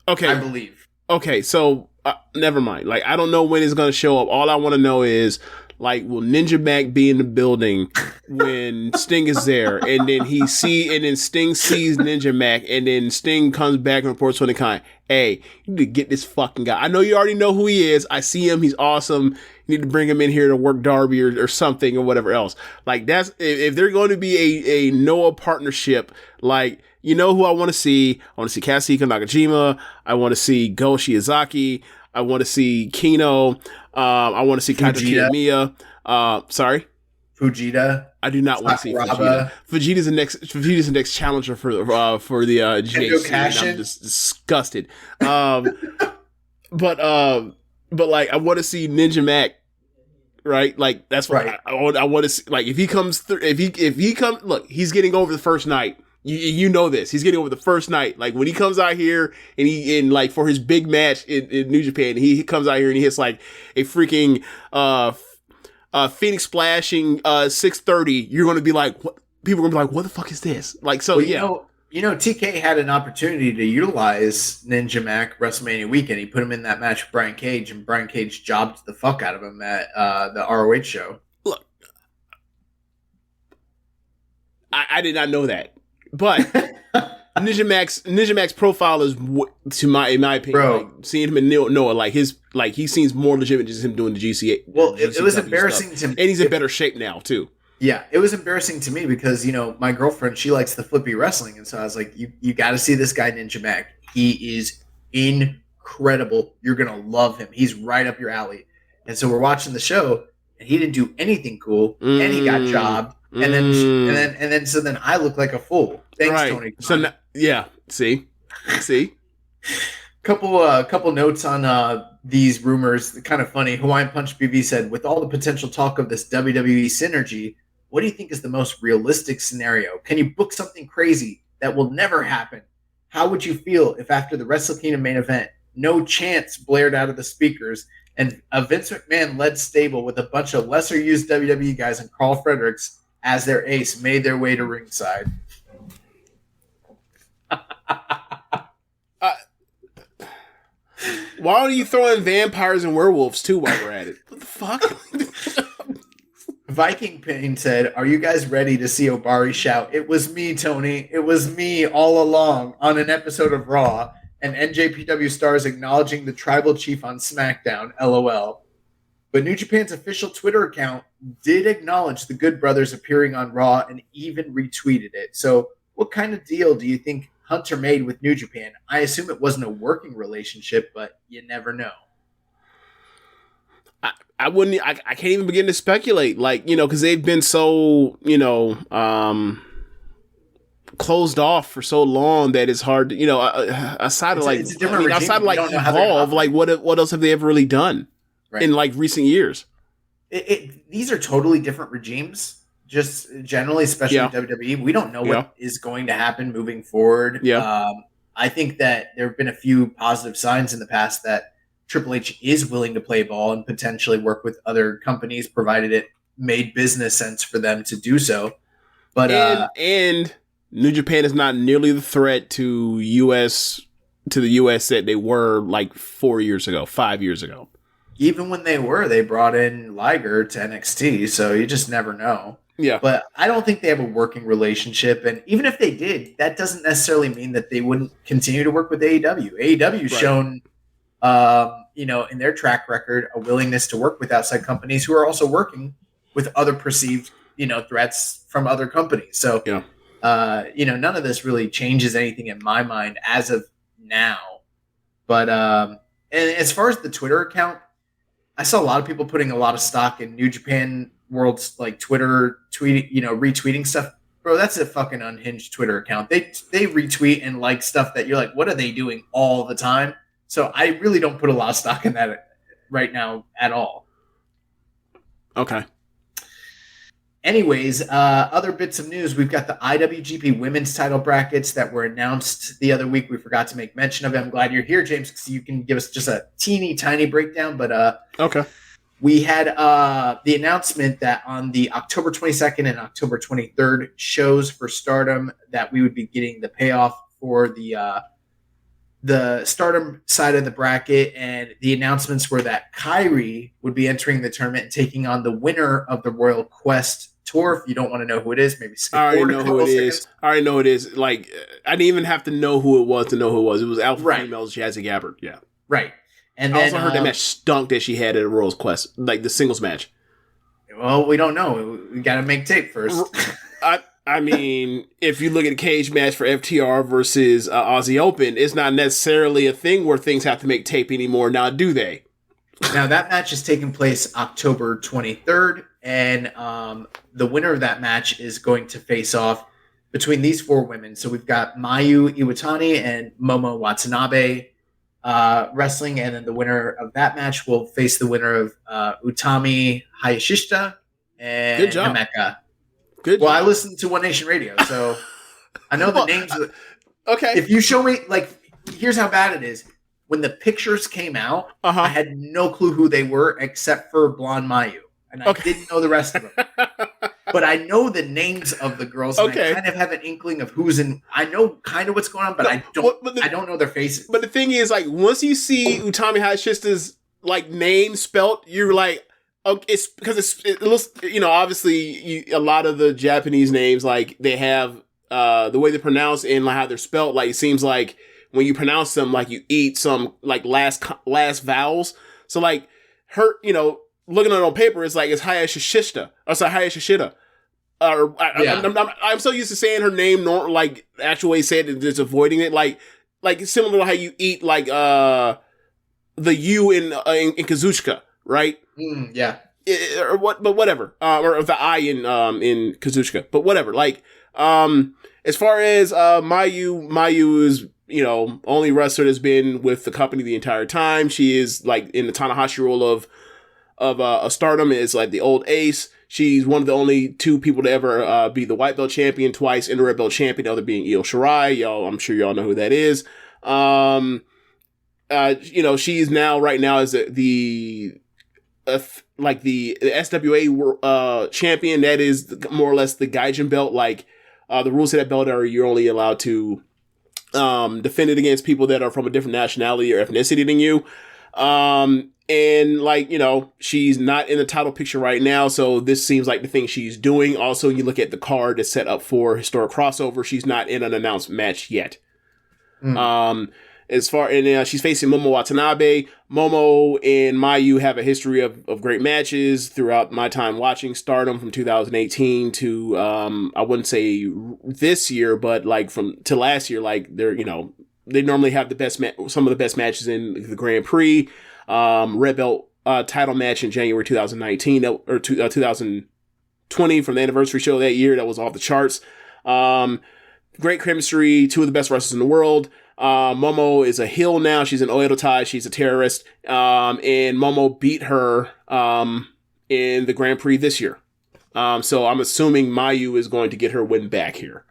Okay. I believe. Okay, so never mind. I don't know when it's going to show up. All I want to know is, will Ninja Mac be in the building when Sting is there? And then Sting sees Ninja Mac, and then Sting comes back and reports on the kind. Hey, you need to get this fucking guy. I know you already know who he is. I see him. He's awesome. You need to bring him in here to work Darby or something or whatever else. That's if they're going to be a Noah partnership. Who I want to see? I want to see Kazuchika Nakajima. I want to see Go Shiozaki. I want to see Kino. I want to see Kaito Kiyomiya. Sorry? Fujita. I do not want to see Fujita. Fujita's the next challenger for the GHC. And I'm just disgusted. But I want to see Ninja Mac. Right? That's what right. I want to see. If he comes through, if he comes, look, he's getting over the first night. You know this. He's getting over the first night. When he comes out here and for his big match in New Japan, he comes out here and he hits a freaking Phoenix Splashing 630. You're gonna be like, what? People are gonna be like, what the fuck is this? TK had an opportunity to utilize Ninja Mac WrestleMania weekend. He put him in that match with Brian Cage, and Brian Cage jobbed the fuck out of him at the ROH show. Look, I did not know that. But Ninja Mac's profile is, in my opinion, bro, seeing him in Noah, he seems more legitimate just him doing the GCA. Well, it was embarrassing to me, and he's in better shape now too. Yeah, it was embarrassing to me because my girlfriend, she likes the flippy wrestling, and so I was like, you got to see this guy Ninja Mac. He is incredible. You're gonna love him. He's right up your alley. And so we're watching the show, and he didn't do anything cool, and he got jobbed. And then I look like a fool. Thanks, right. Tony. So see, couple notes on these rumors. Kind of funny. Hawaiian Punch BB said, with all the potential talk of this WWE synergy, what do you think is the most realistic scenario? Can you book something crazy that will never happen? How would you feel if after the Wrestle Kingdom main event, no chants blared out of the speakers, and a Vince McMahon led stable with a bunch of lesser used WWE guys and Carl Fredericks as their ace made their way to ringside? Why are you throwing vampires and werewolves too while we're at it? What the fuck? Viking Pain said, are you guys ready to see Obari shout, "It was me, Tony. It was me all along" on an episode of Raw, and NJPW stars acknowledging the tribal chief on SmackDown, LOL. But New Japan's official Twitter account did acknowledge the Good Brothers appearing on Raw and even retweeted it. So what kind of deal do you think Hunter made with New Japan? I assume it wasn't a working relationship, but you never know. I can't even begin to speculate, because they've been so, closed off for so long that it's hard to, outside of Evolve, what else have they ever really done in recent years? These are totally different regimes, just generally, especially WWE. We don't know what is going to happen moving forward. I think that there have been a few positive signs in the past that Triple H is willing to play ball and potentially work with other companies, provided it made business sense for them to do so. But and New Japan is not nearly the threat to the US that they were 5 years ago. Even when they brought in Liger to NXT, so you just never know. Yeah. But I don't think they have a working relationship, and even if they did, that doesn't necessarily mean that they wouldn't continue to work with AEW. AEW's shown in their track record, a willingness to work with outside companies who are also working with other perceived, threats from other companies. So, none of this really changes anything in my mind as of now. But and as far as the Twitter account, I saw a lot of people putting a lot of stock in New Japan World's Twitter retweeting stuff. Bro, that's a fucking unhinged Twitter account. They retweet and like stuff that you're like, what are they doing all the time? So I really don't put a lot of stock in that right now at all. Okay. Anyways, other bits of news. We've got the IWGP women's title brackets that were announced the other week. We forgot to make mention of it. I'm glad you're here, James, because you can give us just a teeny tiny breakdown. But okay. We had the announcement that on the October 22nd and October 23rd shows for Stardom that we would be getting the payoff for the Stardom side of the bracket, and the announcements were that Kairi would be entering the tournament and taking on the winner of the Royal Quest Tour. If you don't want to know who it is, maybe skip I already forward know a who couple it seconds. is. I already know it is. Like, I didn't even have to know who it was to know who it was. It was Alpha Females, Jazzy Gabbard. Yeah. Right. And I then, also heard that match stunk that she had at a Royals Quest, like the singles match. Well, we don't know. We got to make tape first. I mean, if you look at a cage match for FTR versus Aussie Open, it's not necessarily a thing where things have to make tape anymore now, do they? Now, that match is taking place October 23rd, and the winner of that match is going to face off between these four women. So we've got Mayu Iwatani and Momo Watanabe wrestling, and then the winner of that match will face the winner of Utami Hayashishita and Himeka. Good well, job. I listen to One Nation Radio, so I know the names. Okay. If you show me, like, here's how bad it is. When the pictures came out, I had no clue who they were except for Blonde Mayu. And I didn't know the rest of them. But I know the names of the girls, and I kind of have an inkling of who's in. I know kind of what's going on, but I don't know their faces. But the thing is, like, once you see Utami Hayashista's, like, name spelt, you're like, okay, it's because it looks, you know, obviously a lot of the Japanese names, like, they have the way they're pronounced and like how they're spelt. Like, it seems like when you pronounce them, like, you eat some like last vowels. So like her, you know, looking at it on paper, it's like it's Hayashishita or sorry Hayashishita. I'm so used to saying her name, like actual way said, and just avoiding it, like similar to how you eat like the U in Kazuchika, right? Yeah. Or what? But whatever. Or the I in Kazuchika, but whatever. Like, as far as Mayu is, you know, only wrestler that's been with the company the entire time. She is like in the Tanahashi role of Stardom, is like the old ace. She's one of the only two people to ever be the white belt champion twice and the red belt champion, the other being Io Shirai. Y'all, I'm sure y'all know who that is. You know, she's now right now is the SWA champion. That is more or less the Gaijin belt. Like, the rules of that belt are you're only allowed to defend it against people that are from a different nationality or ethnicity than you. And like, you know, she's not in the title picture right now, so this seems like the thing she's doing. Also, you look at the card that's set up for historic crossover. She's not in an announced match yet. As far and she's facing Momo Watanabe. Momo and Mayu have a history of great matches throughout my time watching Stardom from 2018 to I wouldn't say this year, but like to last year. Like they're, you know, they normally have the best some of the best matches in the Grand Prix. Red belt title match in January 2019 or 2020 from the anniversary show that year that was off the charts. Great chemistry, two of the best wrestlers in the world. Momo is a heel now. She's an Oedo Tai. She's a terrorist. And Momo beat her in the Grand Prix this year. So I'm assuming Mayu is going to get her win back here.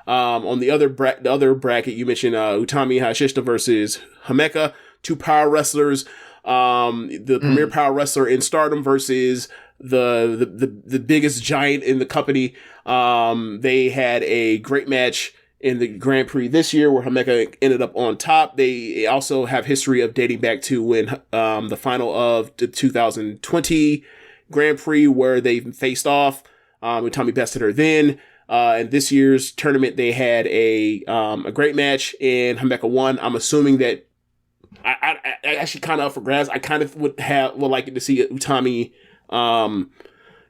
On the other bracket, you mentioned Utami Hayashishita versus Himeka, two power wrestlers. The premier power wrestler in Stardom versus the biggest giant in the company. They had a great match in the Grand Prix this year where Himeka ended up on top. They also have history of dating back to when the final of the 2020 Grand Prix where they faced off. Utami bested her then. In this year's tournament, they had a great match and Himeka won. I'm assuming that I actually kind of up for grabs. I kind of would like to see Utami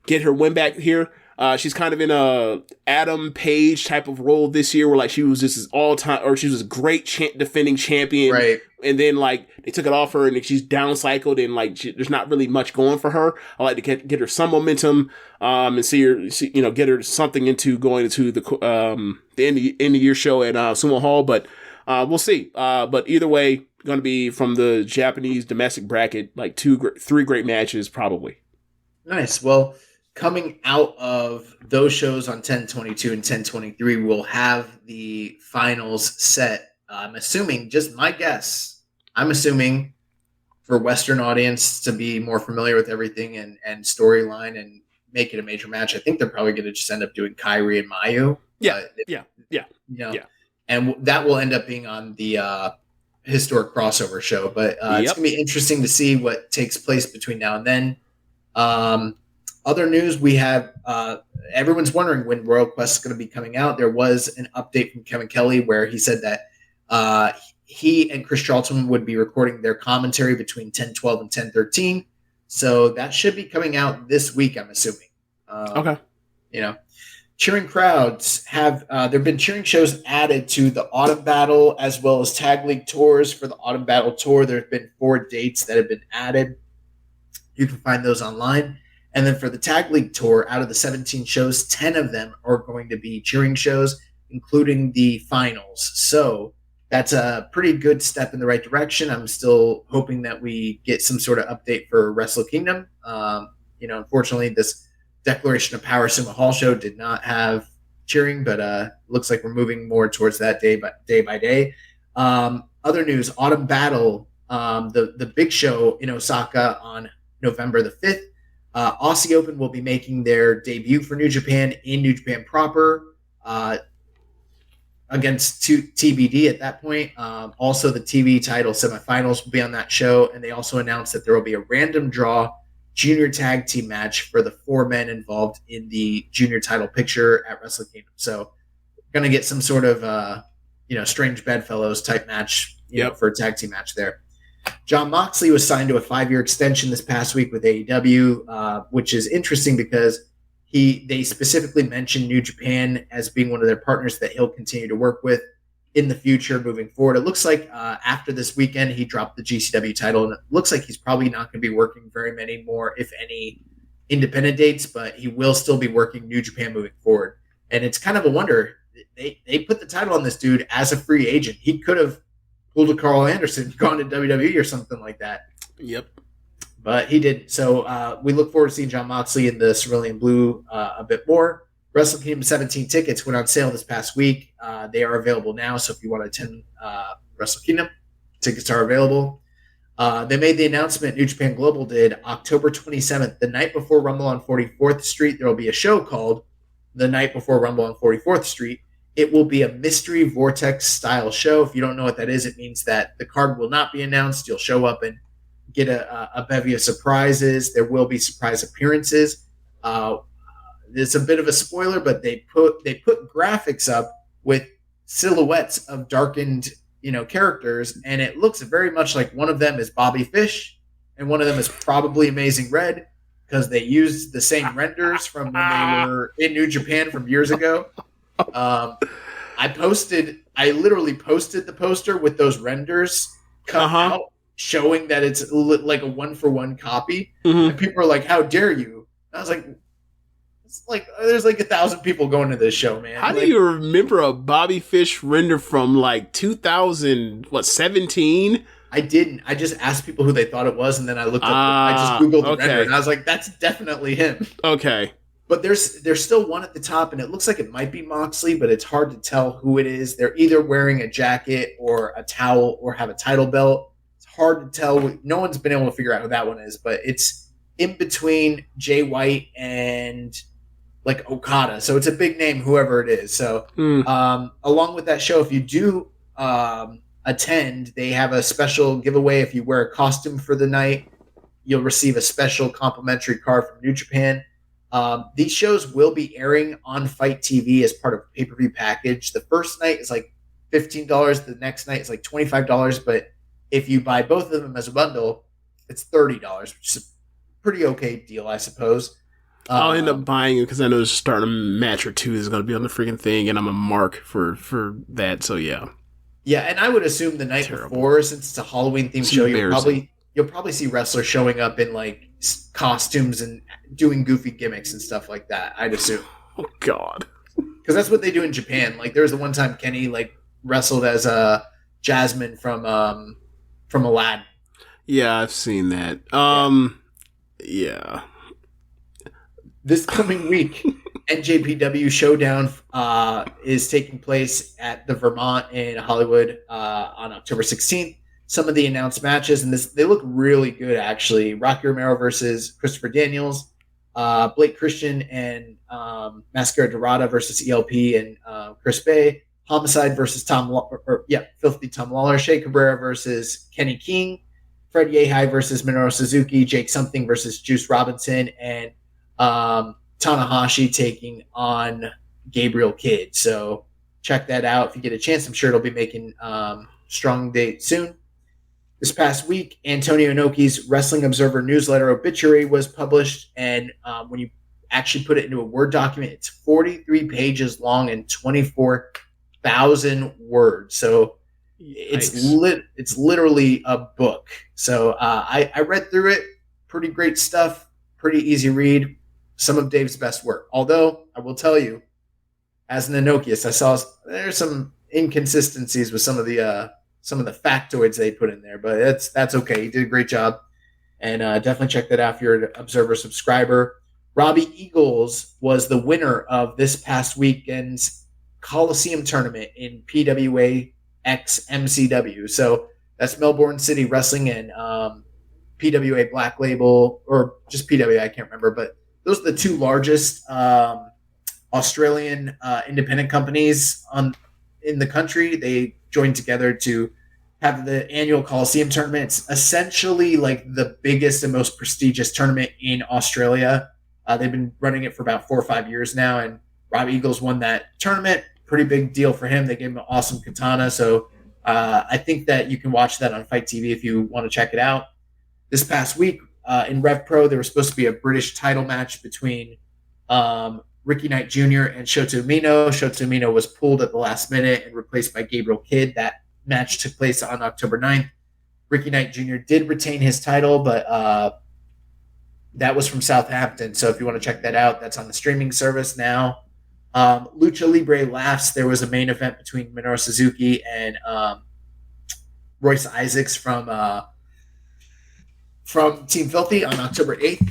get her win back here. She's kind of in a Adam Page type of role this year, where like she was just this all-time, or she was a great defending champion, right? And then like they took it off her, and she's downcycled, and like there's not really much going for her. I like to get her some momentum, and see her, get her something into going into the end of year show at Sumo Hall, but we'll see. But either way, going to be from the Japanese domestic bracket, like 3 great matches probably. Nice. Well, coming out of those shows on 10/22 and 10/23, we'll have the finals set. I'm assuming, just my guess, I'm assuming for Western audience to be more familiar with everything and storyline and make it a major match. I think they're probably going to just end up doing Kairi and Mayu. Yeah. And that will end up being on the historic crossover show. But it's going to be interesting to see what takes place between now and then. Other news, we have everyone's wondering when Royal Quest is going to be coming out. There was an update from Kevin Kelly where he said that he and Chris Charlton would be recording their commentary between 10/12 and 10/13. So that should be coming out this week, I'm assuming. Okay. Cheering crowds have there have been cheering shows added to the Autumn Battle as well as Tag League tours. For the Autumn Battle tour, there have been 4 dates that have been added. You can find those online. And then for the Tag League tour, out of the 17 shows, 10 of them are going to be cheering shows, including the finals. So that's a pretty good step in the right direction. I'm still hoping that we get some sort of update for Wrestle Kingdom. Unfortunately, this Declaration of Power Sumo Hall show did not have cheering, but looks like we're moving more towards that day by day. Other news, Autumn Battle, the big show in Osaka on November the 5th. Aussie Open will be making their debut for New Japan in New Japan proper against TBD at that point. Also, the TV title semifinals will be on that show, and they also announced that there will be a random draw junior tag team match for the 4 men involved in the junior title picture at Wrestle Kingdom. So, going to get some sort of strange bedfellows type match for a tag team match there. Jon Moxley was signed to a 5-year extension this past week with AEW, which is interesting because they specifically mentioned New Japan as being one of their partners that he'll continue to work with in the future moving forward. It looks like after this weekend, he dropped the GCW title, and it looks like he's probably not going to be working very many more, if any, independent dates, but he will still be working New Japan moving forward. And it's kind of a wonder. They put the title on this dude as a free agent. He could have pulled a Carl Anderson, gone to WWE or something like that. Yep. But he didn't. So we look forward to seeing Jon Moxley in the Cerulean Blue a bit more. Wrestle Kingdom 17 tickets went on sale this past week. They are available now. So if you want to attend Wrestle Kingdom, tickets are available. They made the announcement, New Japan Global did, October 27th, the night before Rumble on 44th Street. There will be a show called The Night Before Rumble on 44th Street. It will be a mystery vortex style show. If you don't know what that is, it means that the card will not be announced. You'll show up and get a bevy of surprises. There will be surprise appearances. It's a bit of a spoiler, but they put graphics up with silhouettes of darkened, characters, and it looks very much like one of them is Bobby Fish, and one of them is probably Amazing Red, because they used the same renders from when they were in New Japan from years ago. I literally posted the poster with those renders cut out, showing that it's like a 1-for-1 copy. Mm-hmm. And people are like, "How dare you?" And I was like, "It's like there's like 1,000 people going to this show, man." How do you remember a Bobby Fish render from like 2017? I didn't. I just asked people who they thought it was, and then I looked up. I just Googled the render, and I was like, "That's definitely him." Okay. But there's still one at the top, and it looks like it might be Moxley, but it's hard to tell who it is. They're either wearing a jacket or a towel or have a title belt. It's hard to tell. No one's been able to figure out who that one is, but it's in between Jay White and like Okada. So it's a big name, whoever it is. So along with that show, if you do attend, they have a special giveaway. If you wear a costume for the night, you'll receive a special complimentary card from New Japan. These shows will be airing on Fight TV as part of a pay-per-view package. The first night is like $15. The next night is like $25. But if you buy both of them as a bundle, it's $30, which is a pretty okay deal, I suppose. I'll end up buying it because I know there's starting a match or two is going to be on the freaking thing, and I'm a mark for that. So yeah. Yeah, and I would assume the night before, since it's a Halloween themed show, you'll probably see wrestlers showing up in like costumes and doing goofy gimmicks and stuff like that. I'd assume. Oh God, because that's what they do in Japan. Like there was the one time Kenny like wrestled as Jasmine from Aladdin. Yeah, I've seen that. Yeah. This coming week, NJPW Showdown is taking place at the Vermont in Hollywood on October 16th. Some of the announced matches, and they look really good, actually. Rocky Romero versus Christopher Daniels, Blake Christian and Mascara Dorada versus ELP and Chris Bay, Homicide versus Filthy Tom Lawler, Shea Cabrera versus Kenny King, Fred Yehai versus Minoru Suzuki, Jake Something versus Juice Robinson, and Tanahashi taking on Gabriel Kidd. So check that out if you get a chance. I'm sure it'll be making strong date soon. This past week, Antonio Inoki's Wrestling Observer newsletter obituary was published, and when you actually put it into a Word document, it's 43 pages long and 24,000 words. So it's literally a book. So I read through it. Pretty great stuff. Pretty easy read. Some of Dave's best work. Although I will tell you, as an Enokiist, I saw there's some inconsistencies with some of the factoids they put in there, but that's okay. He did a great job, and definitely check that out if you're an Observer subscriber. Robbie Eagles was the winner of this past weekend's Coliseum tournament in PWA X MCW. So that's Melbourne City Wrestling and PWA Black Label, or just PWA, I can't remember, but those are the two largest Australian independent companies in the country. They joined together to have the annual Coliseum tournament. It's essentially like the biggest and most prestigious tournament in Australia. They've been running it for about 4 or 5 years now, and Rob Eagles won that tournament. Pretty big deal for him. They gave him an awesome katana. So I think that you can watch that on Fight TV if you want to check it out. This past week in Rev Pro, there was supposed to be a British title match between Ricky Knight Jr. and Shota Umino. Shota Umino was pulled at the last minute and replaced by Gabriel Kidd. That match took place on October 9th. Ricky Knight Jr. did retain his title, but that was from Southampton. So if you want to check that out, that's on the streaming service now. Lucha Libre Laughs, there was a main event between Minoru Suzuki and Royce Isaacs from Team Filthy on October 8th.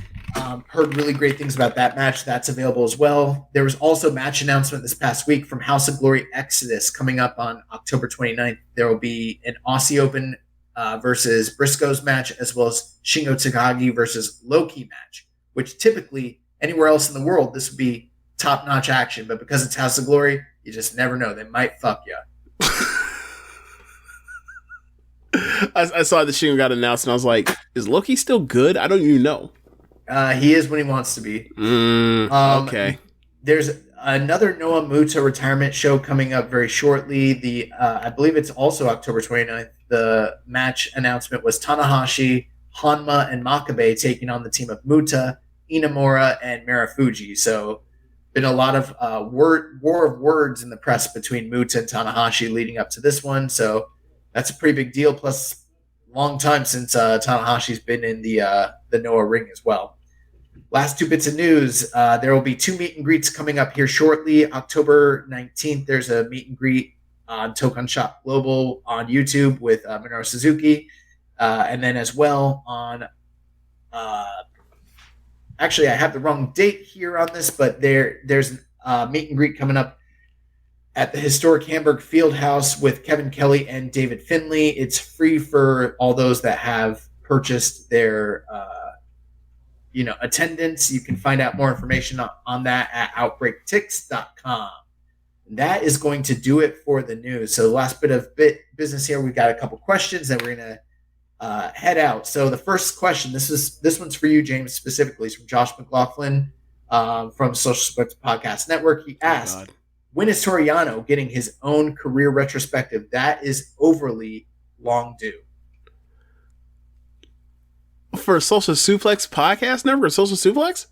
Heard really great things about that match. That's available as well. There was also a match announcement this past week from House of Glory Exodus coming up on October 29th. There will be an Aussie Open versus Briscoes match, as well as Shingo Takagi versus Loki match, which typically anywhere else in the world, this would be top-notch action. But because it's House of Glory, you just never know. They might fuck you. I saw the Shingo got announced, and I was like, is Loki still good? I don't even know. He is when he wants to be. Okay. There's another Noah Muta retirement show coming up very shortly. I believe it's also October 29th. The match announcement was Tanahashi, Hanma, and Makabe taking on the team of Muta, Inamura, and Marufuji. So been a lot of war of words in the press between Muta and Tanahashi leading up to this one. So that's a pretty big deal. Plus, long time since Tanahashi's been in the Noah ring as well. Last two bits of news. There will be 2 meet and greets coming up here shortly. October 19th, there's a meet and greet on Token Shop Global on YouTube with Minoru Suzuki. And then as well on... actually, I have the wrong date here on this, but there's a meet and greet coming up at the historic Hamburg Fieldhouse with Kevin Kelly and David Finley. It's free for all those that have purchased their attendance. You can find out more information on that at outbreaktix.com. And that is going to do it for the news. So the last bit of business here, we've got a couple questions and we're going to head out. So the first question, this one's for you, James, specifically. It's from Josh McLaughlin from Social Suplex Podcast Network. He asked, when is Toriano getting his own career retrospective? That is overly long due. For Social Suplex Podcast Network or Social Suplex?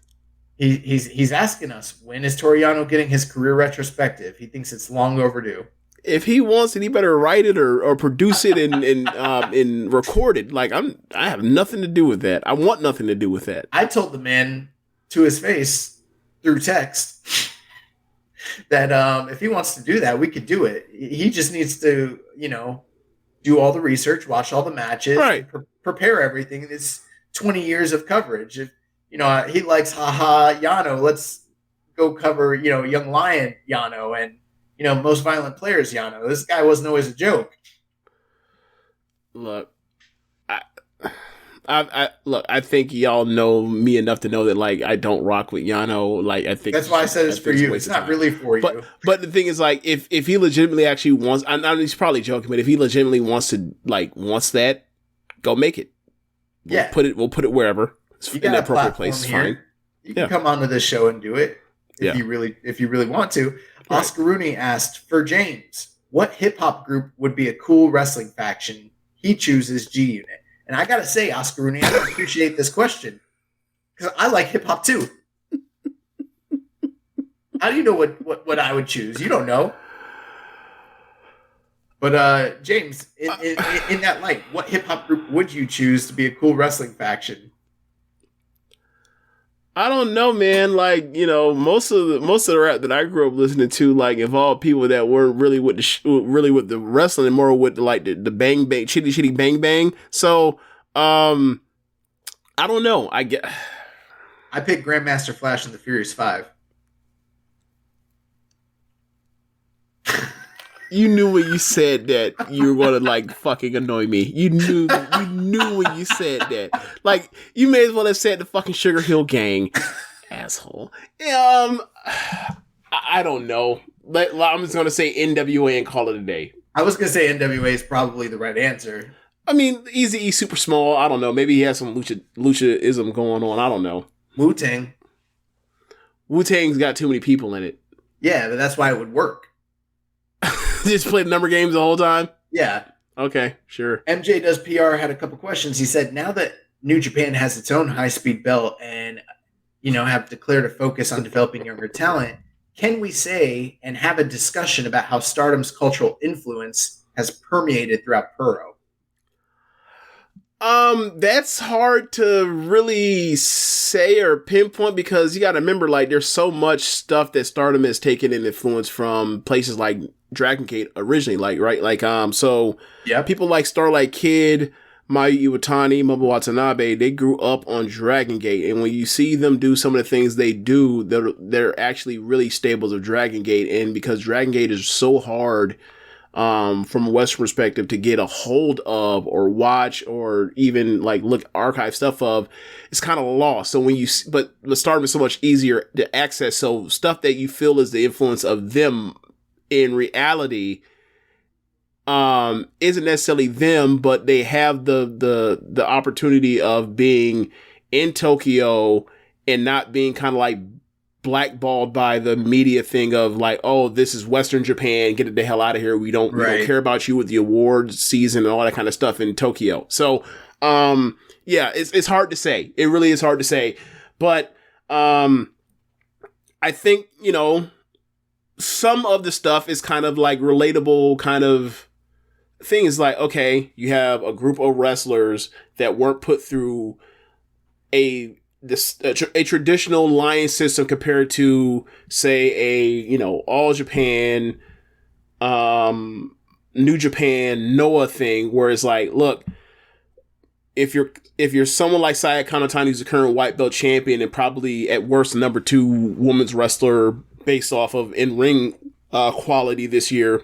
He's asking us, when is Toriano getting his career retrospective? He thinks it's long overdue. If he wants it, he better write it or produce it and record it. Like I have nothing to do with that. I want nothing to do with that. I told the man to his face through text that if he wants to do that, we could do it. He just needs to, do all the research, watch all the matches, right? Prepare everything. It's 20 years of coverage. If he likes haha Yano, let's go cover Young Lion Yano and Most Violent Players Yano. This guy wasn't always a joke. Look, I think y'all know me enough to know that like I don't rock with Yano. Like I think that's why I said it's for you. It's not really for you. But the thing is, like, if he legitimately actually wants, I know he's probably joking, but if he legitimately wants that, go make it. We'll put it wherever. It's in the appropriate place. It's fine. You can come onto this show and do it if you really want to. Right. Oscar Rooney asked for James, what hip hop group would be a cool wrestling faction? He chooses G Unit. And I gotta say, Oscar Rooney, I appreciate this question because I like hip hop too. How do you know what I would choose? You don't know. But James, in that light, what hip hop group would you choose to be a cool wrestling faction? I don't know, man. Like, most of the rap that I grew up listening to, like, involved people that weren't really with the wrestling and more with the bang bang, chitty chitty bang bang. So, I don't know. I picked Grandmaster Flash and the Furious 5. You knew when you said that you were gonna like fucking annoy me. You knew when you said that. Like, you may as well have said the fucking Sugar Hill Gang, asshole. I don't know. I'm just gonna say NWA and call it a day. I was gonna say NWA is probably the right answer. I mean, Eazy-E super small. I don't know. Maybe he has some luchaism going on. I don't know. Wu-Tang. Wu-Tang's got too many people in it. Yeah, but that's why it would work. Just play the number games the whole time? Yeah. Okay, sure. MJ Does PR had a couple questions. He said, now that New Japan has its own high-speed belt and, have declared a focus on developing younger talent, can we say and have a discussion about how Stardom's cultural influence has permeated throughout Puro? That's hard to really say or pinpoint because you got to remember, like, there's so much stuff that Stardom has taken in influence from places like Dragon Gate originally, like, right? Like, so yeah, people like Starlight Kid, Mayu Iwatani, Momo Watanabe, they grew up on Dragon Gate. And when you see them do some of the things they do, they're actually really staples of Dragon Gate. And because Dragon Gate is so hard, from a Western perspective to get a hold of or watch or even like look archive stuff of, it's kind of lost. So but Stardom is so much easier to access. So stuff that you feel is the influence of them in reality, isn't necessarily them, but they have the opportunity of being in Tokyo and not being kind of like blackballed by the media thing of like, oh, this is Western Japan, get the hell out of here. We don't care about you with the awards season and all that kind of stuff in Tokyo. So, yeah, it's hard to say. It really is hard to say. But, I think, some of the stuff is kind of like relatable kind of things like, okay, you have a group of wrestlers that weren't put through a traditional line system compared to, say, All Japan, New Japan, Noah thing, where it's like, look, if you're someone like Saya Kanatani, who's the current white belt champion and probably at worst number 2 women's wrestler based off of in-ring quality this year,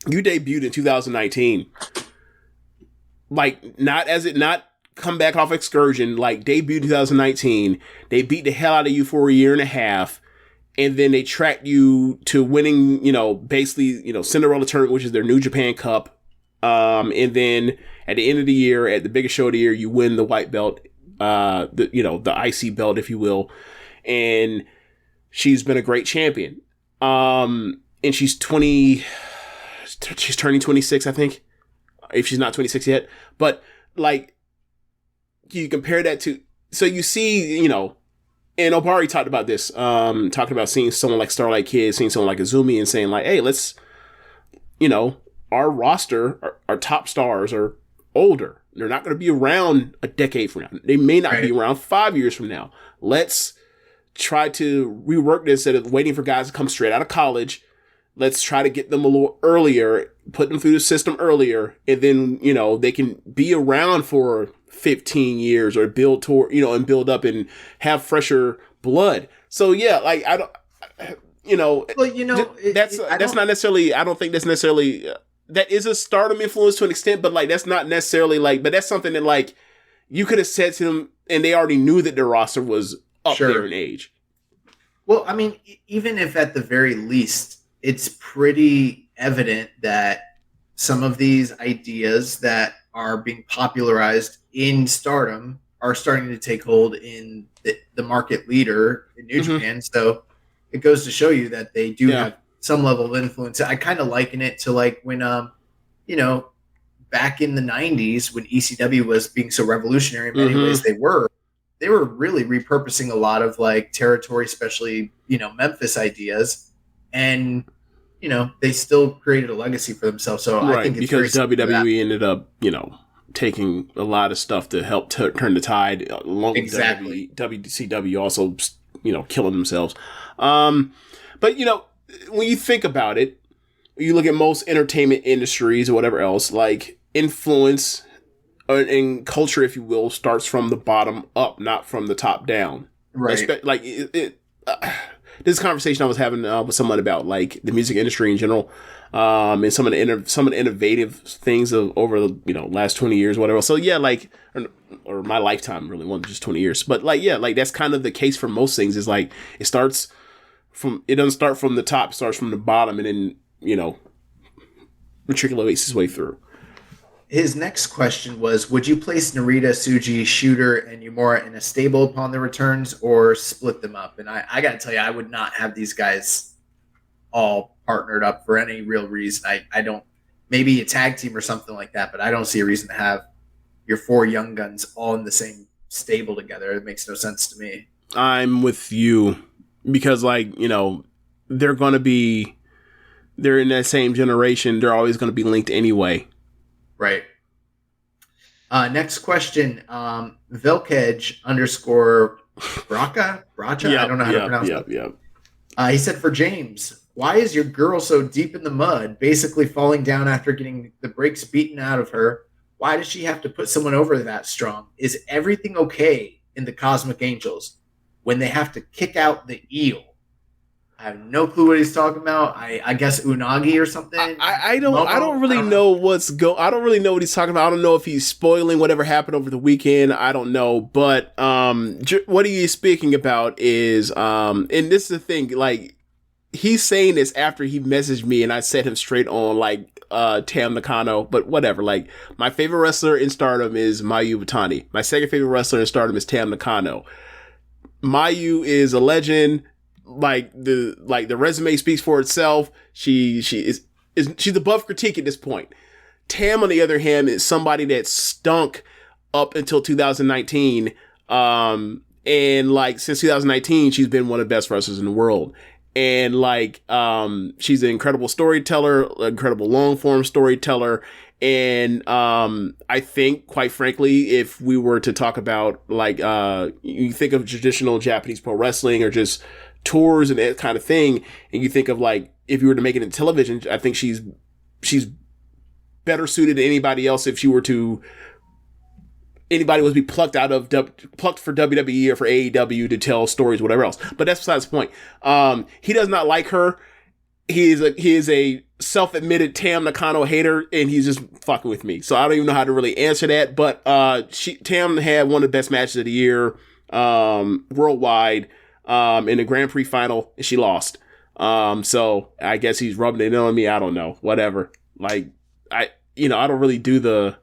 you debuted in 2019. Like, not come back off excursion, like debut 2019, they beat the hell out of you for a year and a half, and then they tracked you to winning, basically, Cinderella Tournament, which is their New Japan Cup, and then at the end of the year, at the biggest show of the year, you win the white belt, the IC belt, if you will, and she's been a great champion, and she's turning 26, I think, if she's not 26 yet, but like, you compare that to, so you see, And Obari talked about this, talking about seeing someone like Starlight Kid, seeing someone like Azumi, and saying like, hey, let's, our roster, our top stars are older. They're not going to be around a decade from now. They may not be around 5 years from now. Let's try to rework this instead of waiting for guys to come straight out of college. Let's try to get them a little earlier, put them through the system earlier, and then, they can be around for 15 years or build toward, and build up and have fresher blood. So yeah, like I don't, that's not necessarily, I don't think that's necessarily, that is a Stardom influence to an extent, but like, that's not necessarily like, but that's something that like, you could have said to them and they already knew that their roster was up there in age. Well, I mean, even if at the very least, it's pretty evident that some of these ideas that are being popularized in Stardom are starting to take hold in the market leader in New Japan. So it goes to show you that they do have some level of influence. I kind of liken it to like when, back in the 90s when ECW was being so revolutionary in many ways, they were really repurposing a lot of like territory, especially, Memphis ideas. And, they still created a legacy for themselves. So I think it's because WWE ended up, taking a lot of stuff to help turn the tide along with WCW also, killing themselves. But, when you think about it, you look at most entertainment industries or whatever else, like influence and culture, if you will, starts from the bottom up, not from the top down. Right. Like this is a conversation I was having with someone about like the music industry in general, and some of the innovative things over the last 20 years, whatever. So yeah, like or my lifetime really wasn't just 20 years, but like yeah, like that's kind of the case for most things. Is like it doesn't start from the top, it starts from the bottom, and then matriculates its way through. His next question was, would you place Narita, Tsuji, Shooter, and Yumura in a stable upon their returns or split them up? And I got to tell you, I would not have these guys all partnered up for any real reason. I don't, maybe a tag team or something like that, but I don't see a reason to have your 4 young guns all in the same stable together. It makes no sense to me. I'm with you because like, they're in that same generation. They're always going to be linked anyway. Right. Next question. Velkedge _ Bracha? I don't know how to pronounce it. He said for James, why is your girl so deep in the mud, basically falling down after getting the brakes beaten out of her? Why does she have to put someone over that strong? Is everything okay in the Cosmic Angels when they have to kick out the eel? I have no clue what he's talking about. I guess Unagi or something. I don't really know what he's talking about. I don't know if he's spoiling whatever happened over the weekend. I don't know. But what he is speaking about is and this is the thing, like he's saying this after he messaged me and I set him straight on like Tam Nakano, but whatever. Like my favorite wrestler in Stardom is Mayu Iwatani. My second favorite wrestler in Stardom is Tam Nakano. Mayu is a legend. Like the resume speaks for itself. She's above critique at this point. Tam, on the other hand, is somebody that stunk up until 2019. And like since 2019, she's been one of the best wrestlers in the world. And like she's an incredible storyteller, incredible long form storyteller. And I think, quite frankly, if we were to talk about like you think of traditional Japanese pro wrestling or just tours and that kind of thing, and you think of like if you were to make it in television, I think she's better suited than anybody else if anybody was to be plucked for WWE or for AEW to tell stories, whatever else. But that's besides the point. He does not like her. He is a self-admitted Tam Nakano hater, and he's just fucking with me. So I don't even know how to really answer that. But Tam had one of the best matches of the year worldwide. In the Grand Prix final, and she lost. So I guess he's rubbing it in on me. I don't know. Whatever. Like, I don't really do the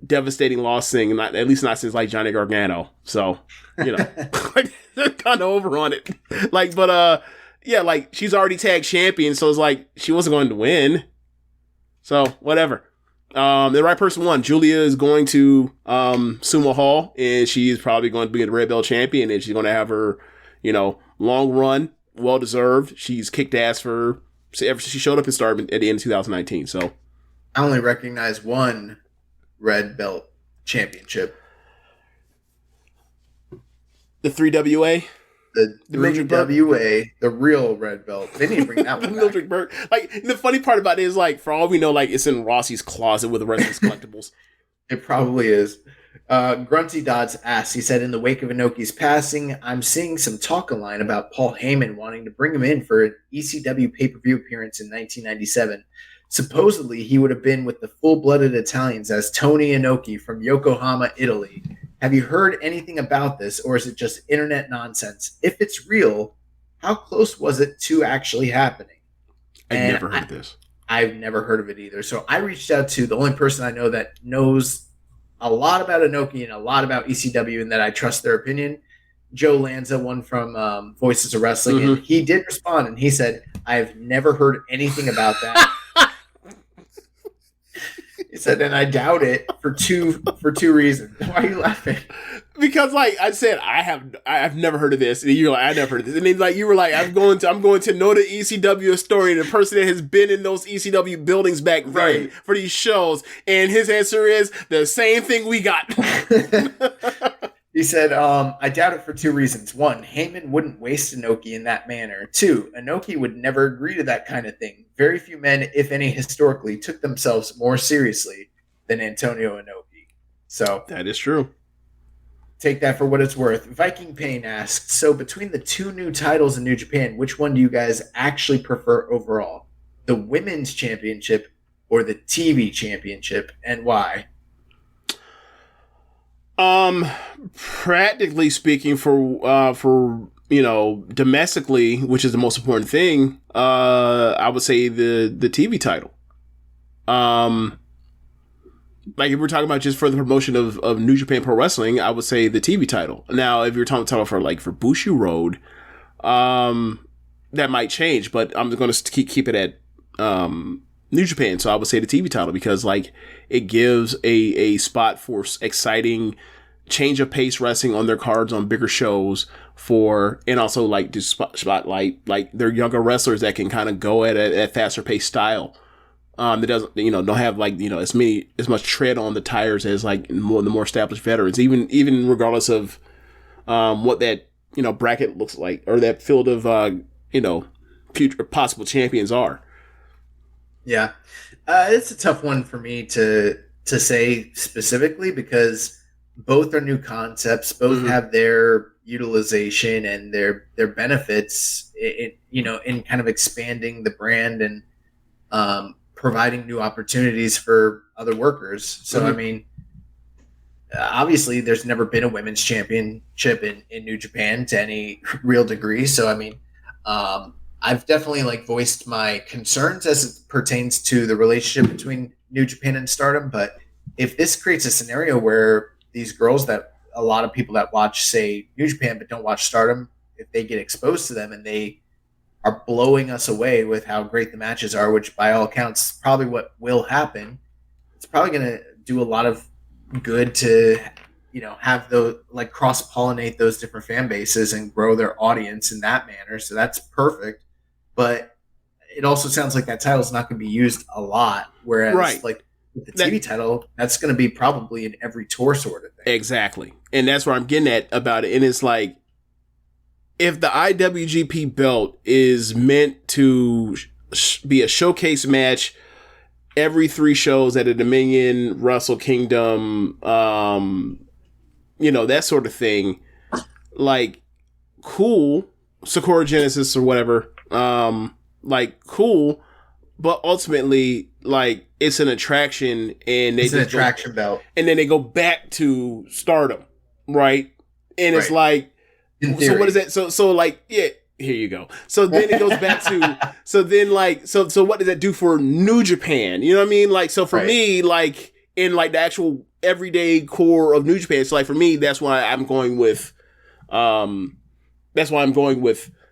devastating loss thing, at least not since like Johnny Gargano. So, like, they're kind of over on it. Like, but yeah, like she's already tag champion, so it's like she wasn't going to win. So whatever. The right person won. Julia is going to Sumo Hall, and she's probably going to be the red belt champion, and she's going to have her, long run, well deserved. She's kicked ass ever since she showed up in Stardom at the end of 2019. So I only recognize one red belt championship. The 3WA. The 3WA, the real red belt. They need to bring that one back. Mildred Burke. Like, the funny part about it is, like, for all we know, like, it's in Rossi's closet with the rest of his collectibles. It probably is. Grunty Dodds asks, he said, in the wake of Enoki's passing, I'm seeing some talk online about Paul Heyman wanting to bring him in for an ECW pay-per-view appearance in 1997. Supposedly, he would have been with the full-blooded Italians as Tony Enoki from Yokohama, Italy. Have you heard anything about this, or is it just internet nonsense? If it's real, how close was it to actually happening? I've never heard of this. I've never heard of it either. So I reached out to the only person I know that knows a lot about Enoki and a lot about ECW and that I trust their opinion. Joe Lanza, one from Voices of Wrestling, and he did respond, and he said, I've never heard anything about that. He said, and I doubt it for two reasons. Why are you laughing? Because, like I said, I've never heard of this, and you're like, I never heard of this, and then like you were like, I'm going to know the ECW story, and the person that has been in those ECW buildings back then for these shows, and his answer is the same thing we got. He said, I doubt it for two reasons. One, Heyman wouldn't waste Enoki in that manner. Two, Enoki would never agree to that kind of thing. Very few men, if any, historically took themselves more seriously than Antonio Inoki. So that is true. Take that for what it's worth. Viking Pain asks, so between the two new titles in New Japan, which one do you guys actually prefer overall? The Women's Championship or the TV Championship, and why? Practically speaking, for domestically, which is the most important thing, I would say the TV title. Like if we're talking about just for the promotion of New Japan Pro Wrestling, I would say the TV title. Now, if you're talking for Bushiroad, that might change, but I'm going to keep it at New Japan. So I would say the TV title because like it gives a spot for exciting change of pace wrestling on their cards on bigger shows and also like to spotlight like their younger wrestlers that can kind of go at a faster paced style. That doesn't, don't have like, as much tread on the tires as like the more established veterans, even regardless of, what that, bracket looks like or that field of, future possible champions are. Yeah. It's a tough one for me to say specifically because both are new concepts, both have their utilization and their benefits in kind of expanding the brand and, providing new opportunities for other workers. So, I mean, obviously there's never been a women's championship in New Japan to any real degree. So, I mean, I've definitely like voiced my concerns as it pertains to the relationship between New Japan and Stardom. But if this creates a scenario where these girls that a lot of people that watch, say, New Japan but don't watch Stardom, if they get exposed to them and they are blowing us away with how great the matches are, which by all accounts probably what will happen, it's probably going to do a lot of good to, have those like cross-pollinate those different fan bases and grow their audience in that manner. So that's perfect. But it also sounds like that title is not going to be used a lot. Whereas like with the TV title, that's going to be probably in every tour sort of thing. Exactly. And that's where I'm getting at about it. And it's like, if the IWGP belt is meant to be a showcase match every 3 shows at a Dominion, Wrestle Kingdom, that sort of thing, like, cool, Sakura Genesis or whatever, like, cool, but ultimately, like, it's an attraction, and it's an attraction belt. And then they go back to Stardom, right? And it's like, so what is that? So like, yeah, here you go. So then it goes back to, so what does that do for New Japan? You know what I mean? Like, so for me, like in like the actual everyday core of New Japan, it's like for me, that's why I'm going with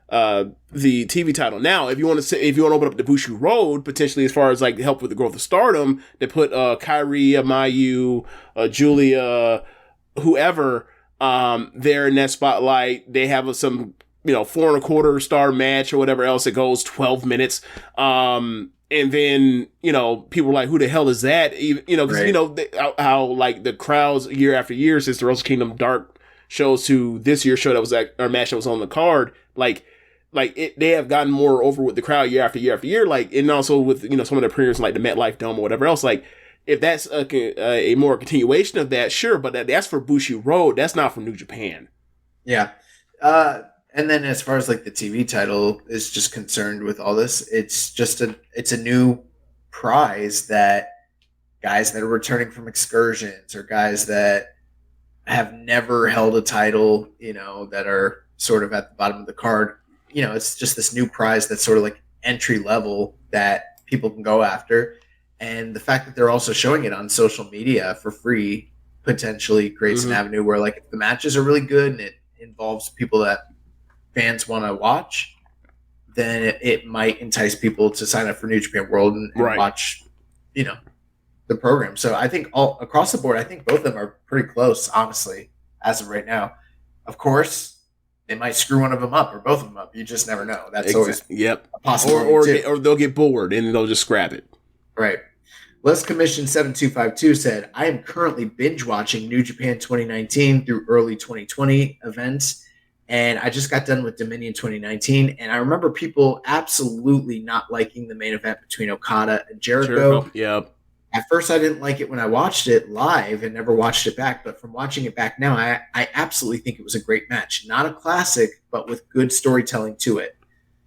the TV title. Now, if you want to open up the Bushu Road, potentially as far as like help with the growth of Stardom, they put Kairi, Mayu, Julia, whoever there in that spotlight. They have some 4.25 star match or whatever else. It goes 12 minutes. And then, people are like, who the hell is that? Because, how like the crowds year after year since the Wrestle Kingdom Dark shows to this year's show that was our match that was on the card, they have gotten more over with the crowd year after year after year. And also with, some of the premieres like the MetLife Dome or whatever else. If that's a more continuation of that, sure. But that's for Bushu Road. That's not for New Japan. Yeah. And then as far as like the TV title is just concerned with all this, it's a new prize that guys that are returning from excursions or guys that have never held a title, that are sort of at the bottom of the card, it's just this new prize that's sort of like entry level that people can go after. And the fact that they're also showing it on social media for free potentially creates an avenue where like if the matches are really good and it involves people that fans want to watch, then it might entice people to sign up for New Japan World and watch, the program. So I think all across the board, I think both of them are pretty close, honestly, as of right now. Of course, they might screw one of them up or both of them up. You just never know. That's always a possibility. Or they'll get bored and they'll just scrap it. Right. Les Commission 7252 said, I am currently binge watching New Japan 2019 through early 2020 events. And I just got done with Dominion 2019, and I remember people absolutely not liking the main event between Okada and Jericho. Yep. At first, I didn't like it when I watched it live and never watched it back. But from watching it back now, I absolutely think it was a great match. Not a classic, but with good storytelling to it.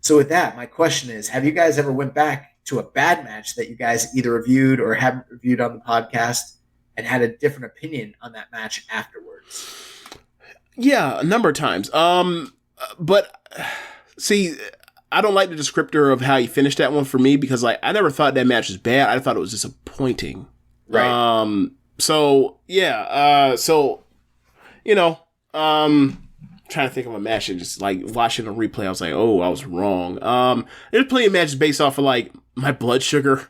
So with that, my question is, have you guys ever went back to a bad match that you guys either reviewed or haven't reviewed on the podcast and had a different opinion on that match afterwards? Yeah, a number of times. But see, I don't like the descriptor of how he finished that one for me because I never thought that match was bad. I thought it was disappointing. Right. So yeah. Trying to think of a match and just like watching a replay, I was like, oh, I was wrong. There's plenty of matches based off of like my blood sugar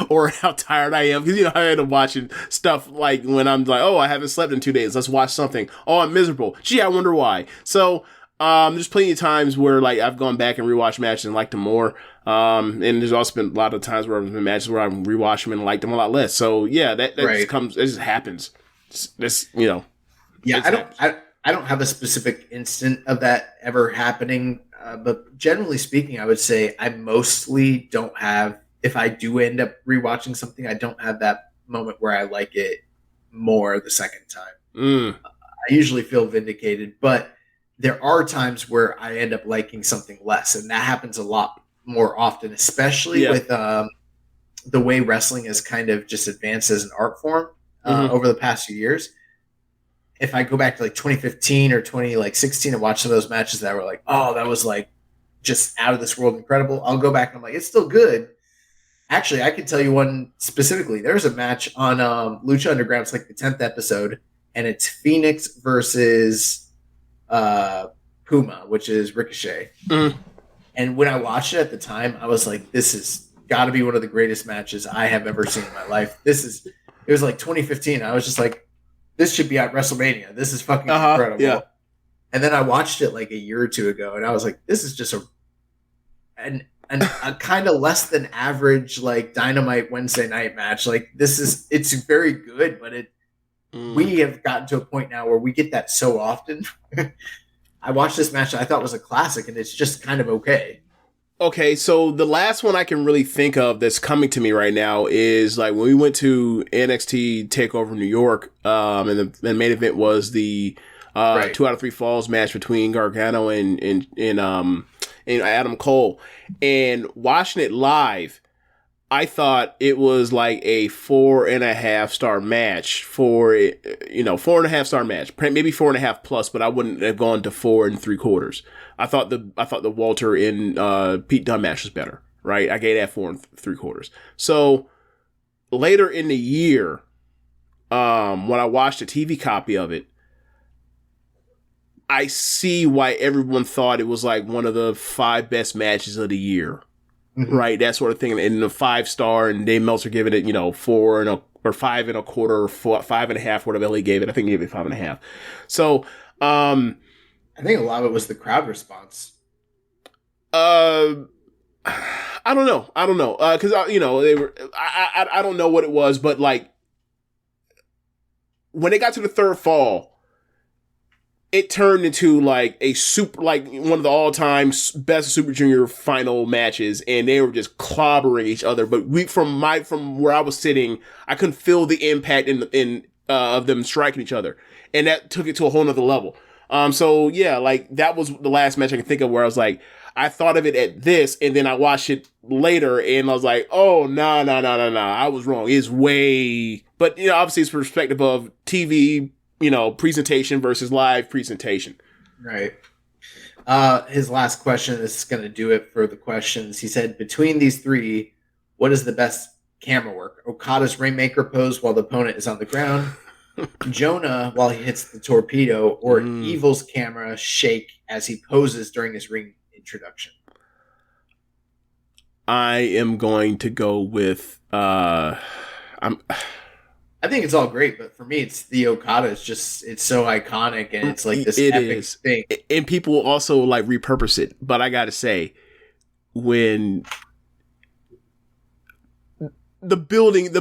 or how tired I am. Because, I end up watching stuff like when I'm like, oh, I haven't slept in 2 days. Let's watch something. Oh, I'm miserable. Gee, I wonder why. So there's plenty of times where like I've gone back and rewatched matches and liked them more. And there's also been a lot of times where I've been matches where I've rewatched them and liked them a lot less. So yeah, that just comes, it just happens. Yeah, I don't have a specific instant of that ever happening, but generally speaking, I would say I mostly don't have, if I do end up rewatching something, I don't have that moment where I like it more the second time. I usually feel vindicated, but there are times where I end up liking something less, and that happens a lot more often, especially with the way wrestling has kind of just advanced as an art form over the past few years. If I go back to like 2015 or 2016 and watch some of those matches that were like, oh, that was like just out of this world incredible, I'll go back and I'm like, it's still good. Actually, I can tell you one specifically. There's a match on Lucha Underground. It's like the 10th episode, and it's Phoenix versus Puma, which is Ricochet. And when I watched it at the time, I was like, this has got to be one of the greatest matches I have ever seen in my life. It was like 2015. I was just like, this should be at WrestleMania. This is fucking incredible. Yeah. And then I watched it like a year or two ago, and I was like, this is just a kind of less than average like Dynamite Wednesday night match. Like it's very good, but we have gotten to a point now where we get that so often. I watched this match that I thought was a classic, and it's just kind of okay. Okay, so the last one I can really think of that's coming to me right now is like when we went to NXT TakeOver New York, and the main event was the 2 out of 3 falls match between Gargano and Adam Cole. And watching it live, I thought it was like a 4.5 star match for 4.5 star match, maybe 4.5 plus, but I wouldn't have gone to 4 3/4. I thought the Walter and Pete Dunne match was better, right? I gave that 4 3/4. So later in the year, when I watched a TV copy of it, I see why everyone thought it was like one of the 5 best matches of the year. Mm-hmm. Right, that sort of thing. And the 5-star, and Dave Meltzer giving it, 4 or 5 1/4, or 5.5, whatever he gave it. I think he gave it 5.5. So, I think a lot of it was the crowd response. I don't know. Because they were. I don't know what it was, but like when they got to the third fall, it turned into like one of the all-time best Super Junior final matches, and they were just clobbering each other. But from where I was sitting, I couldn't feel the impact of them striking each other, and that took it to a whole nother level. So yeah, like that was the last match I can think of where I was like, I thought of it at this, and then I watched it later, and I was like, oh no, I was wrong. It's way, but obviously it's perspective of TV. Presentation versus live presentation. Right. His last question, this is going to do it for the questions. He said, between these 3, what is the best camera work? Okada's Rainmaker pose while the opponent is on the ground, Jonah while he hits the torpedo, or Evil's camera shake as he poses during his ring introduction? I am going to go with I think it's all great, but for me, it's the Okada. It's so iconic, and it's like this epic thing. And people also like repurpose it. But I gotta say, when the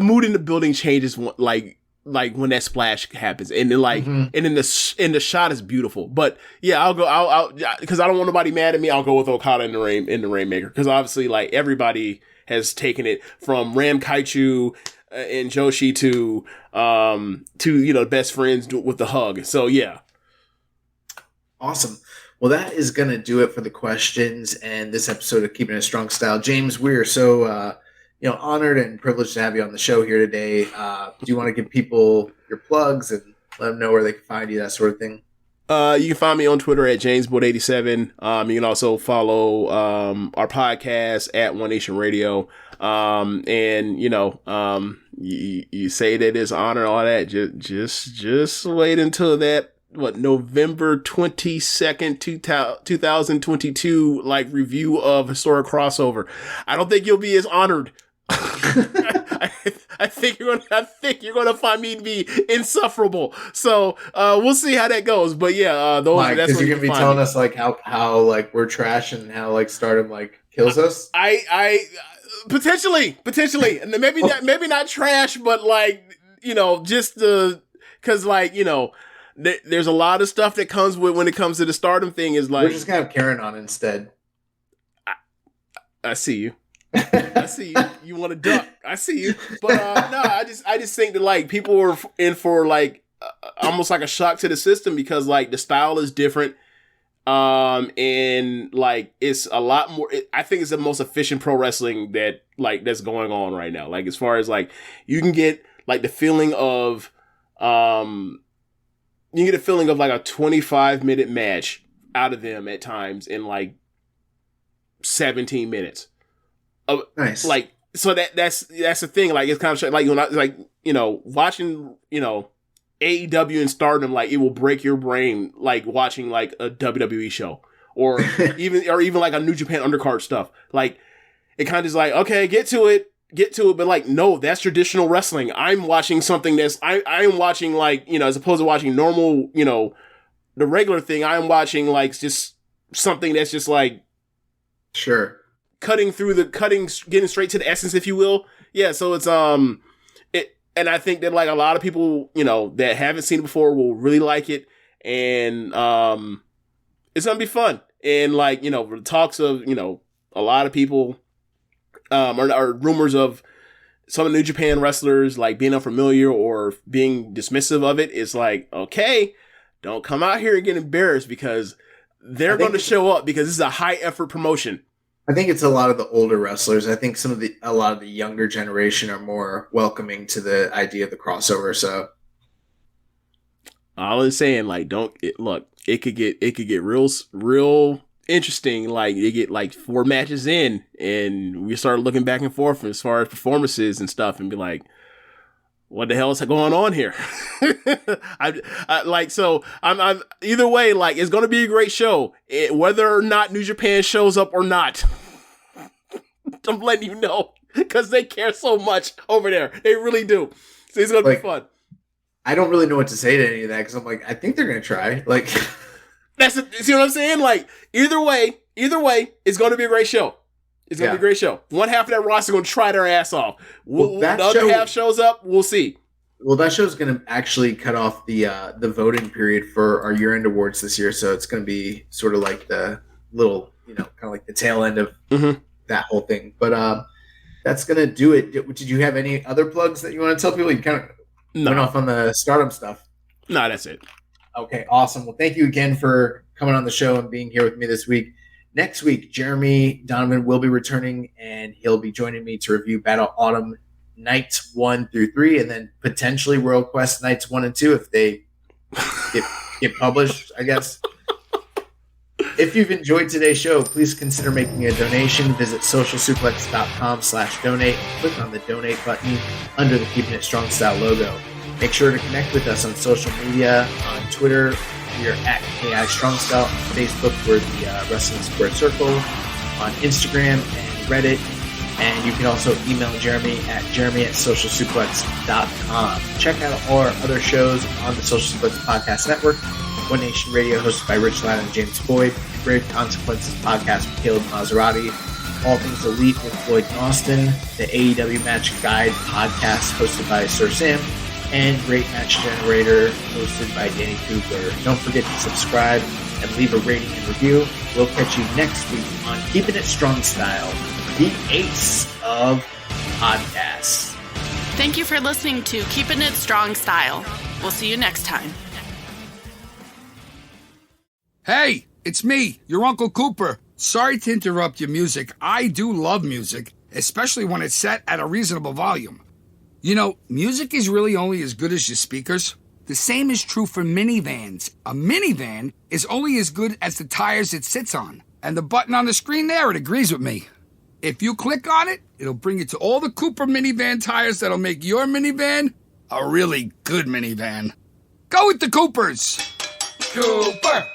mood in the building changes, like when that splash happens, and then and then the shot is beautiful. But yeah, I'll because I don't want nobody mad at me. I'll go with Okada in the Rainmaker, because obviously like everybody has taken it from Ram Kaichu and Joshi to best friends with the hug. So yeah. Awesome. Well, that is going to do it for the questions and this episode of Keeping It Strong Style. James, we're so honored and privileged to have you on the show here today. Do you want to give people your plugs and let them know where they can find you, that sort of thing? You can find me on Twitter at JamesBoat87. You can also follow our podcast at One Nation Radio. You say that it's honor, all that. Just wait until that November 22nd, 2022 review of Historic Crossover. I don't think you'll be as honored. I think you're gonna find me to be insufferable. So we'll see how that goes. But yeah, that's what you're gonna be telling us how we're trash and how Stardom kills us. I potentially, and maybe not trash, but just because there's a lot of stuff that comes with when it comes to the Stardom thing is we're just gonna have Karen on instead. I see you. I see you. You want to duck. I see you. But no, I just think that people are in for almost like a shock to the system, because the style is different. And it's a lot more. I think it's the most efficient pro wrestling that's going on right now. As far as you can get the feeling of a 25-minute match out of them at times in 17 minutes. Nice. So that's the thing. It's kind of watching AEW and Stardom, it will break your brain watching a WWE show or even a New Japan undercard stuff. It kind of is okay, get to it, but no, that's traditional wrestling. I'm watching something that's I am watching as opposed to watching normal, the regular thing. I'm watching just something that's just sure. Getting straight to the essence, if you will. Yeah, so it's and I think that a lot of people, that haven't seen it before will really like it, and it's gonna be fun. And the talks of a lot of people are rumors of some of the New Japan wrestlers being unfamiliar or being dismissive of it. It's okay, don't come out here and get embarrassed, because they're going to show up, because this is a high effort promotion. I think it's a lot of the older wrestlers. I think a lot of the younger generation are more welcoming to the idea of the crossover. So, all I'm saying, it could get real interesting. You get 4 matches in, and we start looking back and forth as far as performances and stuff, and be what the hell is going on here? I'm either way, like, it's going to be a great show, whether or not New Japan shows up or not. I'm letting you know, because they care so much over there. They really do. So it's going to be fun. I don't really know what to say to any of that, because I'm like, I think they're going to try. Like, see what I'm saying? Like, either way, it's going to be a great show. It's going to be a great show. One half of that roster is going to try their ass off. The other half shows up, we'll see. Well, that show's going to actually cut off the voting period for our year-end awards this year, so it's going to be sort of like the little, kind of like the tail end of that whole thing. But that's going to do it. Did you have any other plugs that you want to tell people? You kind of went off on the Stardom stuff. No, that's it. Okay, awesome. Well, thank you again for coming on the show and being here with me this week. Next week, Jeremy Donovan will be returning, and he'll be joining me to review Battle Autumn Nights 1 through 3, and then potentially World Quest Nights 1 and 2 if they get published, I guess. If you've enjoyed today's show, please consider making a donation. Visit socialsuplex.com/donate. Click on the donate button under the Keepin It Strong Style logo. Make sure to connect with us on social media. On Twitter, we are at KI Strong Style. On Facebook, we're the Wrestling Square Circle. On Instagram and Reddit. And you can also email Jeremy at jeremy@socialsuplex.com. Check out our other shows on the Social Suplex Podcast Network. One Nation Radio, hosted by Rich Ladd and James Boyd. Grave Consequences Podcast with Caleb Maserati. All Things Elite with Floyd and Austin. The AEW Match Guide Podcast, hosted by Sir Sam. And Great Match Generator, hosted by Danny Kugler. Don't forget to subscribe and leave a rating and review. We'll catch you next week on Keepin It Strong Style, the ace of podcasts. Thank you for listening to Keepin It Strong Style. We'll see you next time. Hey, it's me, your Uncle Cooper. Sorry to interrupt your music. I do love music, especially when it's set at a reasonable volume. Music is really only as good as your speakers. The same is true for minivans. A minivan is only as good as the tires it sits on. And the button on the screen there, it agrees with me. If you click on it, it'll bring you to all the Cooper minivan tires that'll make your minivan a really good minivan. Go with the Coopers! Cooper!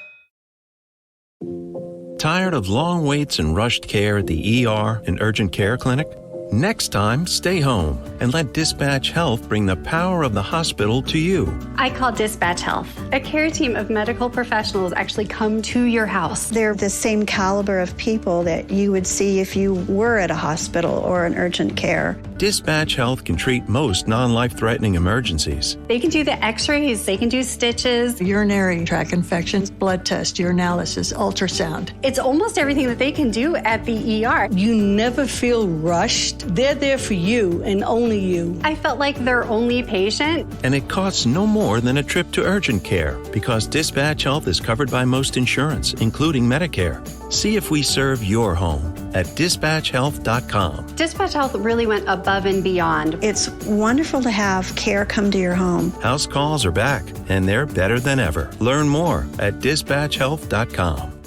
Tired of long waits and rushed care at the ER and urgent care clinic? Next time, stay home and let Dispatch Health bring the power of the hospital to you. I call Dispatch Health. A care team of medical professionals actually come to your house. They're the same caliber of people that you would see if you were at a hospital or an urgent care. Dispatch Health can treat most non-life-threatening emergencies. They can do the x-rays, they can do stitches, urinary tract infections, blood test, urinalysis, ultrasound. It's almost everything that they can do at the ER. You never feel rushed. They're there for you and only you. I felt like their only patient. And it costs no more than a trip to urgent care because Dispatch Health is covered by most insurance, including Medicare. See if we serve your home at dispatchhealth.com. Dispatch Health really went above and beyond. It's wonderful to have care come to your home. House calls are back, and they're better than ever. Learn more at dispatchhealth.com.